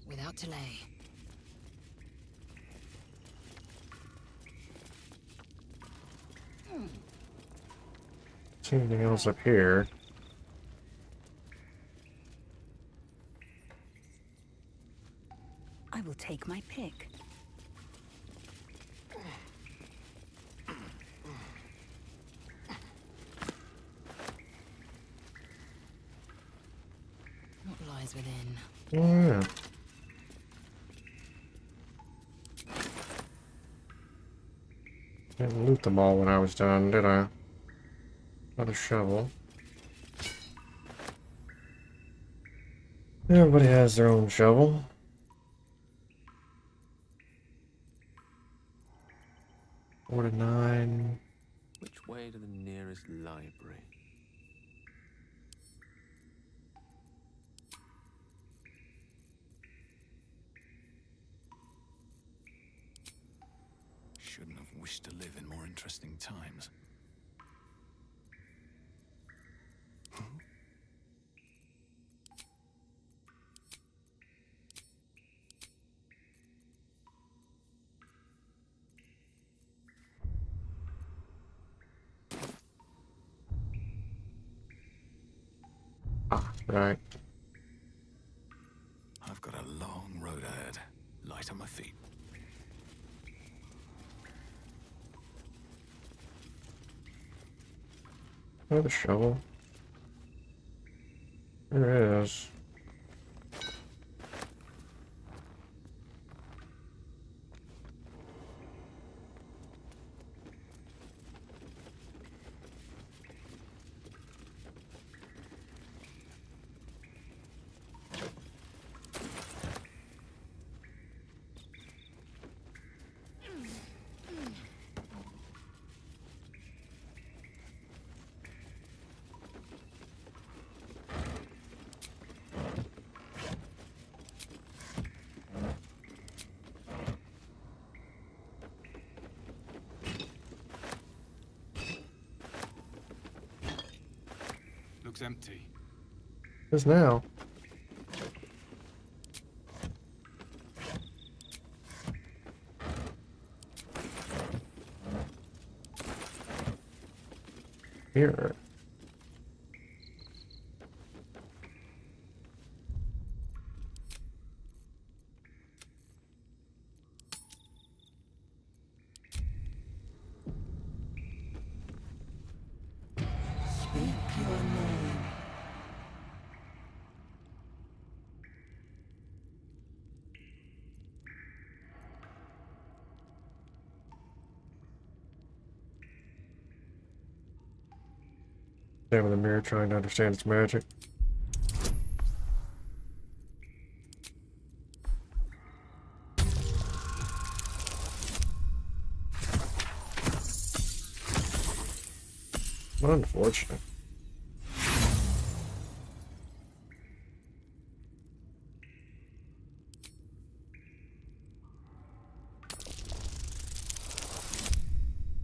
Without delay. See anything else up here? I will take my pick. What lies within? Oh, yeah. Didn't loot them all when I was done, did I? Another shovel. Everybody has their own shovel. Four to 9. Which way to the nearest library? Shouldn't have wished to live in more interesting times. Right. I've got a long road ahead. Light on my feet. Oh, the shovel. There it is. Looks empty. Is now. Here. Speak your name. Stand with the mirror trying to understand its magic. Unfortunate.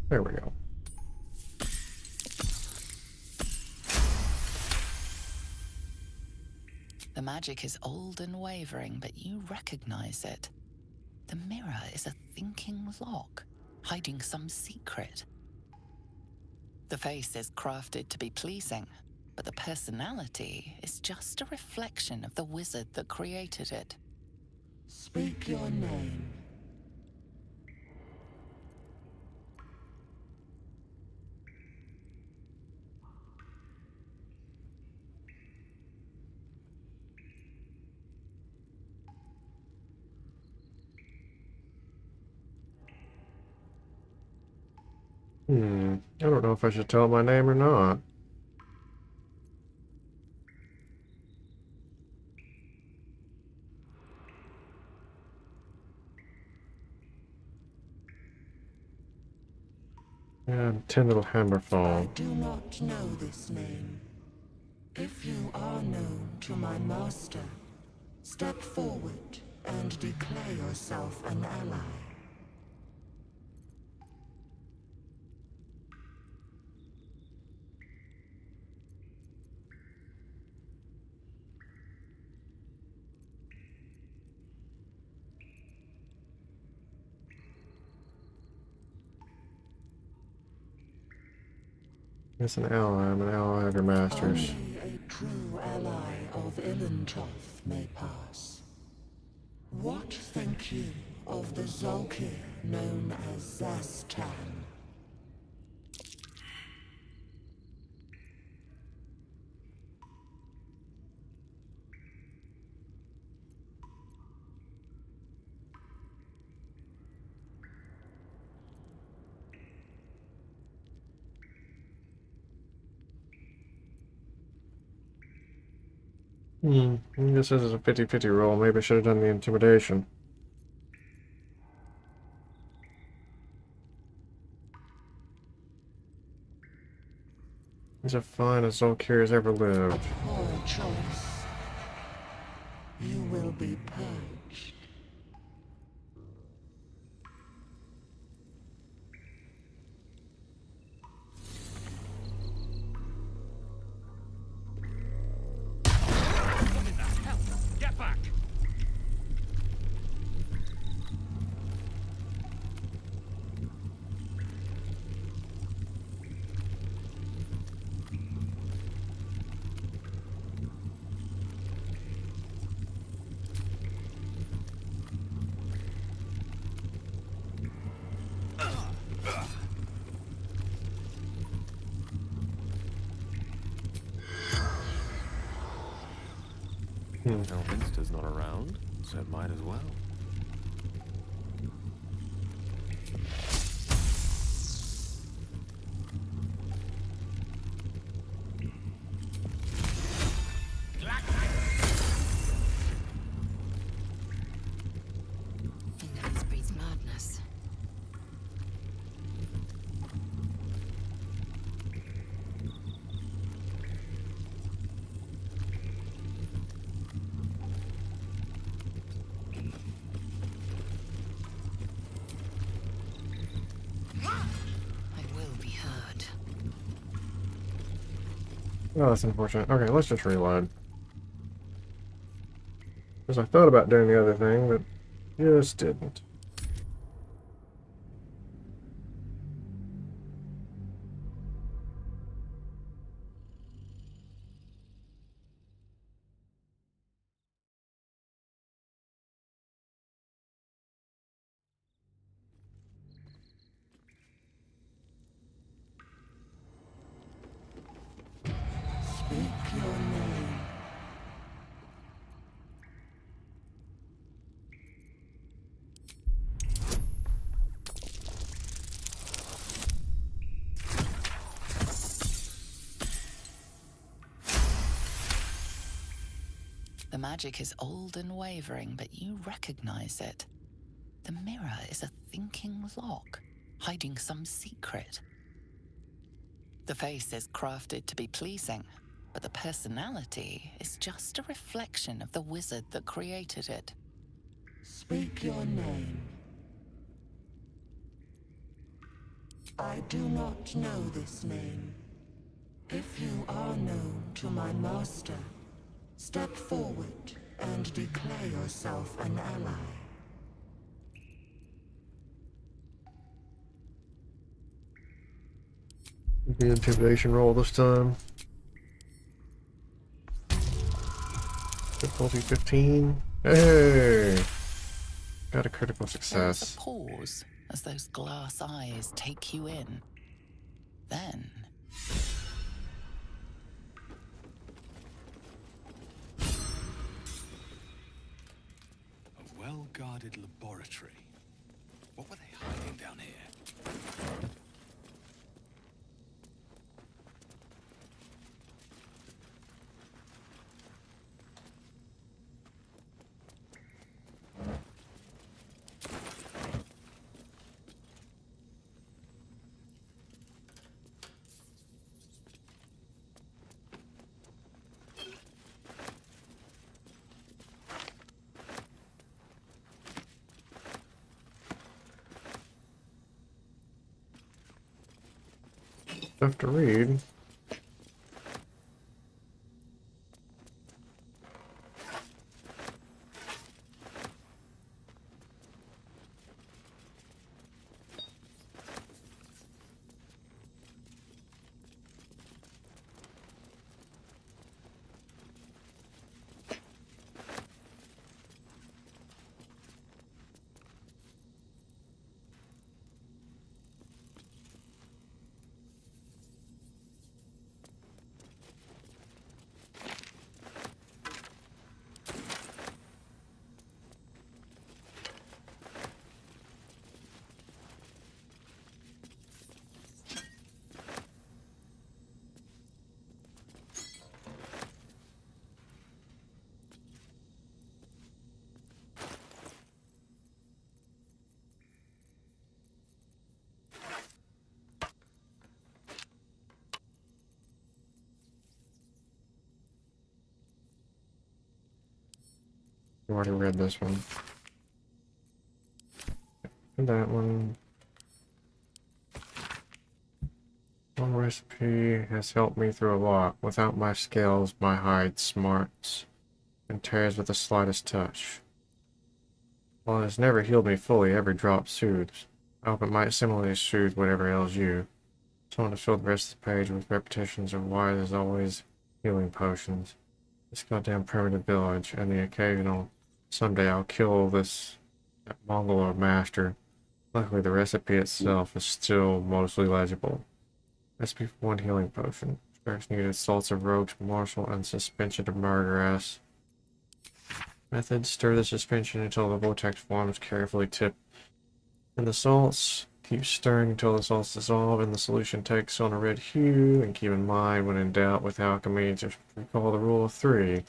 There we go. The magic is old and wavering, but you recognize it. The mirror is a thinking lock, hiding some secret. The face is crafted to be pleasing, but the personality is just a reflection of the wizard that created it. Speak your name. I don't know if I should tell my name or not. And Tyndall Hammerfall. I do not know this name. If you are known to my master, step forward and declare yourself an ally. It's an ally. I'm an ally of your master's. Only a true ally of Ilintoth may pass. What think you of the Zolkir known as Zastan? I guess this is a 50-50 roll. Maybe I should have done the intimidation. He's as fine as Zolkir has ever lived. Poor choice. You will be purged. Get back! Elminster's not around, so it might as well. Ignorance breeds madness. I will be heard. Oh, that's unfortunate. Okay, let's just reload. Because I thought about doing the other thing, but just didn't. Speak your name. The magic is old and wavering, but you recognize it. The mirror is a thinking lock, hiding some secret. The face is crafted to be pleasing, but the personality is just a reflection of the wizard that created it. Speak your name. I do not know this name. If you are known to my master, step forward and declare yourself an ally. The intimidation roll this time. Difficulty 15. Hey! Got a critical There is success. a pause as those glass eyes take you in. Then A well-guarded laboratory. What were they hiding down here? Stuff to read. I've already read this one. And that one. One recipe has helped me through a lot. Without my scales, my hide smarts and tears with the slightest touch. While it has never healed me fully, every drop soothes. I hope it might similarly soothe whatever ails you. So I want to fill the rest of the page with repetitions of why there's always healing potions. This goddamn primitive village, and the occasional someday I'll kill this Mongol or master. Luckily, the recipe itself is still mostly legible. Recipe for 1 healing potion. First needed salts of rogue's morsel and suspension of murderess. Method: stir the suspension until the vortex forms. Carefully tip in the salts. Keep stirring until the salts dissolve and the solution takes on a red hue. And keep in mind, when in doubt with alchemy, just recall the rule of 3.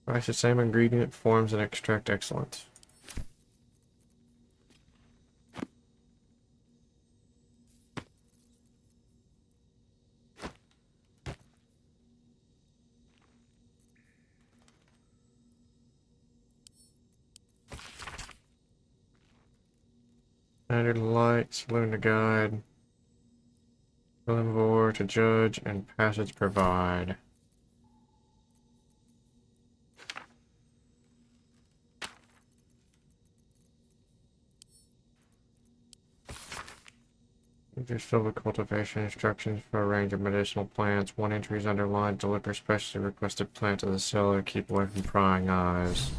Rice the same ingredient forms an extract excellent. Standard light, saloon to guide, Glenvor to judge, and passage provide. Just filled with cultivation instructions for a range of medicinal plants. 1 entry is underlined. Deliver specially requested plant to the seller. Keep away from prying eyes.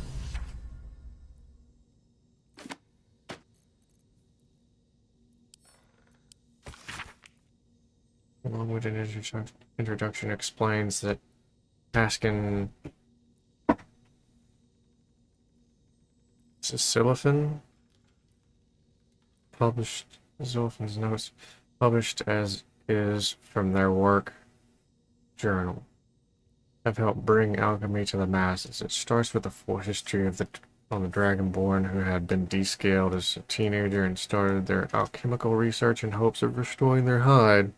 Along with an introduction explains that Askin Sisyphon published Zolfin's notes, published as is from their work journal, have helped bring alchemy to the masses. It starts with the full history of the Dragonborn who had been descaled as a teenager and started their alchemical research in hopes of restoring their hide.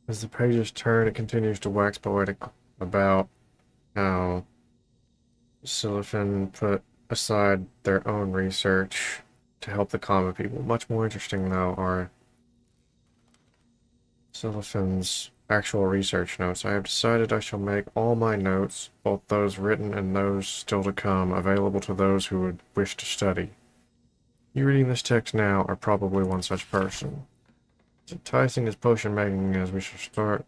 As the pages turn, it continues to wax poetic about how Sisyphon put aside their own research to help the common people. Much more interesting, though, are Sisyphon's actual research notes. I have decided I shall make all my notes, both those written and those still to come, available to those who would wish to study. You reading this text now are probably one such person. As enticing as potion making is, we shall start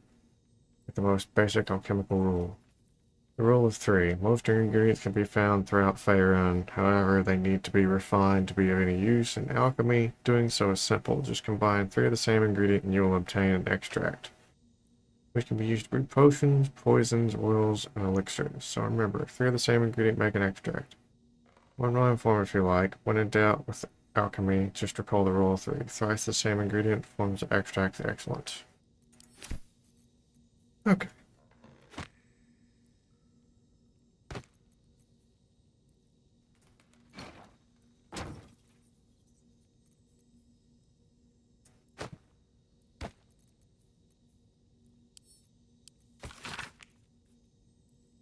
with the most basic alchemical rule. The rule of 3. Most ingredients can be found throughout Faerun. However, they need to be refined to be of any use in alchemy. Doing so is simple. Just combine 3 of the same ingredient and you will obtain an extract, which can be used to brew potions, poisons, oils, and elixirs. So remember, 3 of the same ingredient make an extract. One rhyme form if you like. When in doubt with alchemy, just recall the rule of 3. Thrice the same ingredient forms an extract excellent. Okay.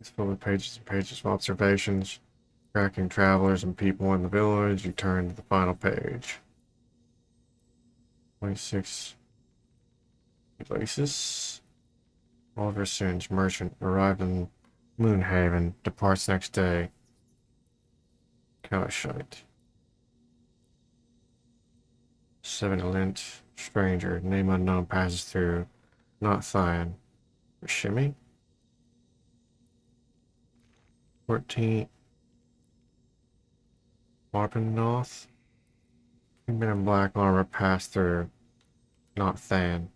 It's filled with pages and pages of observations, tracking travelers and people in the village. You turn to the final page. 26. Places. Oliver Singe, merchant, arrived in Moonhaven, departs next day. Kalashite. 7 Lint, stranger, name unknown, passes through. Not Thyan. Shimmy? 14. Marpenoth. Men in black armor pass through. Not Than.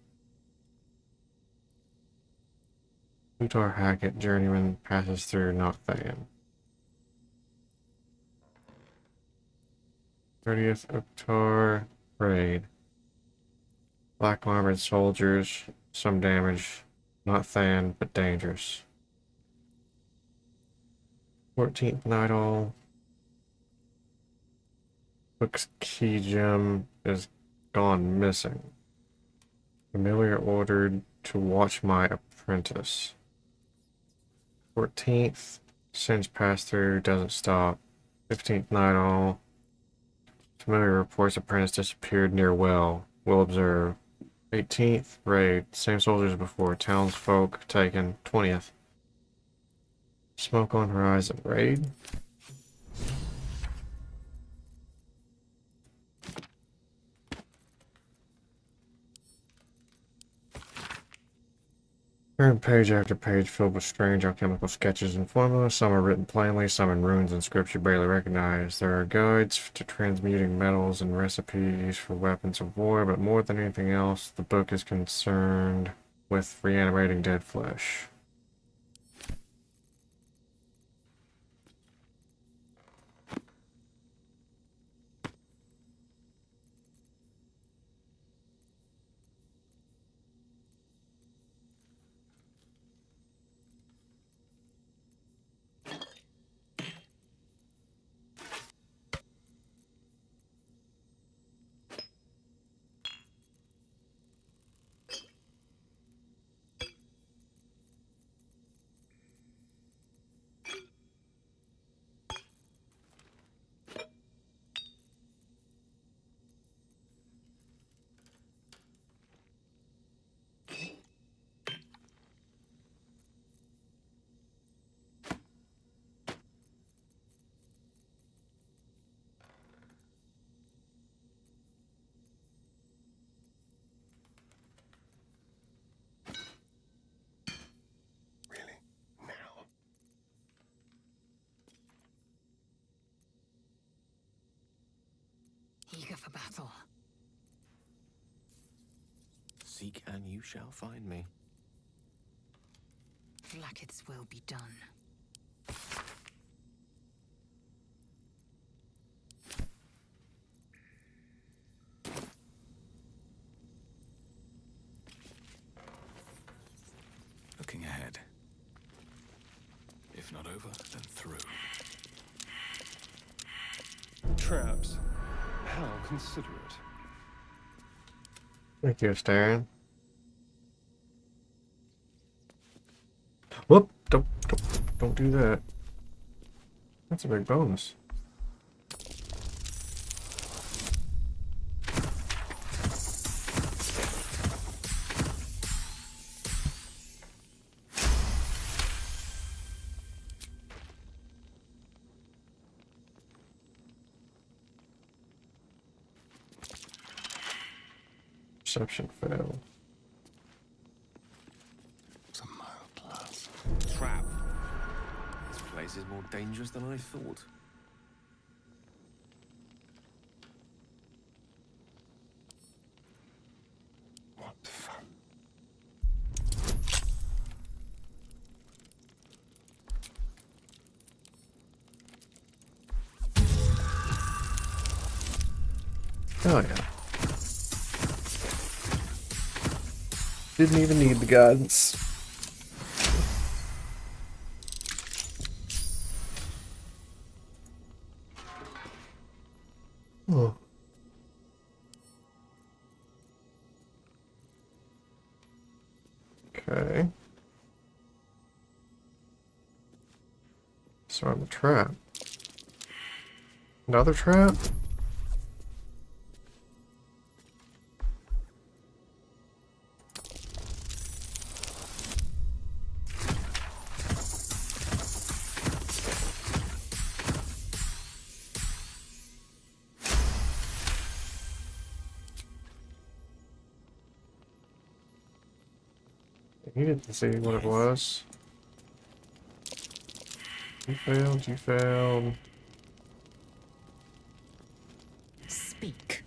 Utar Hackett, journeyman, passes through. Not Than. 30th Uktar raid. Black armored soldiers, some damage. Not Than, but dangerous. 14th Night Owl. Book's key gem is gone missing. Familiar ordered to watch my apprentice. 14th, Singe pass through, doesn't stop. 15th Night Owl. Familiar reports apprentice disappeared near well. Will observe. 18th, raid. Same soldiers before. Townsfolk taken. 20th. Smoke on horizon. Raid. Turn page after page filled with strange alchemical sketches and formulas. Some are written plainly, some in runes and script you barely recognize. There are guides to transmuting metals and recipes for weapons of war, but more than anything else, the book is concerned with reanimating dead flesh. for battle. Seek and you shall find me. Vlaakith's will be done. Looking ahead. If not over, then through. Traps. How considerate. Thank you, Starin. Whoop! Don't do that. That's a big bonus. Perception failed. Trap. This place is more dangerous than I thought. What fun. Oh yeah. Didn't even need the guidance. Oh. Okay. So I'm a trap. Another trap? You didn't see what it was. You failed, you failed. Speak.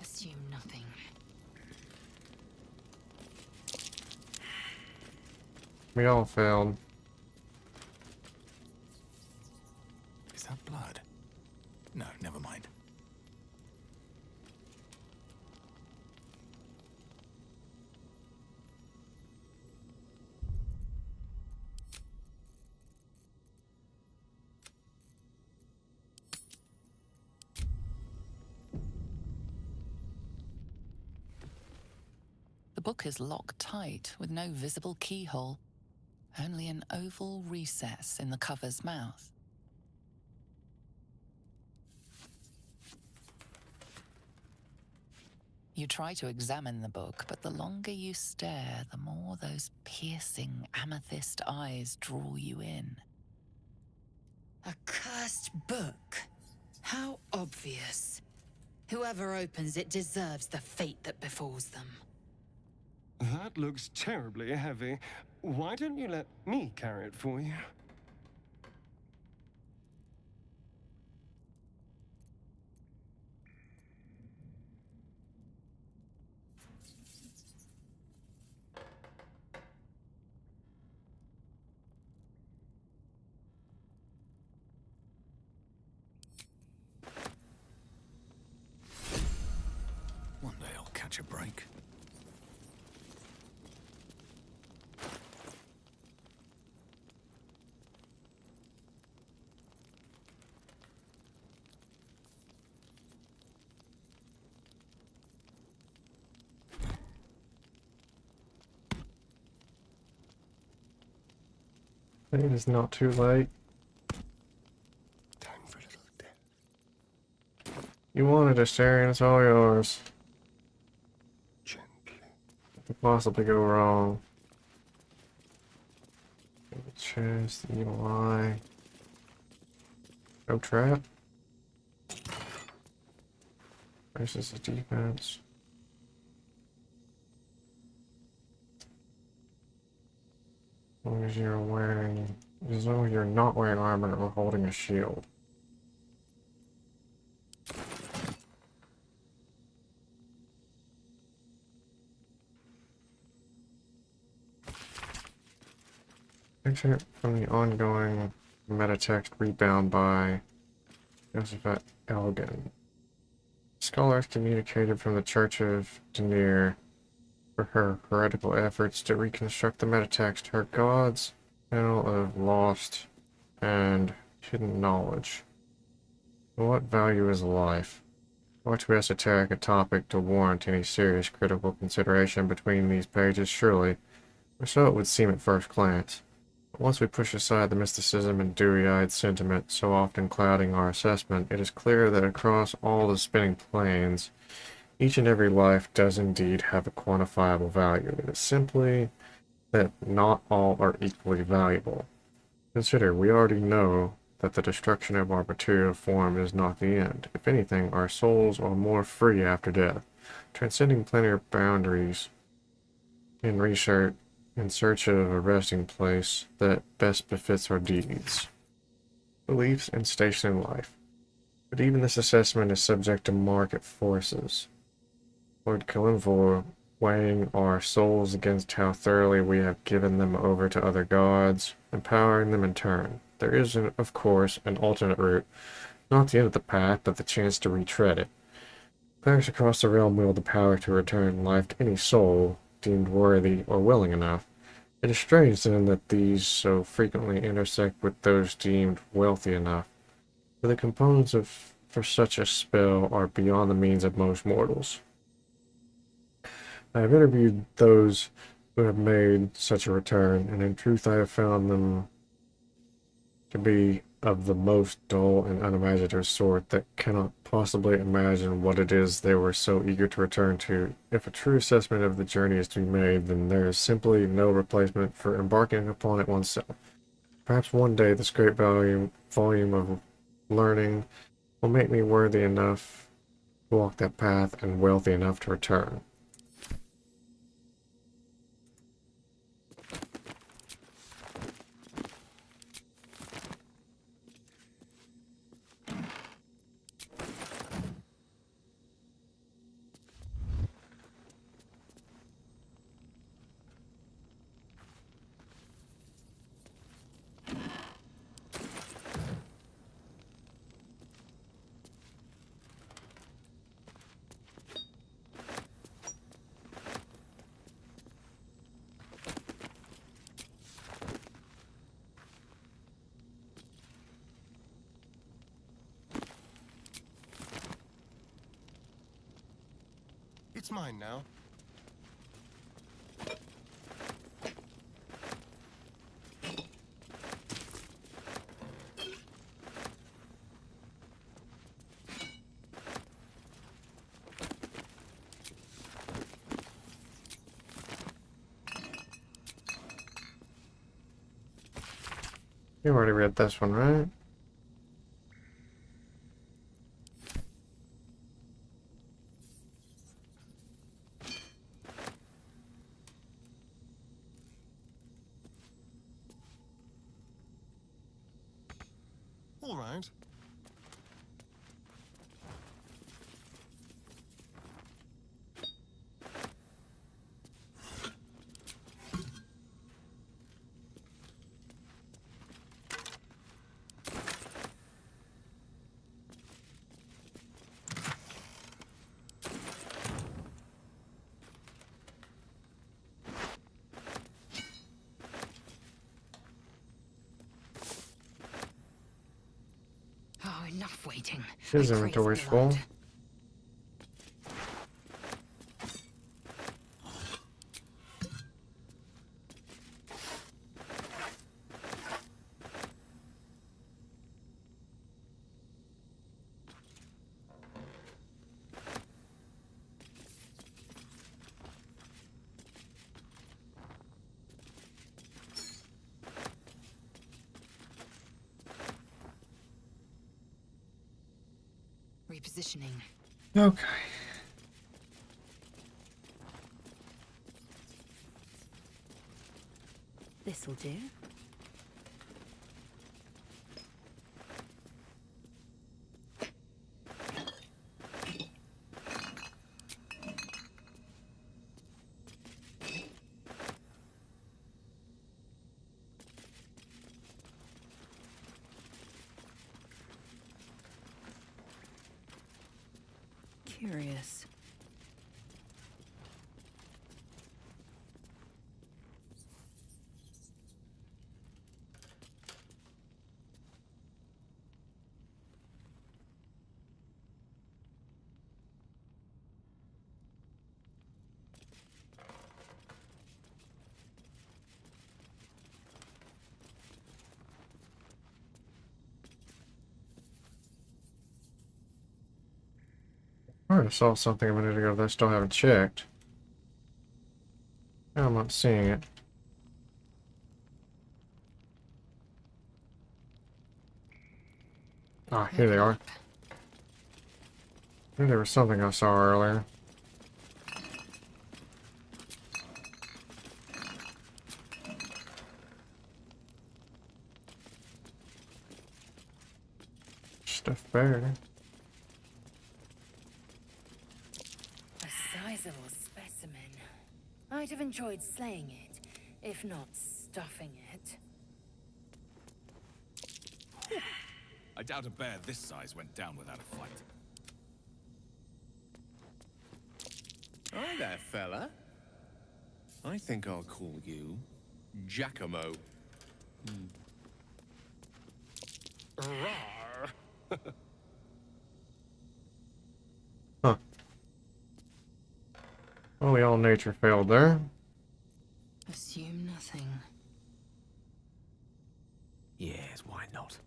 Assume nothing. We all failed. Is that blood? No, never mind. The book is locked tight with no visible keyhole, only an oval recess in the cover's mouth. You try to examine the book, but the longer you stare, the more those piercing amethyst eyes draw you in. A cursed book. How obvious. Whoever opens it deserves the fate that befalls them. That looks terribly heavy. Why don't you let me carry it for you? One day I'll catch a break. It is not too late. Time for a little death. You wanted it, Starin, it's all yours. Gently. What could possibly go wrong? The chest, the evil eye. No trap. Versus the defense. As long as you're wearing as though you're not wearing armor or holding a shield. Excerpt from the ongoing metatext rebound by Josephat Elgin. Scholars communicated from the Church of Denier for her heretical efforts to reconstruct the metatext, her gods, panel of lost and hidden knowledge. What value is life? Far too esoteric a topic to warrant any serious critical consideration between these pages, surely, or so it would seem at first glance. But once we push aside the mysticism and dewy-eyed sentiment so often clouding our assessment, it is clear that across all the spinning planes, each and every life does indeed have a quantifiable value. It is simply that not all are equally valuable. Consider, we already know that the destruction of our material form is not the end. If anything, our souls are more free after death, transcending planar boundaries in research in search of a resting place that best befits our deeds, beliefs, and station in life. But even this assessment is subject to market forces. Lord Kalimvor, weighing our souls against how thoroughly we have given them over to other gods, empowering them in turn. There is, of course, an alternate route, not the end of the path, but the chance to retread it. Clerics across the realm wield the power to return life to any soul deemed worthy or willing enough. It is strange then that these so frequently intersect with those deemed wealthy enough, for the components for such a spell are beyond the means of most mortals. I have interviewed those who have made such a return, and in truth I have found them to be of the most dull and unimaginative sort that cannot possibly imagine what it is they were so eager to return to. If a true assessment of the journey is to be made, then there is simply no replacement for embarking upon it oneself. Perhaps one day this great volume of learning will make me worthy enough to walk that path and wealthy enough to return. It's mine now. You already read this one, right? All right. Oh, enough waiting. His inventory's full. Repositioning. Okay. This'll do. Curious. I saw something a minute ago that I still haven't checked. Now I'm not seeing it. Ah, here they are. I knew there was something I saw earlier. Stuffed bear. A sizable specimen. I'd have enjoyed slaying it, if not stuffing it. I doubt a bear this size went down without a fight. Hi there, fella. I think I'll call you Giacomo. Huh. Only all nature failed there. Assume nothing. Yes, why not?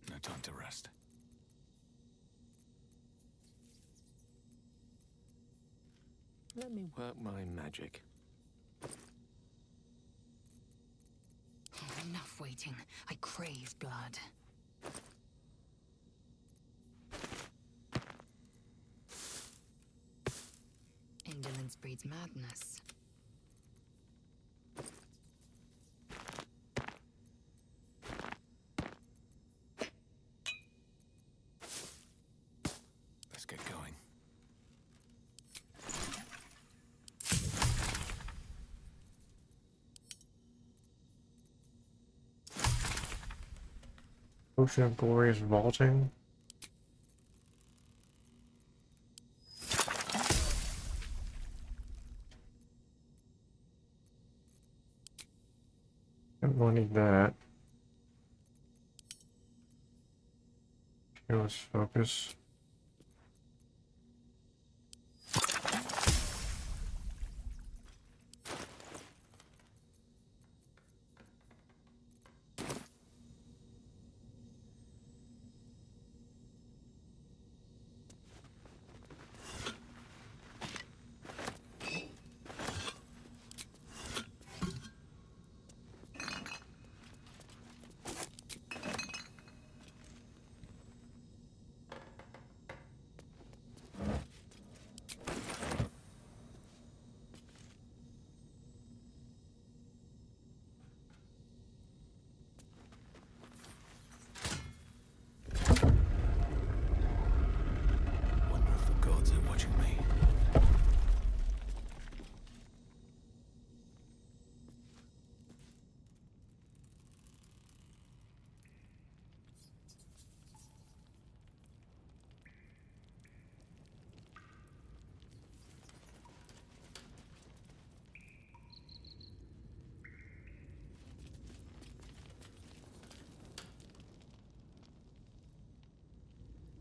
No time to rest. Let me work my magic. Oh, enough waiting. I crave blood. Indolence breeds madness. Let's get going. Ocean of glorious vaulting. Don't need that. Okay, let's focus. Wonder if the gods are watching me.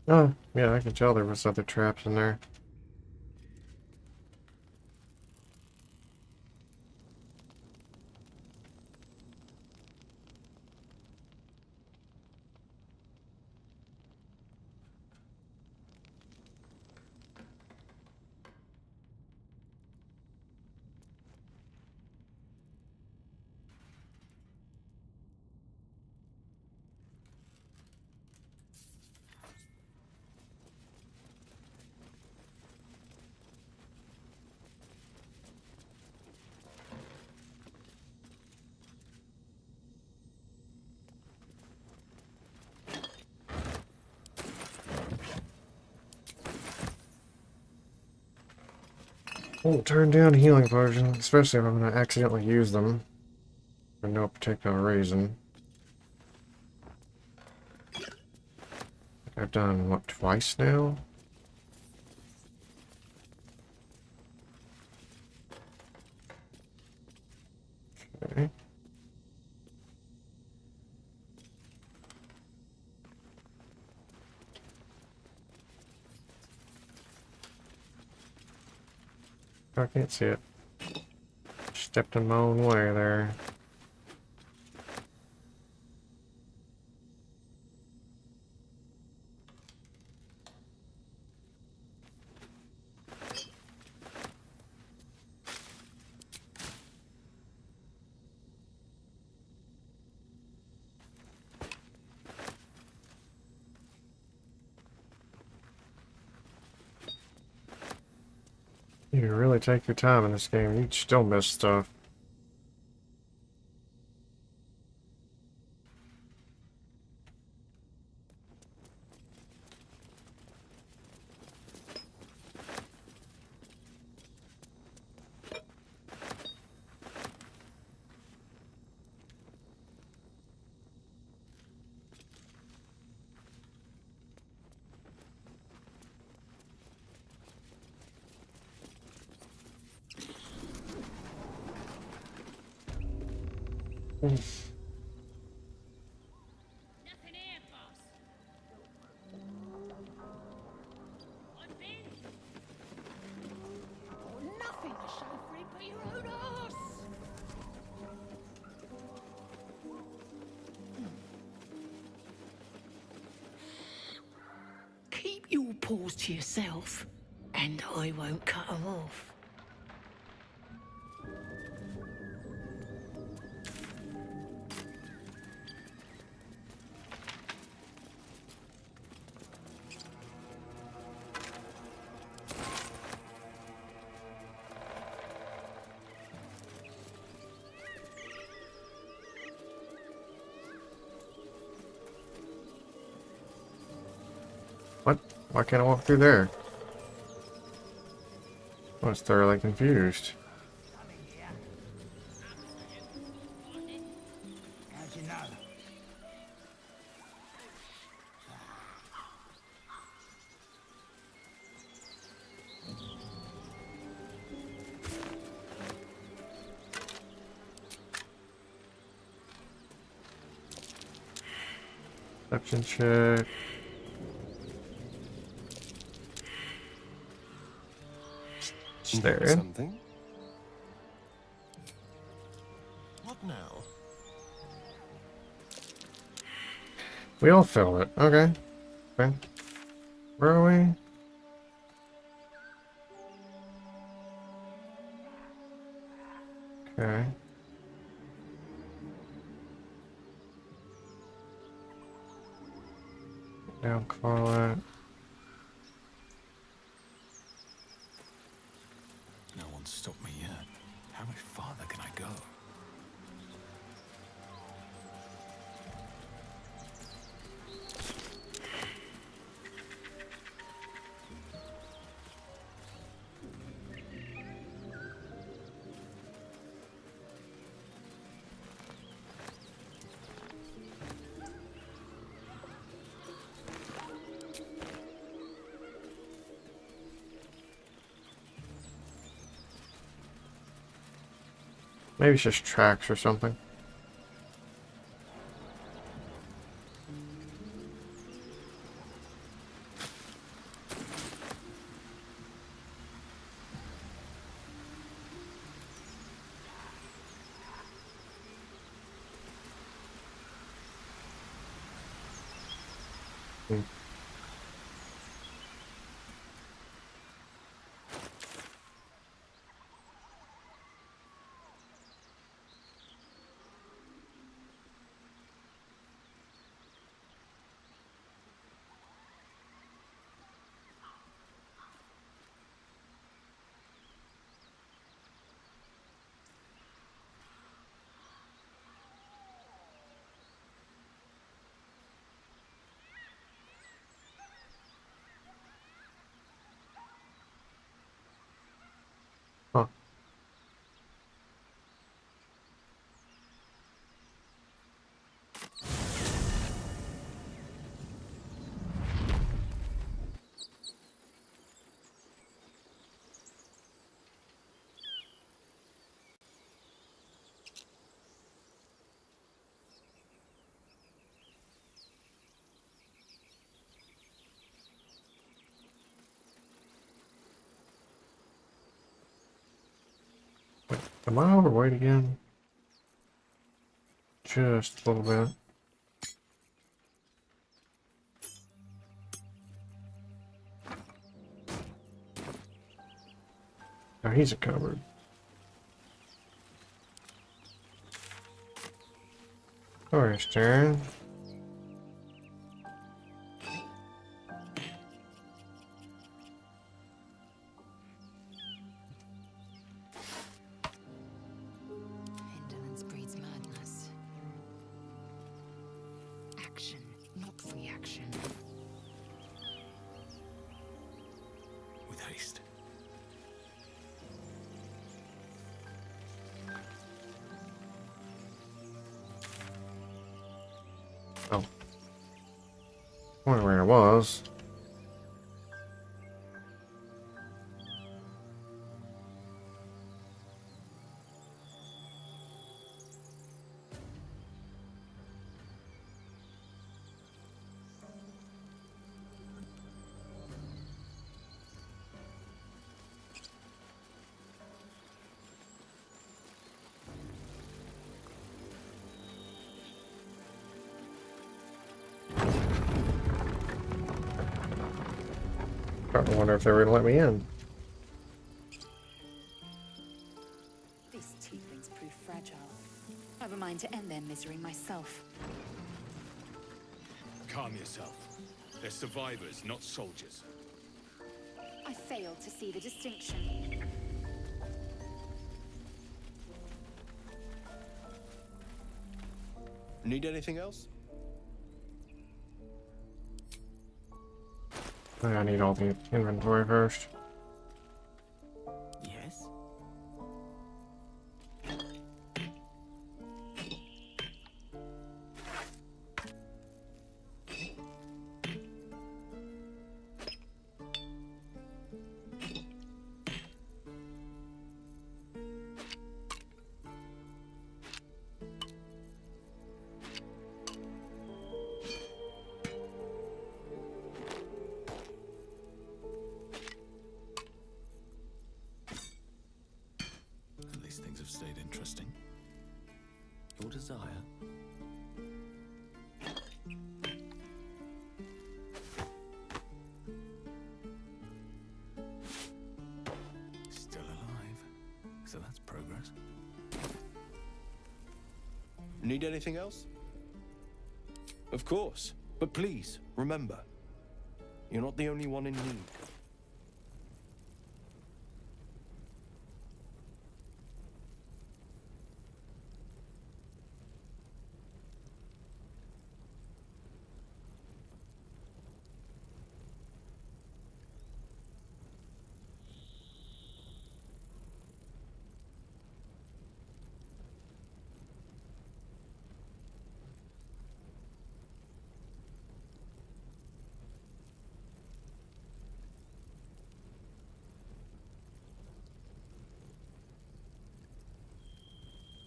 Oh, yeah, I can tell there was other traps in there. Won't turn down healing potions, especially if I'm going to accidentally use them for no particular reason. I've done, what, twice now? Okay. I can't see it. Stepped in my own way there. You really take your time in this game. You still miss stuff. Nothing to show for it but your own ass. Keep your paws to yourself, and I won't cut them off. What? Why can't I walk through there? I was thoroughly confused. How'd you know? Perception check. Staring. Something? What now? We all felt it. Okay. Okay. Where are we? Okay. Down Carlet. No one's stopped me yet. How much farther can I go? Maybe it's just tracks or something. Am I overweight again? Just a little bit. Oh, he's a cupboard. Dory's turn. Indolence breeds madness. Action, not reaction. With haste. Oh. Wonder where it was. Starting to wonder if they were gonna let me in. These tieflings prove fragile. I've a mind to end their misery myself. Calm yourself. They're survivors, not soldiers. I fail to see the distinction. Need anything else? I need all the inventory first. Yes? At least things have stayed interesting. Your desire? Still alive. So that's progress. Need anything else? Of course. But please, remember, you're not the only one in need.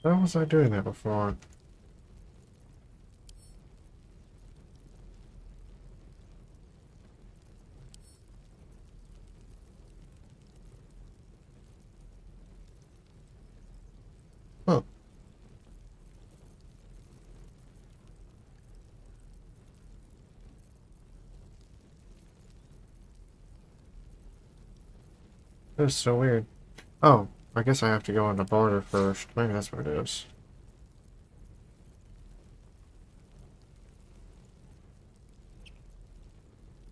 How was I doing that before? Huh. That's so weird. Oh, I guess I have to go on the border first. Maybe that's what it is.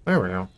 There we go.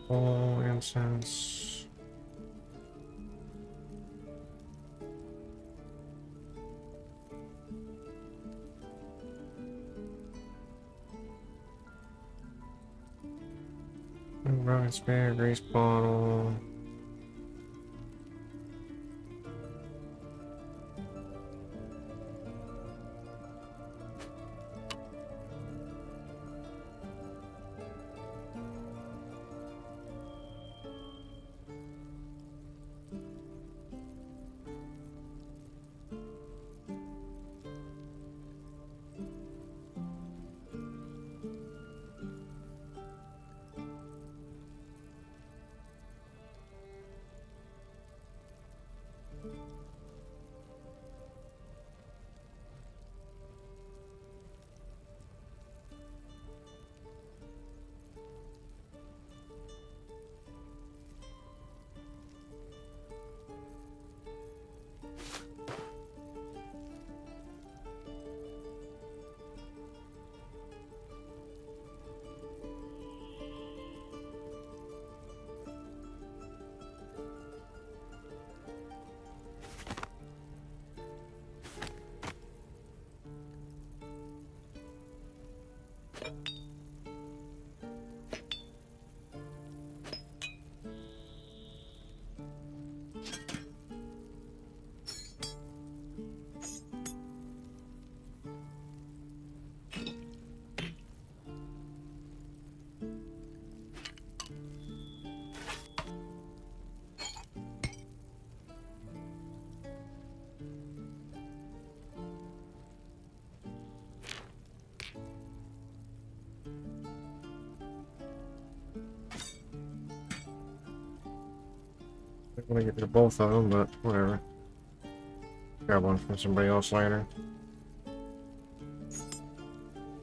All incense. Rocket spear, grease bottle. I'm gonna get rid of both of them, but whatever. Grab one from somebody else later.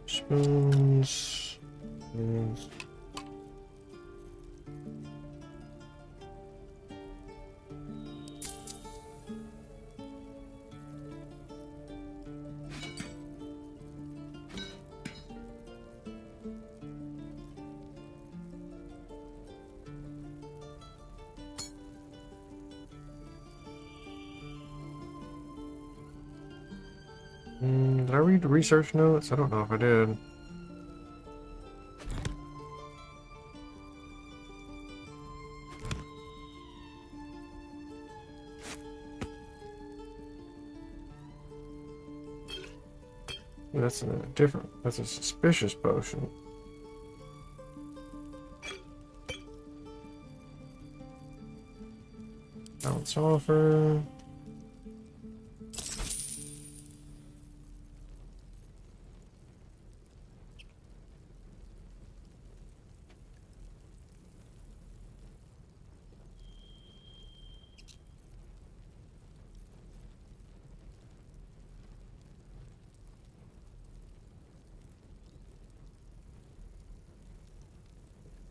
Spoons. Spoons. Did I read the research notes? I don't know if I did. That's a different, that's a suspicious potion. Balance offer.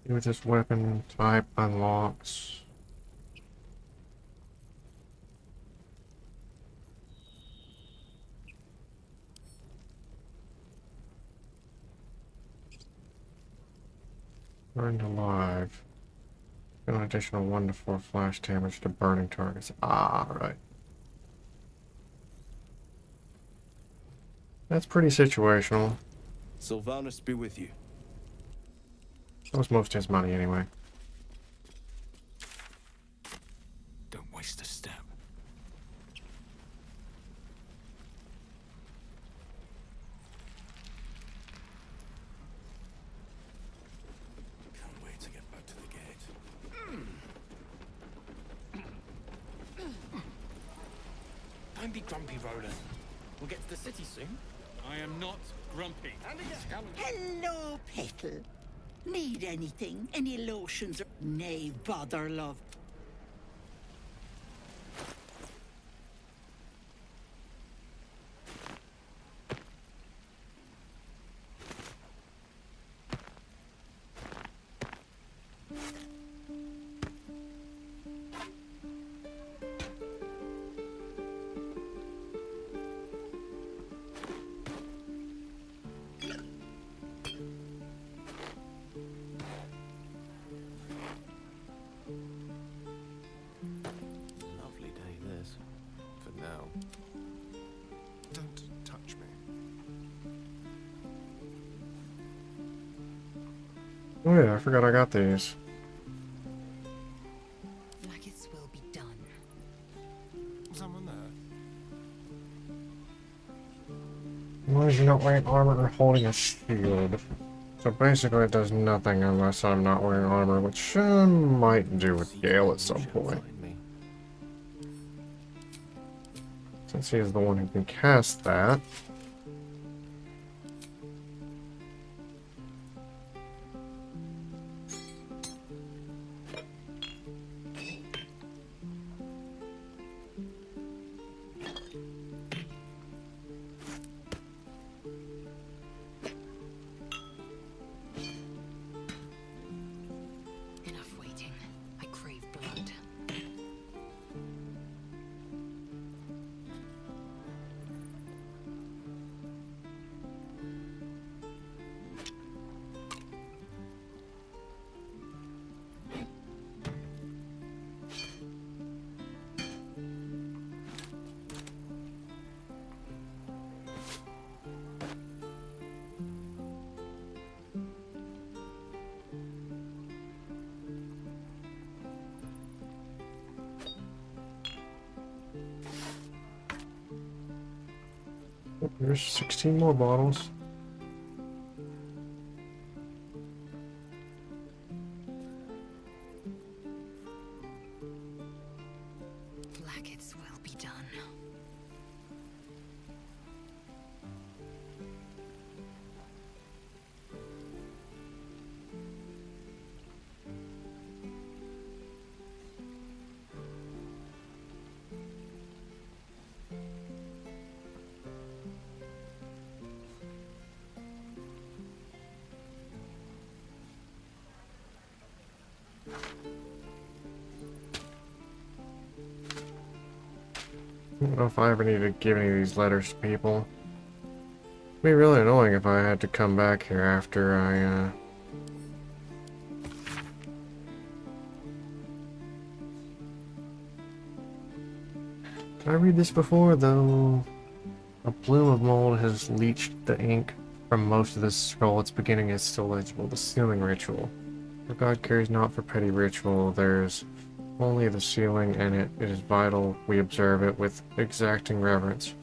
With this weapon type unlocks. Burned alive. An additional 1 to 4 flash damage to burning targets. Ah, right. That's pretty situational. Sylvanus be with you. That was most of his money anyway. Don't waste a step. Can't wait to get back to the gate. Don't be grumpy, Roland. We'll get to the city soon. I am not grumpy. Hello, Petal. Need anything? Any lotions? Nay, bother, love. Oh yeah, I forgot I got these. Flaggets will be done. Someone there? Why is you not wearing armor or holding a shield? So basically it does nothing unless I'm not wearing armor, which might do with Gale at some point. Since he is the one who can cast that. Enough waiting. I crave blood. There's 16 more bottles. Flaggets will be done. I don't know if I ever need to give any of these letters to people. It'd be really annoying if I had to come back here after I, Did I read this before, though? A bloom of mold has leached the ink from most of the scroll. Its beginning is still legible. The sealing ritual. For God cares not for petty ritual. There's only the sealing, and it is vital we observe it with exacting reverence.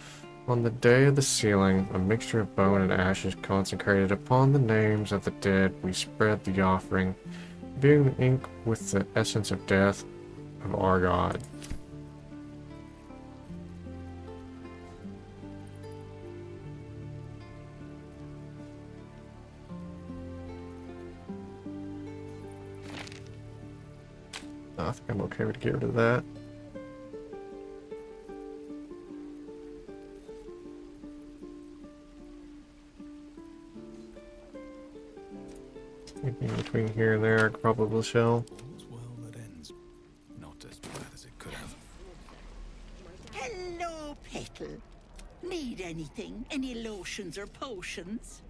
On the day of the sealing, a mixture of bone and ash is consecrated. Upon the names of the dead, we spread the offering, imbuing the ink with the essence of death of our God. I think I'm okay with getting rid of that. Anything between here and there, I probably shall. All's well that ends. Not as bad as it could have. Hello, Petal. Need anything? Any lotions or potions?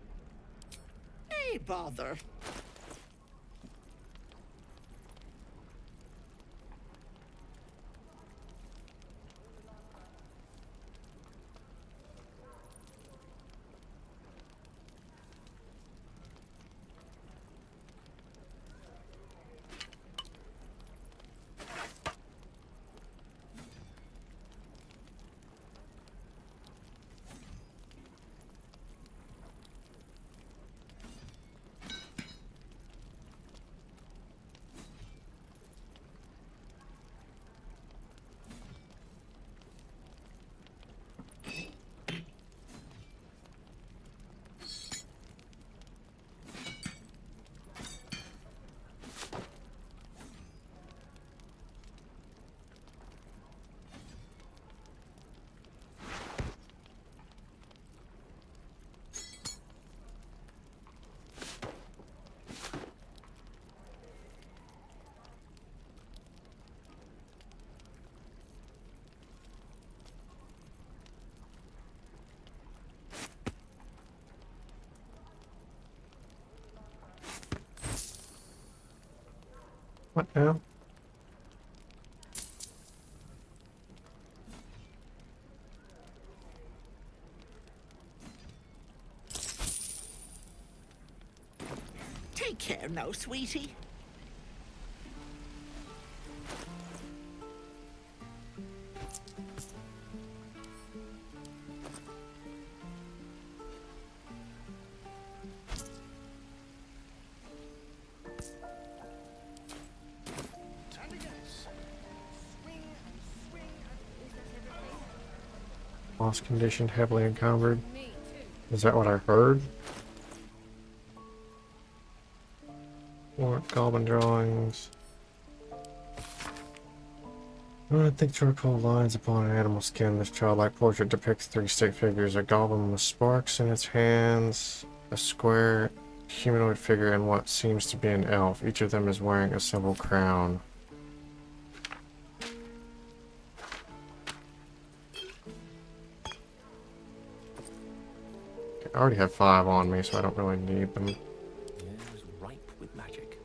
Hey, bother. What now? Take care now, sweetie. Lost condition, heavily encumbered. Is that what I heard? What goblin drawings? I think charcoal lines upon an animal skin. This childlike portrait depicts 3 stick figures: a goblin with sparks in its hands, a square humanoid figure, and what seems to be an elf. Each of them is wearing a simple crown. I already have 5 on me, so I don't really need them. It's ripe with magic.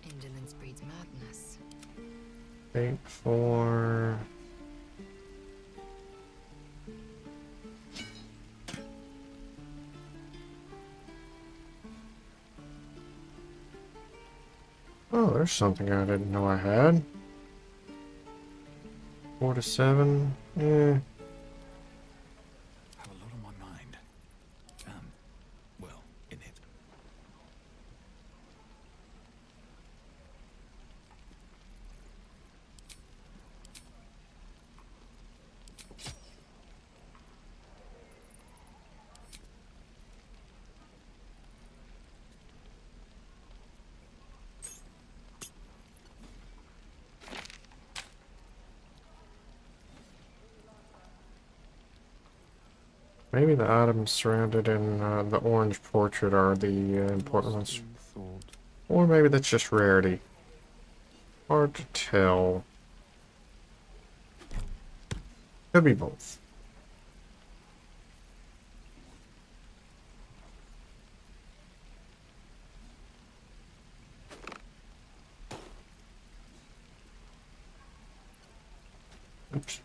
Indolence breeds madness. 8, 4. Oh, there's something I didn't know I had. 4 to 7. Yeah. Have a lot on my mind. Well, in it. Maybe the items surrounded in the orange portrait are the important ones. Or maybe that's just rarity. Hard to tell. Could be both. Oops.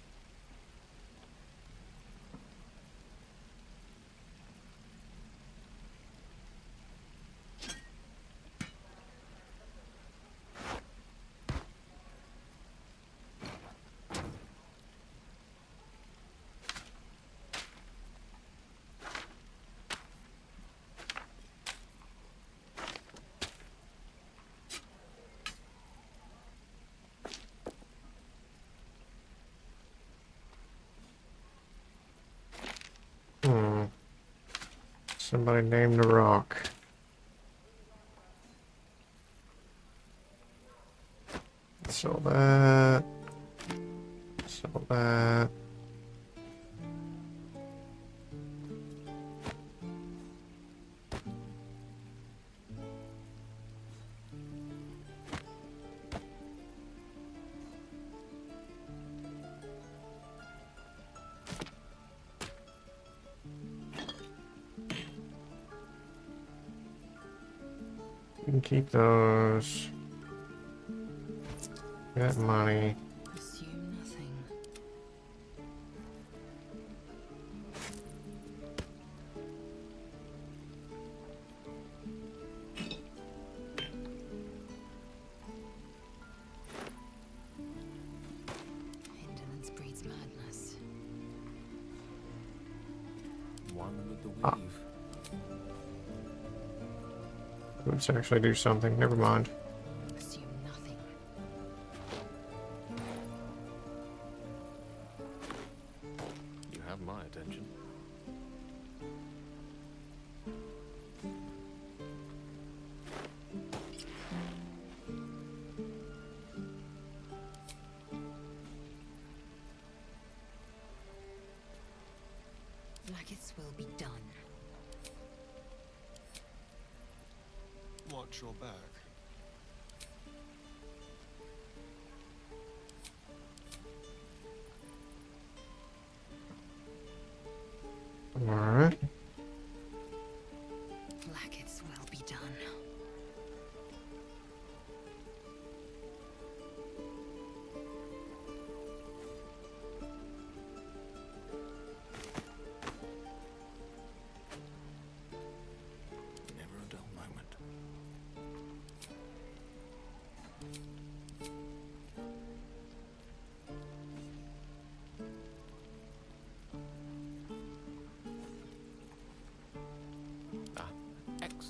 Somebody named the rock. Sell that. Sell that. You can keep those. Get money. Assume nothing. Indolence breeds madness. One with the weave. Ah. Let's actually do something. Never mind. Assume nothing. You have my attention. Blackets will be done. Watch your back. Alright. Blackets will be done.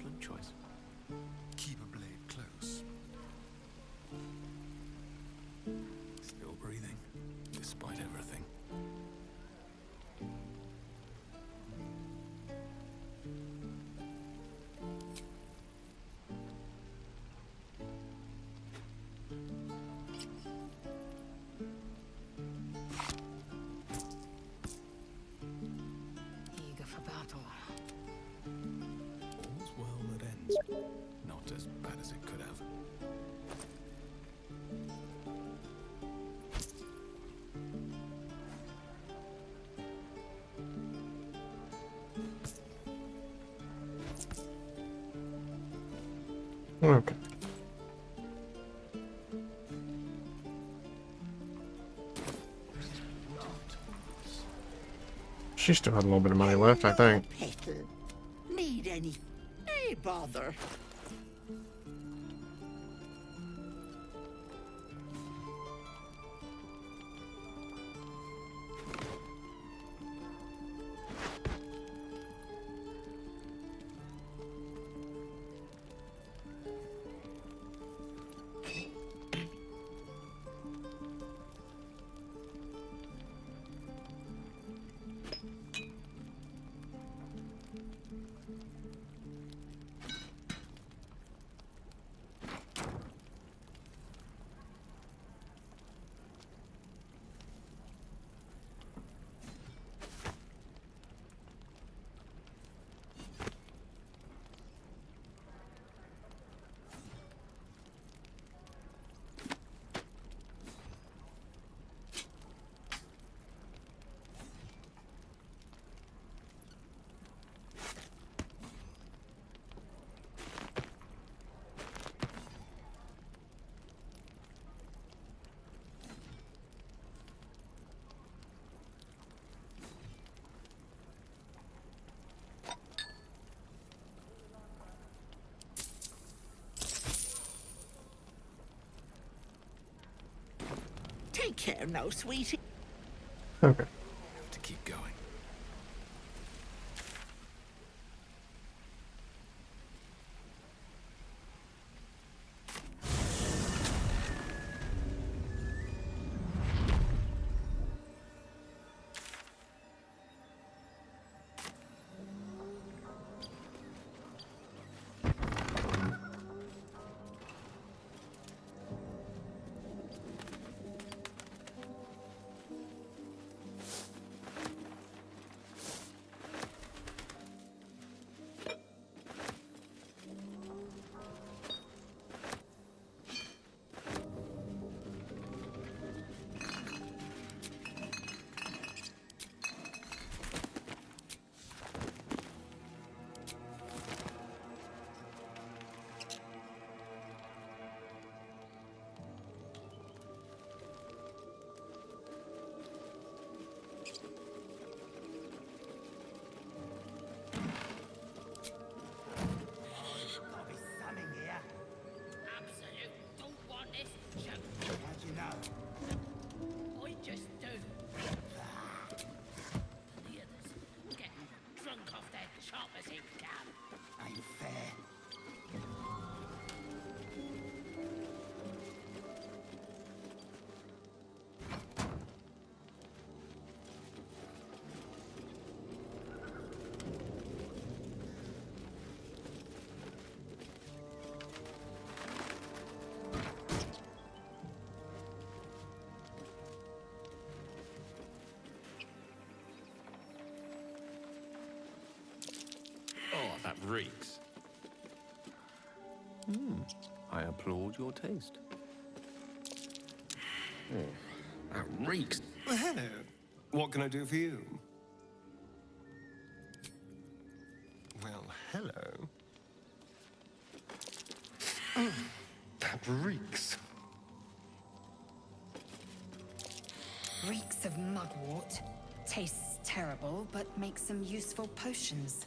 Excellent choice. Keep a blade close. Still breathing, despite everything. Eager for battle. All's well that ends. Not as bad as it could have. Okay. She still had a little bit of money left, I think. Petal. Need any? Hey, bother. Take care now, sweetie. Okay. Have to keep going. Oh, that reeks. I applaud your taste. Oh, that reeks. Well, hello. What can I do for you? Well, hello. That reeks. Reeks of mugwort. Tastes terrible, but makes some useful potions.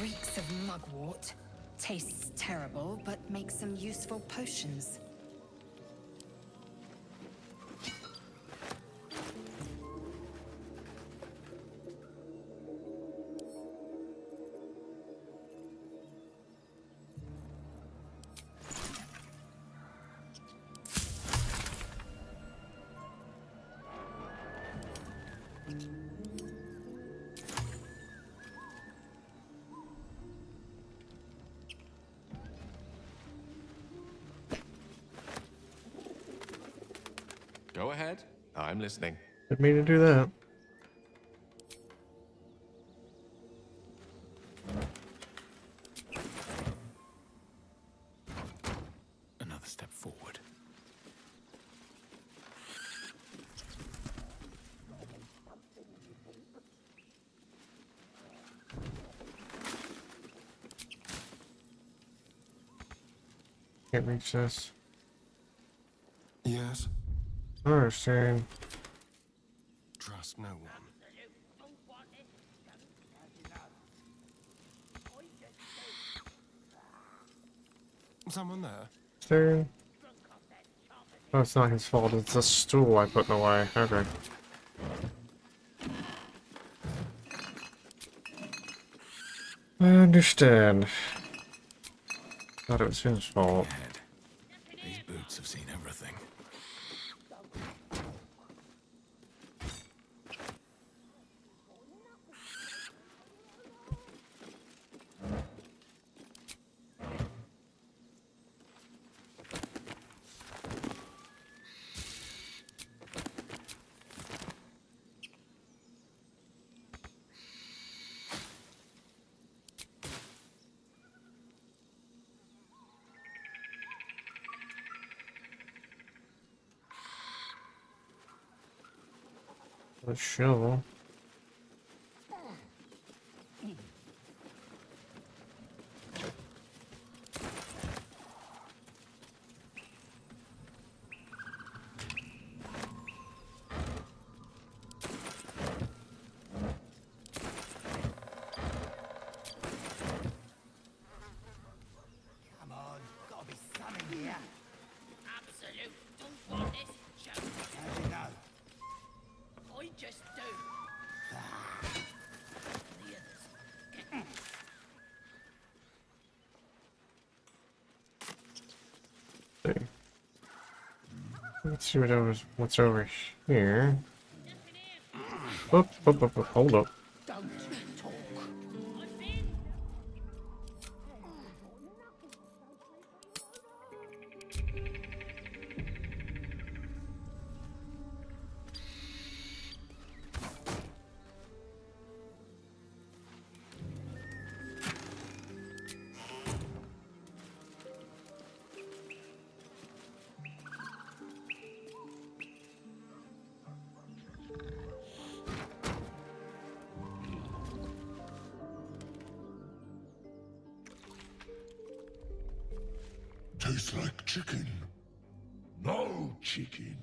Reeks of mugwort. Tastes terrible, but makes some useful potions. Go ahead. I'm listening. Didn't mean to do that. Another step forward. Can't reach this. Yes. I understand. Trust no one. Someone there? There. Oh, it's not his fault. It's a stool I put in the way. Okay. I understand. Thought it was his fault. These boots have seen everything. A shovel. Come on, gotta be some in here. Absolute don't want this joke. How do you know? I just do. The others. See. Let's see what's over here. Oop, oop, oop, oop, hold up. Don't talk. Tastes like chicken. No chicken.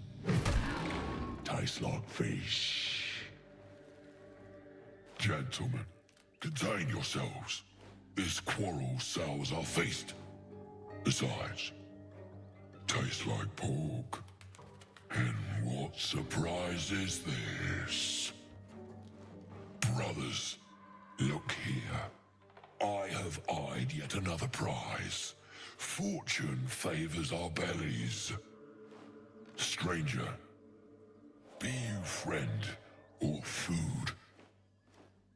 Tastes like fish. Gentlemen, contain yourselves. This quarrel sours our feast. Besides, tastes like pork. And what surprise is this? Brothers, look here. I have eyed yet another prize. Fortune favors our bellies. Stranger, be you friend or food.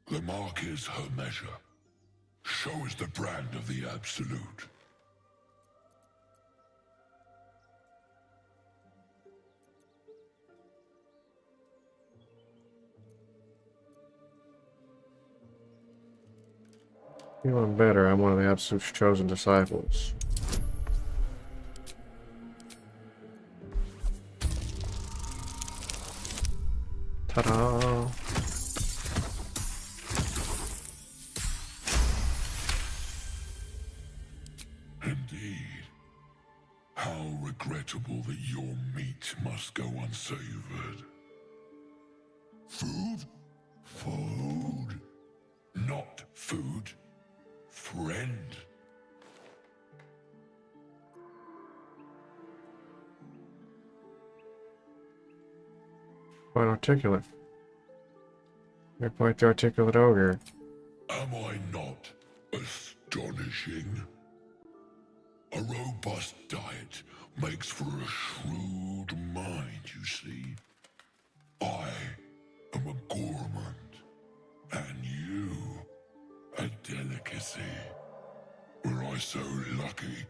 The mark is her measure. Show is the brand of the absolute. Feeling better, I'm one of the Absolute's chosen disciples. Ta-da! Indeed. How regrettable that your meat must go unsavored. Food? Food. Not food. Friend. Quite articulate. You're quite the articulate ogre. Am I not astonishing? A robust diet makes for a shrewd mind, you see. I am a A delicacy. Were I so lucky?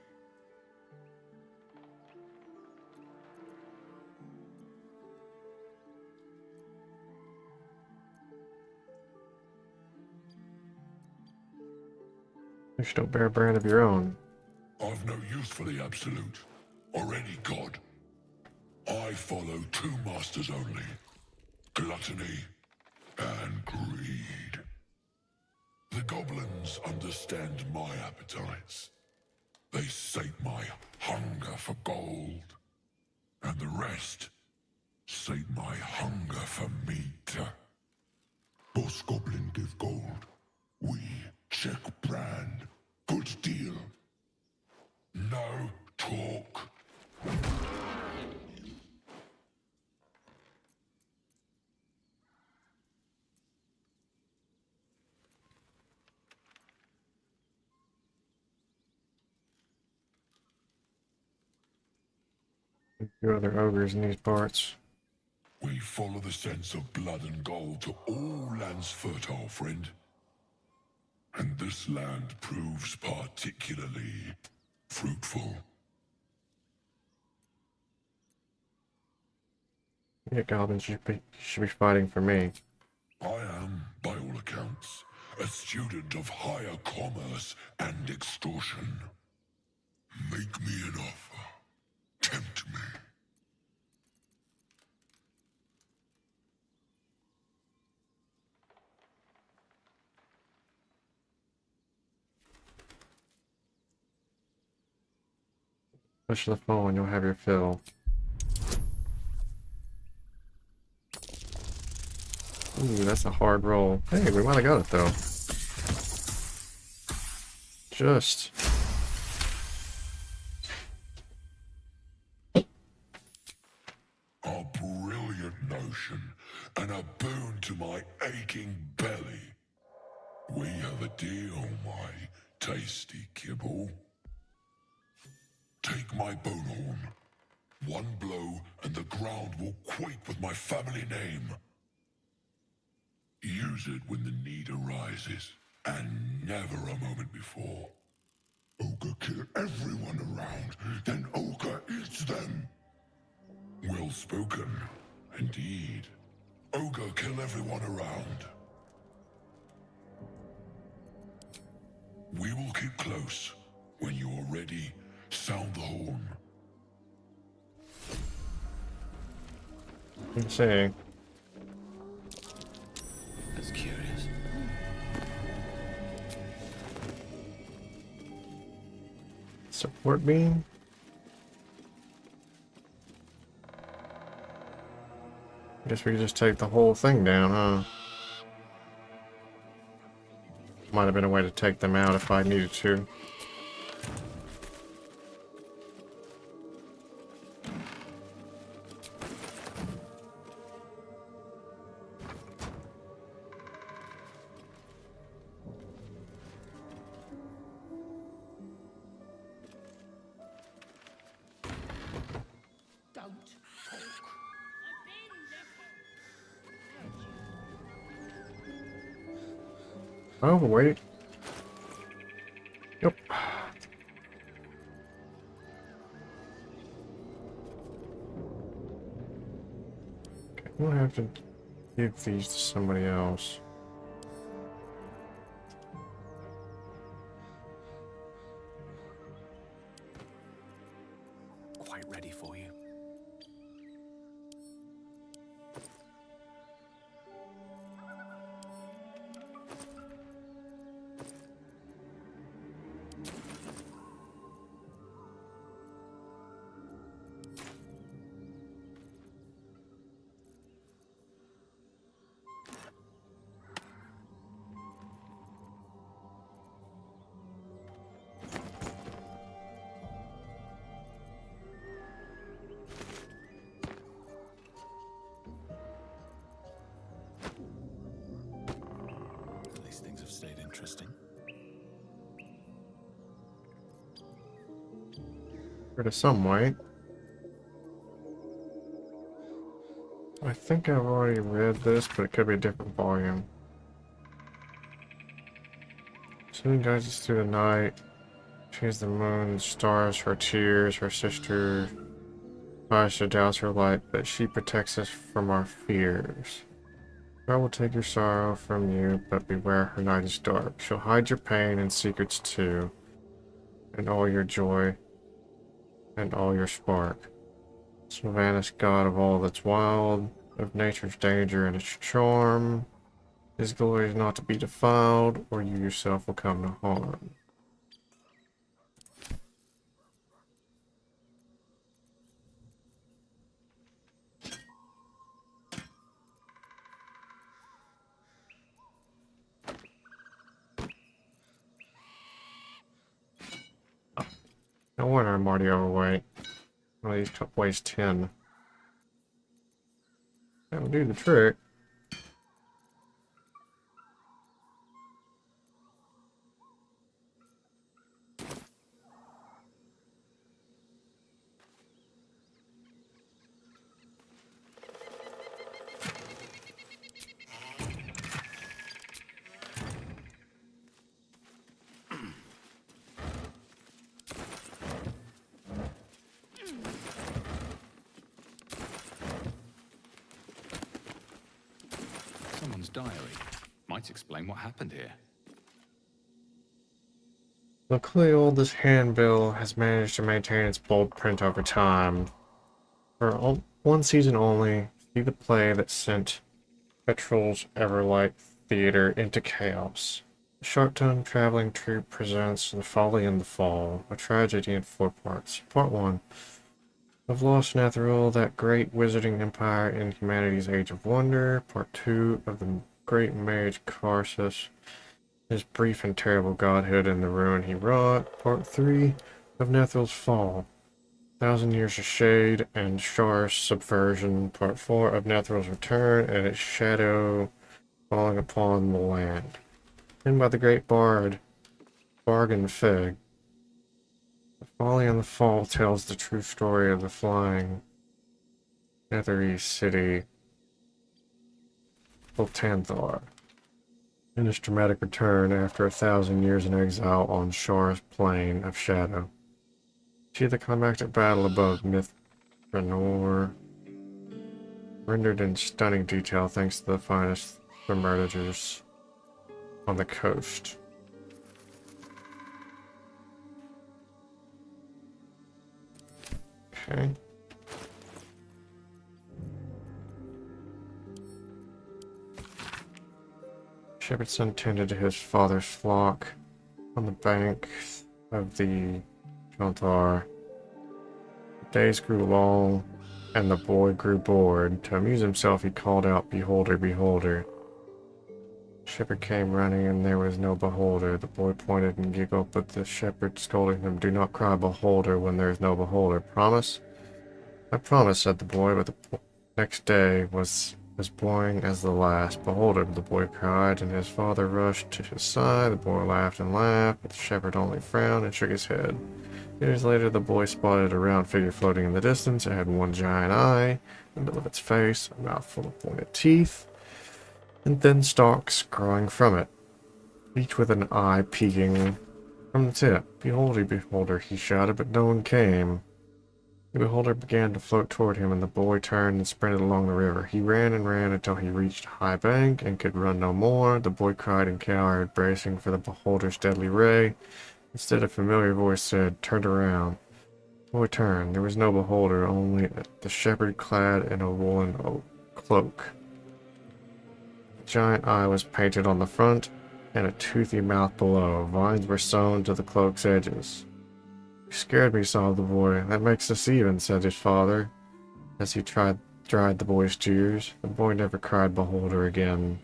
You should don't bear a brand of your own. I've no use for the Absolute, or any god. I follow two masters only. Gluttony and greed. The goblins understand my appetites. They sate my hunger for gold. And the rest sate my hunger for meat. Boss Goblin give gold. We check brand. Good deal. No talk. A few other ogres in these parts. We follow the sense of blood and gold to all lands fertile, friend. And this land proves particularly fruitful. Yeah, goblins should be fighting for me. I am, by all accounts, a student of higher commerce and extortion. Make me an offer. Tempt me. Push the phone, you'll have your fill. Ooh, that's a hard roll. Hey, we might have got it though. Just. A brilliant notion, and a boon to my aching belly. We have a deal, my tasty kibble. Take my bone horn. One blow, and the ground will quake with my family name. Use it when the need arises, and never a moment before. Ogre kill everyone around, then Ogre eats them. Well spoken, indeed. Ogre kill everyone around. We will keep close. When you are ready, sound the horn. I'm saying. That's curious. Support beam? Guess we could just take the whole thing down, huh? Might have been a way to take them out if I needed to. Oh, wait. Yep. Okay, we'll have to give these to somebody else. Quite ready for you. These things have stayed interesting. Rid of some white. I think I've already read this, but it could be a different volume. Soon guides us through the night. She is the moon, stars, her tears, her sister tries to douse her light, but she protects us from our fears. I will take your sorrow from you, but beware, her night is dark. She'll hide your pain and secrets too, and all your joy, and all your spark. Sylvanus, god of all that's wild, of nature's danger and its charm. His glory is not to be defiled, or you yourself will come to harm. No wonder I'm already overweight. One of these weighs 10. That'll do the trick. Someone's diary. Might explain what happened here. Luckily, all this handbill has managed to maintain its bold print over time. For one season only, see the play that sent Petrol's Everlight Theater into chaos. The Sharpton Traveling Troupe presents The Folly and the Fall, a tragedy in 4 parts. Part 1. Of Lost Netheril, that great wizarding empire in humanity's age of wonder. Part 2 of the great mage Karsus, his brief and terrible godhood and the ruin he wrought. Part 3 of Netherill's fall, 1,000 Years of Shade and Shar's subversion. Part 4 of Netherill's return and its shadow falling upon the land. And by the great bard Bargain Fig. The Folly and the Fall tells the true story of the flying Nethery city Voltanthar, in his dramatic return after 1,000 years in exile on Shar's plane of shadow. See the climactic battle above Mithranor, rendered in stunning detail thanks to the finest thermometers on the coast. Okay. Shepherd's son tended to his father's flock on the bank of the Jonthar. The days grew long, and the boy grew bored. To amuse himself, he called out, "Beholder, beholder." The shepherd came running, and there was no beholder. The boy pointed and giggled, but the shepherd scolded him, "Do not cry beholder when there is no beholder. Promise?" "I promise," said the boy, but the next day was as boring as the last. "Beholder," the boy cried, and his father rushed to his side. The boy laughed and laughed, but the shepherd only frowned and shook his head. Years later, the boy spotted a round figure floating in the distance. It had one giant eye in the middle of its face, a mouth full of pointed teeth, and thin stalks growing from it, each with an eye peeking from the tip. "Beholder, beholder," he shouted, but no one came. The beholder began to float toward him, and the boy turned and sprinted along the river. He ran and ran until he reached a high bank and could run no more. The boy cried and cowered, bracing for the beholder's deadly ray. Instead, a familiar voice said, "Turn around." The boy turned. There was no beholder, only the shepherd clad in a woolen cloak. A giant eye was painted on the front, and a toothy mouth below. Vines were sewn to the cloak's edges. "You scared me," sobbed the boy. "That makes us even," said his father, as he dried the boy's tears. The boy never cried beholder again.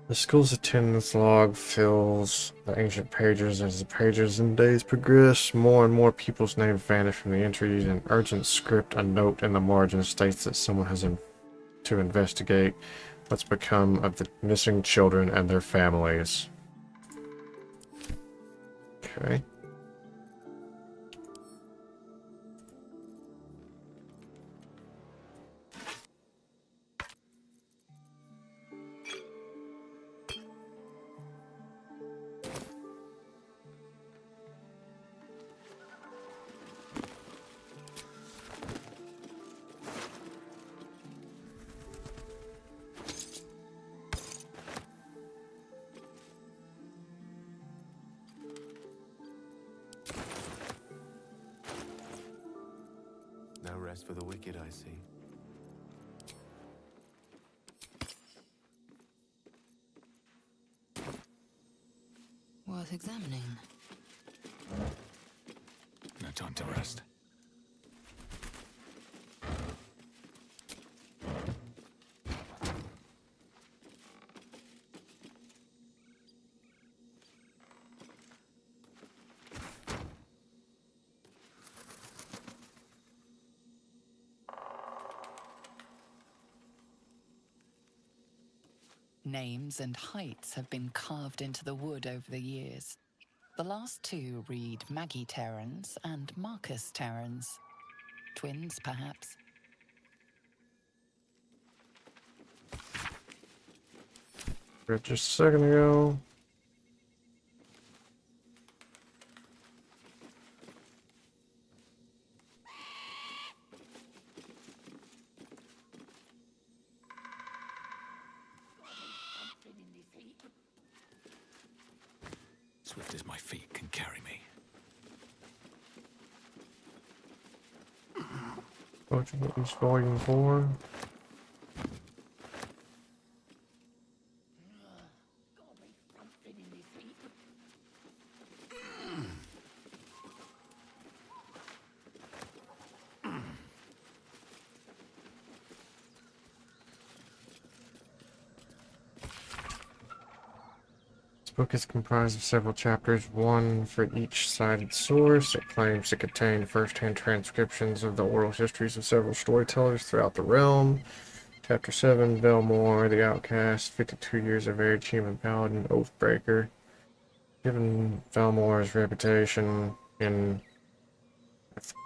The school's attendance log fills the ancient pages. As the pages and days progress, more and more people's names vanish from the entries. In urgent script, a note in the margin states that someone has to investigate what's become of the missing children and their families. Okay. No rest for the wicked, I see. Worth examining. No time to rest. Names and heights have been carved into the wood over the years. The last two read Maggie Terrans and Marcus Terrans. Twins, perhaps. Just a second ago. Swift as my feet can carry me. Fortunately, volume 4. This book is comprised of several chapters, one for each cited source. It claims to contain first-hand transcriptions of the oral histories of several storytellers throughout the realm. Chapter 7, Belmore, the Outcast, 52 years of age, human paladin, Oathbreaker. Given Valmore's reputation in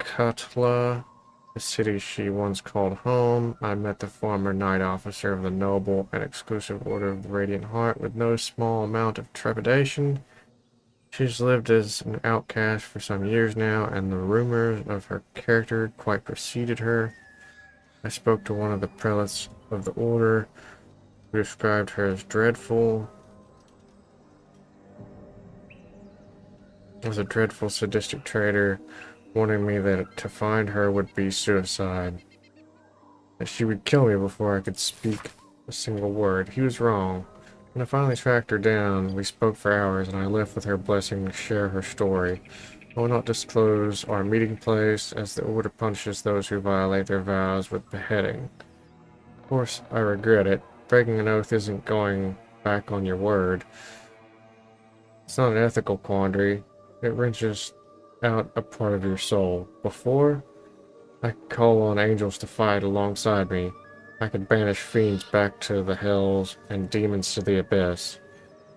Cutla, the city she once called home, I met the former knight officer of the noble and exclusive Order of the Radiant Heart with no small amount of trepidation. She's lived as an outcast for some years now, and the rumors of her character quite preceded her. I spoke to one of the prelates of the Order, who described her as dreadful. As a dreadful sadistic traitor, warning me that to find her would be suicide. That she would kill me before I could speak a single word. He was wrong. When I finally tracked her down, we spoke for hours, and I left with her blessing to share her story. I will not disclose our meeting place, as the Order punishes those who violate their vows with beheading. Of course, I regret it. Breaking an oath isn't going back on your word. It's not an ethical quandary. It wrenches out a part of your soul. Before, I could call on angels to fight alongside me. I could banish fiends back to the hells and demons to the abyss.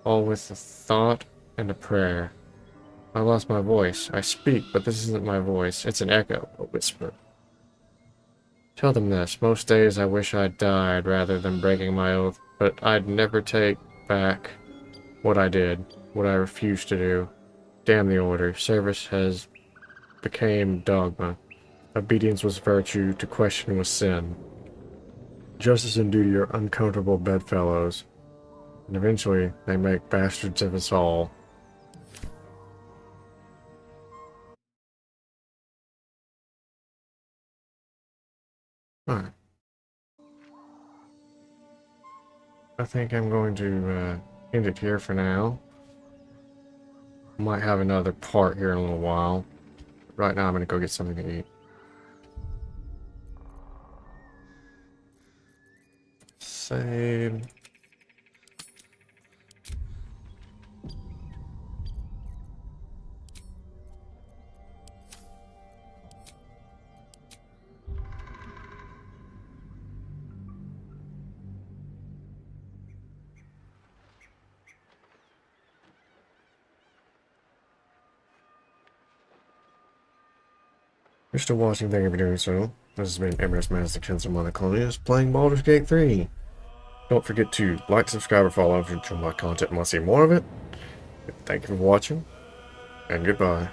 All with a thought and a prayer. I lost my voice. I speak, but this isn't my voice. It's an echo, a whisper. Tell them this. Most days I wish I'd died rather than breaking my oath, but I'd never take back what I did, what I refused to do. Damn the Order. Service has became dogma. Obedience was virtue, to question was sin. Justice and duty are uncomfortable bedfellows, and eventually they make bastards of us all. Alright. I think I'm going to end it here for now. Might have another part here in a little while. Right now I'm going to go get something to eat. Save. If you're still watching, thank you for doing so. This has been Emyris, Masnokinza, Monoclonius, playing Baldur's Gate 3. Don't forget to like, subscribe, or follow if you enjoy my content and want to see more of it. Thank you for watching, and goodbye.